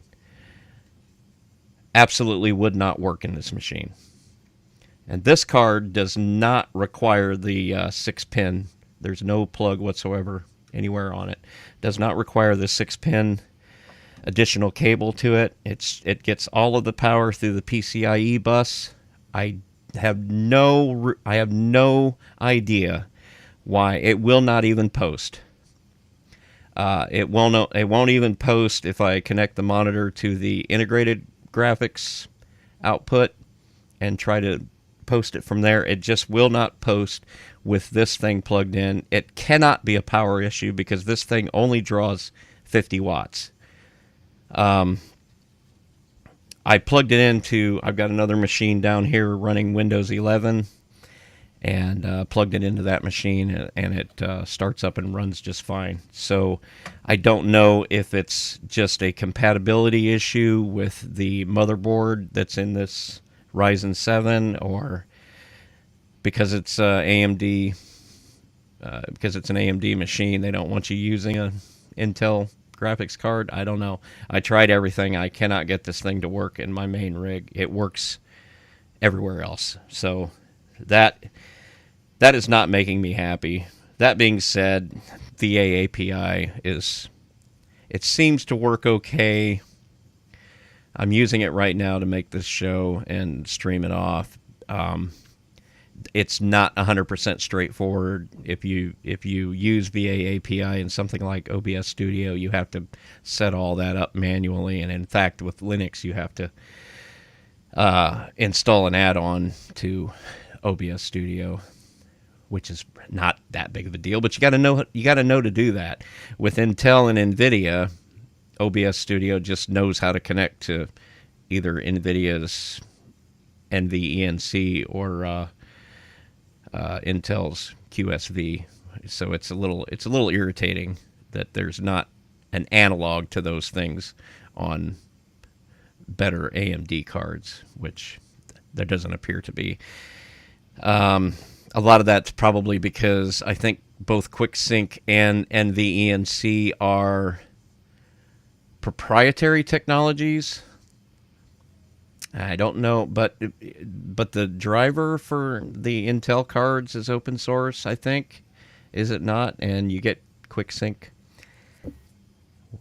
Absolutely would not work in this machine. And this card does not require the 6-pin. There's no plug whatsoever anywhere on it. Does not require the 6-pin additional cable to it. It gets all of the power through the PCIe bus. I have no idea why it will not even post. It won't even post if I connect the monitor to the integrated graphics output and try to post it from there. It just will not post with this thing plugged in. It cannot be a power issue because this thing only draws 50 watts. I plugged it into, I've got another machine down here running Windows 11, and plugged it into that machine, and it starts up and runs just fine. So I don't know if it's just a compatibility issue with the motherboard that's in this Ryzen 7, or because it's AMD, because it's an AMD machine, they don't want you using an Intel graphics card. I don't know. I tried everything. I cannot get this thing to work in my main rig. It works everywhere else. So that is not making me happy. That being said, VA API it seems to work okay. I'm using it right now to make this show and stream it off. It's not 100% straightforward. If you use VA API in something like OBS Studio, you have to set all that up manually. And in fact, with Linux, you have to install an add-on to OBS Studio, which is not that big of a deal. But you got to know to do that. With Intel and NVIDIA, OBS Studio just knows how to connect to either NVIDIA's NVENC or Intel's QSV. So it's a little irritating that there's not an analog to those things on better AMD cards, which there doesn't appear to be. A lot of that's probably because I think both QuickSync and NVENC are proprietary technologies. I don't know, but the driver for the Intel cards is open source, I think. Is it not? And you get QuickSync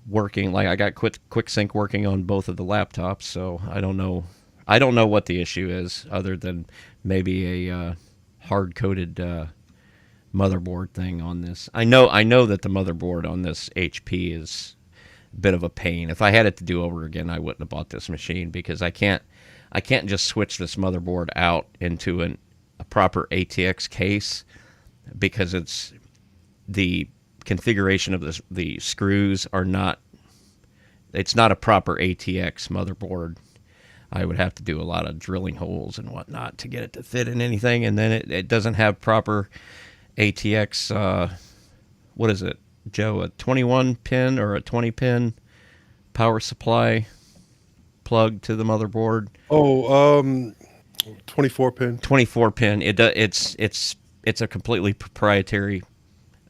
working. Like, I got QuickSync working on both of the laptops, so I don't know. I don't know what the issue is, other than maybe a hard-coded motherboard thing on this. I know that the motherboard on this HP is a bit of a pain. If I had it to do over again, I wouldn't have bought this machine, because I can't just switch this motherboard out into a proper ATX case, because it's the configuration of the screws are not. It's not a proper ATX motherboard. I would have to do a lot of drilling holes and whatnot to get it to fit in anything, and then it doesn't have proper ATX. What is it, Joe? A 21 pin or a 20 pin power supply plug to the motherboard. 24 pin. 24 pin. It's a completely proprietary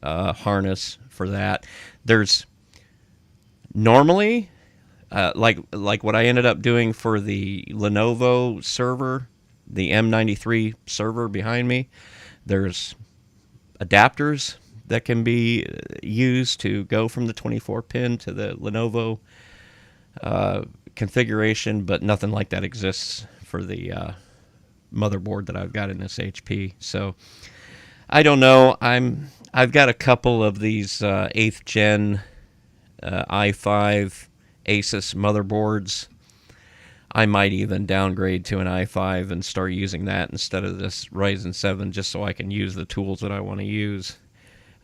harness for that. There's normally like what I ended up doing for the Lenovo server, the M93 server behind me. There's adapters that can be used to go from the 24 pin to the Lenovo configuration, but nothing like that exists for the motherboard that I've got in this HP. So I don't know. I've got a couple of these 8th gen i5 Asus motherboards. I might even downgrade to an i5 and start using that instead of this Ryzen 7, just so I can use the tools that I want to use.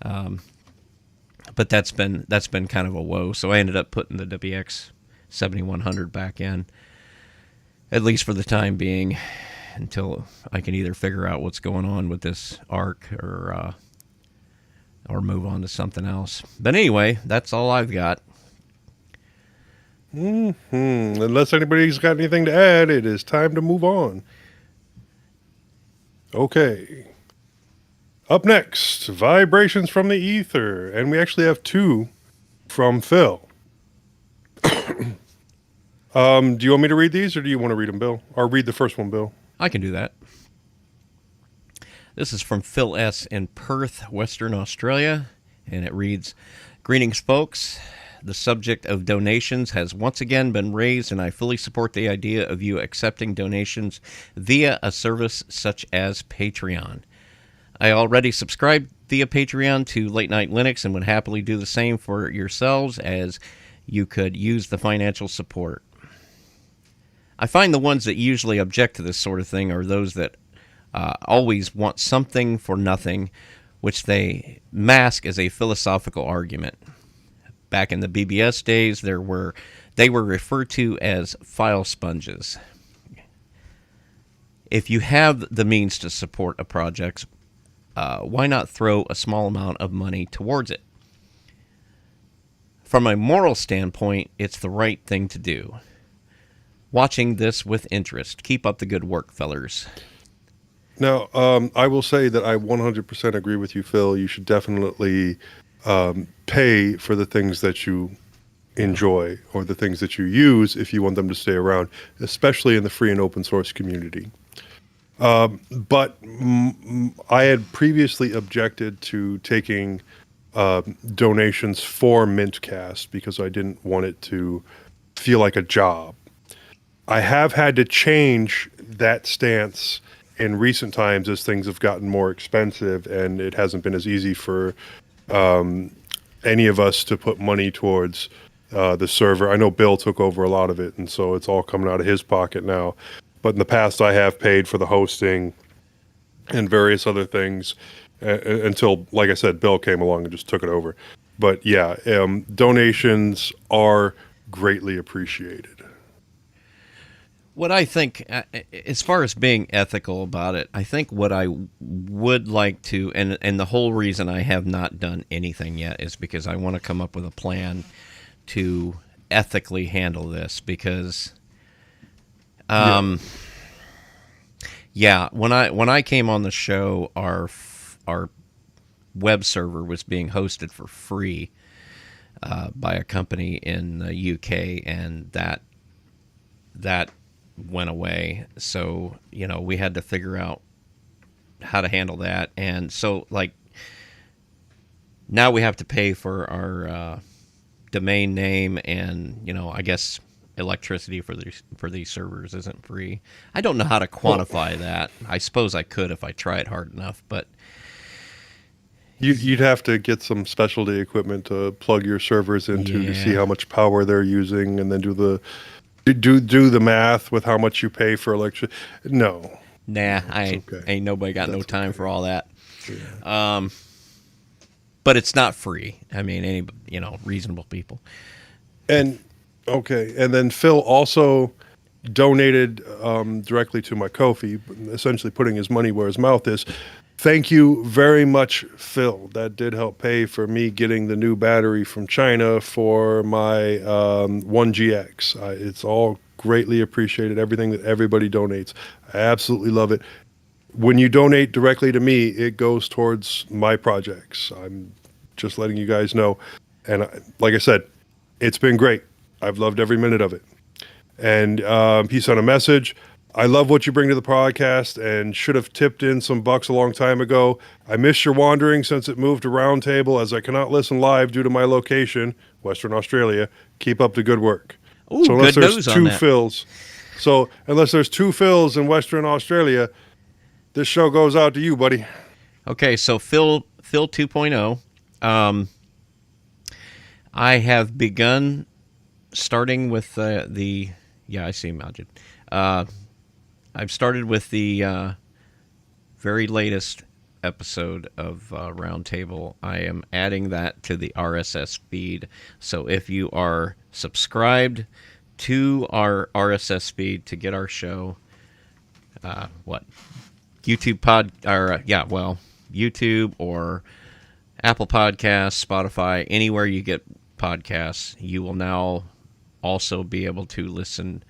But that's been kind of a woe. So I ended up putting the WX 7100 back in, at least for the time being, until I can either figure out what's going on with this ARC or move on to something else. But anyway, that's all I've got. Unless anybody's got anything to add, it is time to move on. Okay. Up next, Vibrations from the Ether. And we actually have two from Phil. Do you want me to read these, or do you want to read them, Bill? Or read the first one, Bill? I can do that. This is from Phil S. in Perth, Western Australia, and it reads, "Greetings, folks. The subject of donations has once again been raised, and I fully support the idea of you accepting donations via a service such as Patreon. I already subscribe via Patreon to Late Night Linux and would happily do the same for yourselves, as you could use the financial support. I find the ones that usually object to this sort of thing are those that always want something for nothing, which they mask as a philosophical argument. Back in the BBS days, there were They were referred to as file sponges. If you have the means to support a project, why not throw a small amount of money towards it? From a moral standpoint, it's the right thing to do. Watching this with interest. Keep up the good work, fellers. Now, I will say that I 100% agree with you, Phil. You should definitely pay for the things that you enjoy or the things that you use if you want them to stay around, especially in the free and open source community. But I had previously objected to taking donations for mintCast because I didn't want it to feel like a job. I have had to change that stance in recent times as things have gotten more expensive, and it hasn't been as easy for any of us to put money towards the server. I know Bill took over a lot of it, and so it's all coming out of his pocket now. But in the past, I have paid for the hosting and various other things until, like I said, Bill came along and just took it over. But yeah, donations are greatly appreciated. What I think, as far as being ethical about it, I think what I would like to, and the whole reason I have not done anything yet is because I want to come up with a plan to ethically handle this. Because, when I came on the show, our web server was being hosted for free by a company in the UK, and that went away. So, we had to figure out how to handle that. And so, now we have to pay for our domain name, and, I guess electricity for these servers isn't free. I don't know how to quantify that. I suppose I could if I tried hard enough, but you'd have to get some specialty equipment to plug your servers into to see how much power they're using, and then do the math with how much you pay for electricity. No. Nah, ain't nobody got no time for all that. Yeah. But it's not free. I mean, any reasonable people. And then Phil also donated directly to my Ko-fi, essentially putting his money where his mouth is. Thank you very much, Phil. That did help pay for me getting the new battery from China for my 1GX. It's all greatly appreciated, everything that everybody donates. I absolutely love it. When you donate directly to me, it goes towards my projects. I'm just letting you guys know. And like I said, it's been great. I've loved every minute of it. And he sent a message. I love what you bring to the podcast and should have tipped in some bucks a long time ago. I miss your wandering since it moved to Roundtable, as I cannot listen live due to my location, Western Australia. Keep up the good work. Ooh, so unless good there's news two on that. Phils, unless there's two Phils in Western Australia, this show goes out to you, buddy. Okay, so Phil 2.0. I have begun starting with the I see Majid. I've started with the very latest episode of Roundtable. I am adding that to the RSS feed. So if you are subscribed to our RSS feed to get our show, YouTube YouTube or Apple Podcasts, Spotify, anywhere you get podcasts, you will now also be able to listen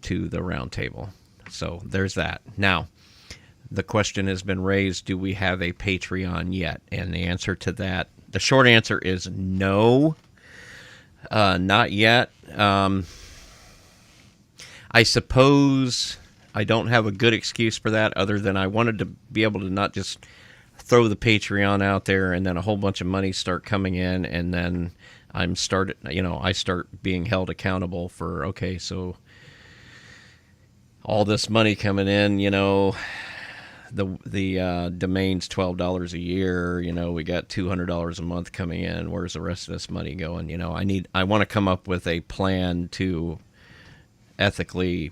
to the Roundtable. So there's that. Now, the question has been raised, do we have a Patreon yet? And the answer to that, the short answer is no, not yet. I suppose I don't have a good excuse for that other than I wanted to be able to not just throw the Patreon out there and then a whole bunch of money start coming in, and then I start being held accountable for, okay, so all this money coming in, the domain's $12 a year, we got $200 a month coming in. Where's the rest of this money going? I want to come up with a plan to ethically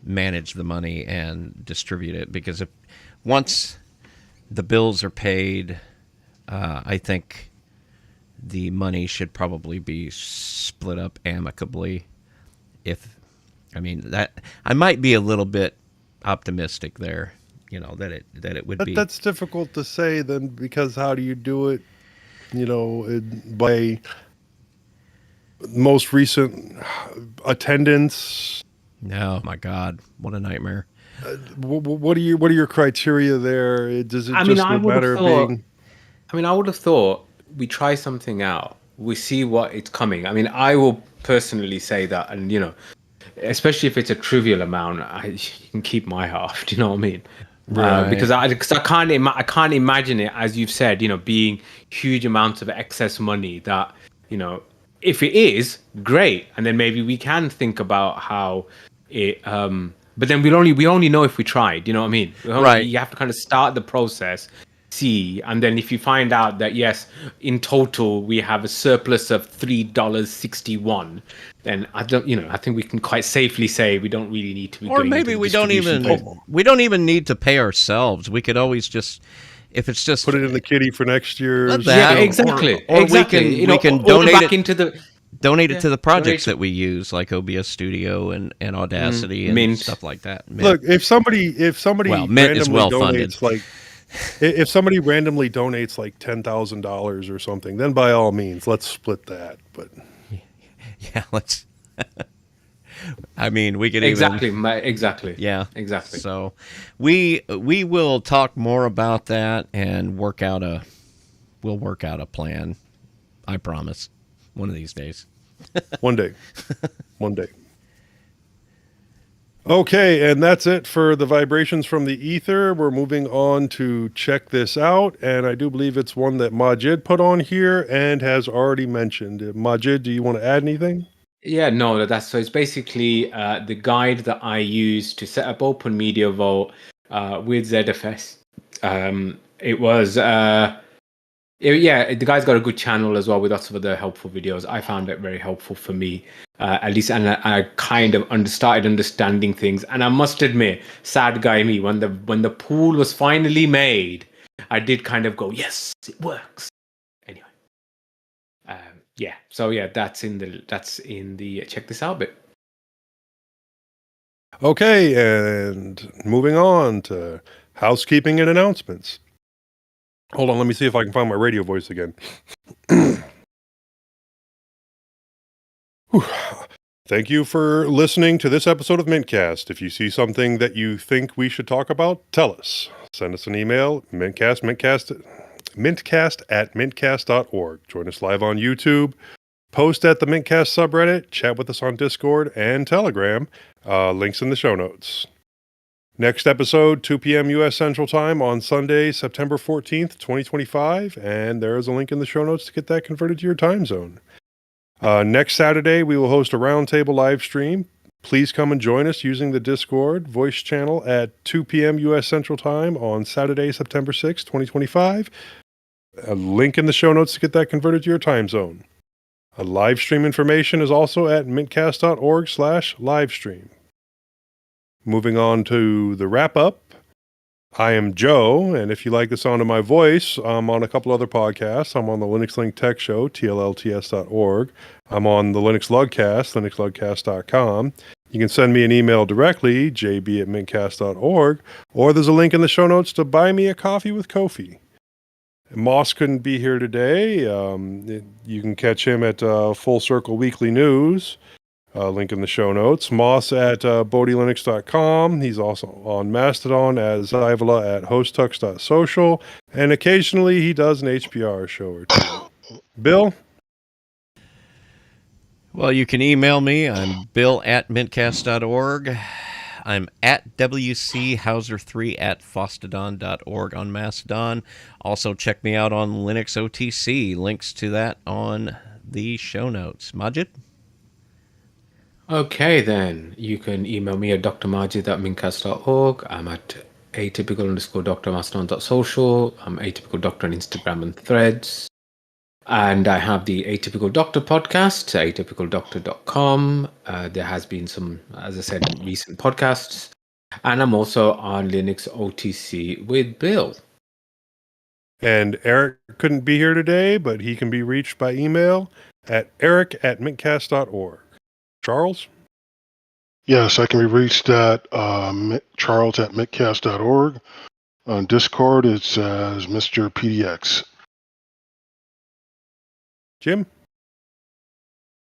manage the money and distribute it, because once the bills are paid, I think the money should probably be split up amicably. I might be a little bit optimistic there, that it would be. That's difficult to say then, because how do you do it? By most recent attendance. No, my God, what a nightmare. What are your criteria there? Does it just matter of being? I would have thought we try something out. We see what it's coming. I will personally say that, and especially if it's a trivial amount, you can keep my half. Do you know what I mean? Right. Because I can't imagine it, as you've said, being huge amounts of excess money that, if it is, great, and then maybe we can think about how it. But then we only know if we tried. You know what I mean? Right. You have to kind of start the process, see, and then if you find out that yes, in total we have a surplus of $3.61, then I think we can quite safely say we don't really need to be. Or maybe we don't even need to pay ourselves. We could always just, if it's just put it in the kitty for next year. Yeah, exactly. Or exactly. we can donate back it into the. Donate it to the projects that we use, like OBS Studio and Audacity and Mint. stuff like that. Mint. Look, if somebody Mint is randomly well-funded. donates if somebody randomly donates like $10,000 or something, then by all means, let's split that. But yeah, let's. We could exactly. Yeah, exactly. So we will talk more about that and work out a plan. I promise. One of these days. One day. Okay, and that's it for the vibrations from the ether. We're moving on to check this out, and I do believe it's one that Majid put on here and has already mentioned. Majid, do you want to add anything? Yeah, no, so it's basically the guide that I use to set up Open Media Vault with ZFS. It was the guy's got a good channel as well with lots of other helpful videos. I found it very helpful for me, at least, and I kind of started understanding things. And I must admit, sad guy me, when the pool was finally made, I did kind of go, yes, it works. Anyway, that's in the check this out bit. Okay, and moving on to housekeeping and announcements. Hold on, let me see if I can find my radio voice again. Thank you for listening to this episode of mintCast. If you see something that you think we should talk about, tell us. Send us an email, mintcast at mintcast.org. Join us live on YouTube. Post at the mintcast subreddit. Chat with us on Discord and Telegram. Links in the show notes. Next episode, 2 p.m. U.S. Central Time on Sunday, September 14th, 2025. And there is a link in the show notes to get that converted to your time zone. Next Saturday, we will host a roundtable live stream. Please come and join us using the Discord voice channel at 2 p.m. U.S. Central Time on Saturday, September 6th, 2025. A link in the show notes to get that converted to your time zone. Live stream information is also at mintcast.org/livestream. Moving on to the wrap-up. I am Joe, and if you like the sound of my voice, I'm on a couple other podcasts. I'm on the Linux Link Tech Show, tllts.org. I'm on the Linux Lugcast, linuxlugcast.com. You can send me an email directly, jb@mintcast.org, or there's a link in the show notes to buy me a coffee with Ko-fi. Moss couldn't be here today. You can catch him at Full Circle Weekly News. Link in the show notes. Moss at bodielinux.com. He's also on Mastodon as Zyvola at hosttux.social. And occasionally he does an HPR show or two. Bill? Well, you can email me. I'm bill@mintcast.org. I'm at wchauser3@fosstodon.org on Mastodon. Also, check me out on Linux OTC. Links to that on the show notes. Majid? Okay, then. You can email me at drmajid@mintcast.org. I'm at atypical_drmastodon.social. I'm atypical doctor on Instagram and Threads. And I have the Atypical Doctor podcast, atypicaldoctor.com. There has been some, as I said, recent podcasts. And I'm also on Linux OTC with Bill. And Eric couldn't be here today, but he can be reached by email at eric@mintcast.org. Charles? Yes, I can be reached at charles@mintcast.org. On Discord, it's as Mr. PDX. Jim?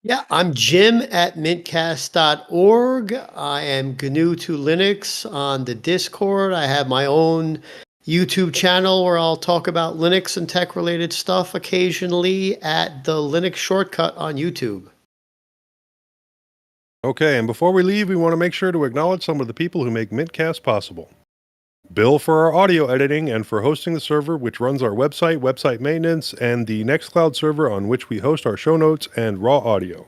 Yeah, I'm Jim at mintcast.org. I am GNU to Linux on the Discord. I have my own YouTube channel where I'll talk about Linux and tech related stuff occasionally at the Linux Shortcut on YouTube. Okay, and before we leave, we want to make sure to acknowledge some of the people who make mintcast possible. Bill for our audio editing and for hosting the server which runs our website, website maintenance, and the Nextcloud server on which we host our show notes and raw audio.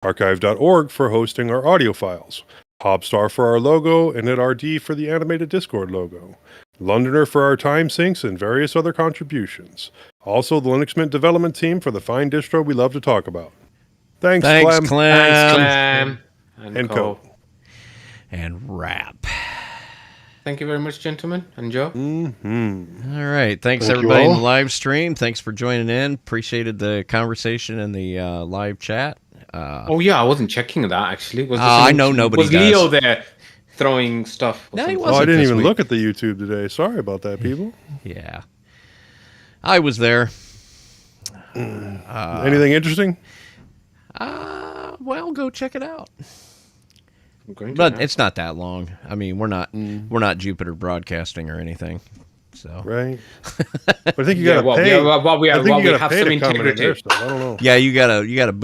Archive.org for hosting our audio files. Hobstar for our logo, and NetRD for the animated Discord logo. Londoner for our time sinks and various other contributions. Also, the Linux Mint development team for the fine distro we love to talk about. Thanks, Clem. Thanks, Clem. And Co. And Rap. Thank you very much, gentlemen. And Joe? Mm-hmm. All right. Thanks, Thank you everybody in all. the live stream. Thanks for joining in. Appreciated the conversation in the live chat. Oh, yeah, I wasn't checking that, actually. Was I know nobody Was Leo does. there throwing stuff? Or No, he something? Oh, I wasn't didn't this even week. look at the YouTube today. Sorry about that, people. Yeah. I was there. Anything interesting? Well, go check it out. I'm going to But now. it's not that long. I mean, we're not Jupiter Broadcasting or anything. So Right. But I think you Yeah, got to well, pay. yeah, well, we I think you have gotta pay some to comment on integrity. their stuff. I don't know. yeah, you gotta boost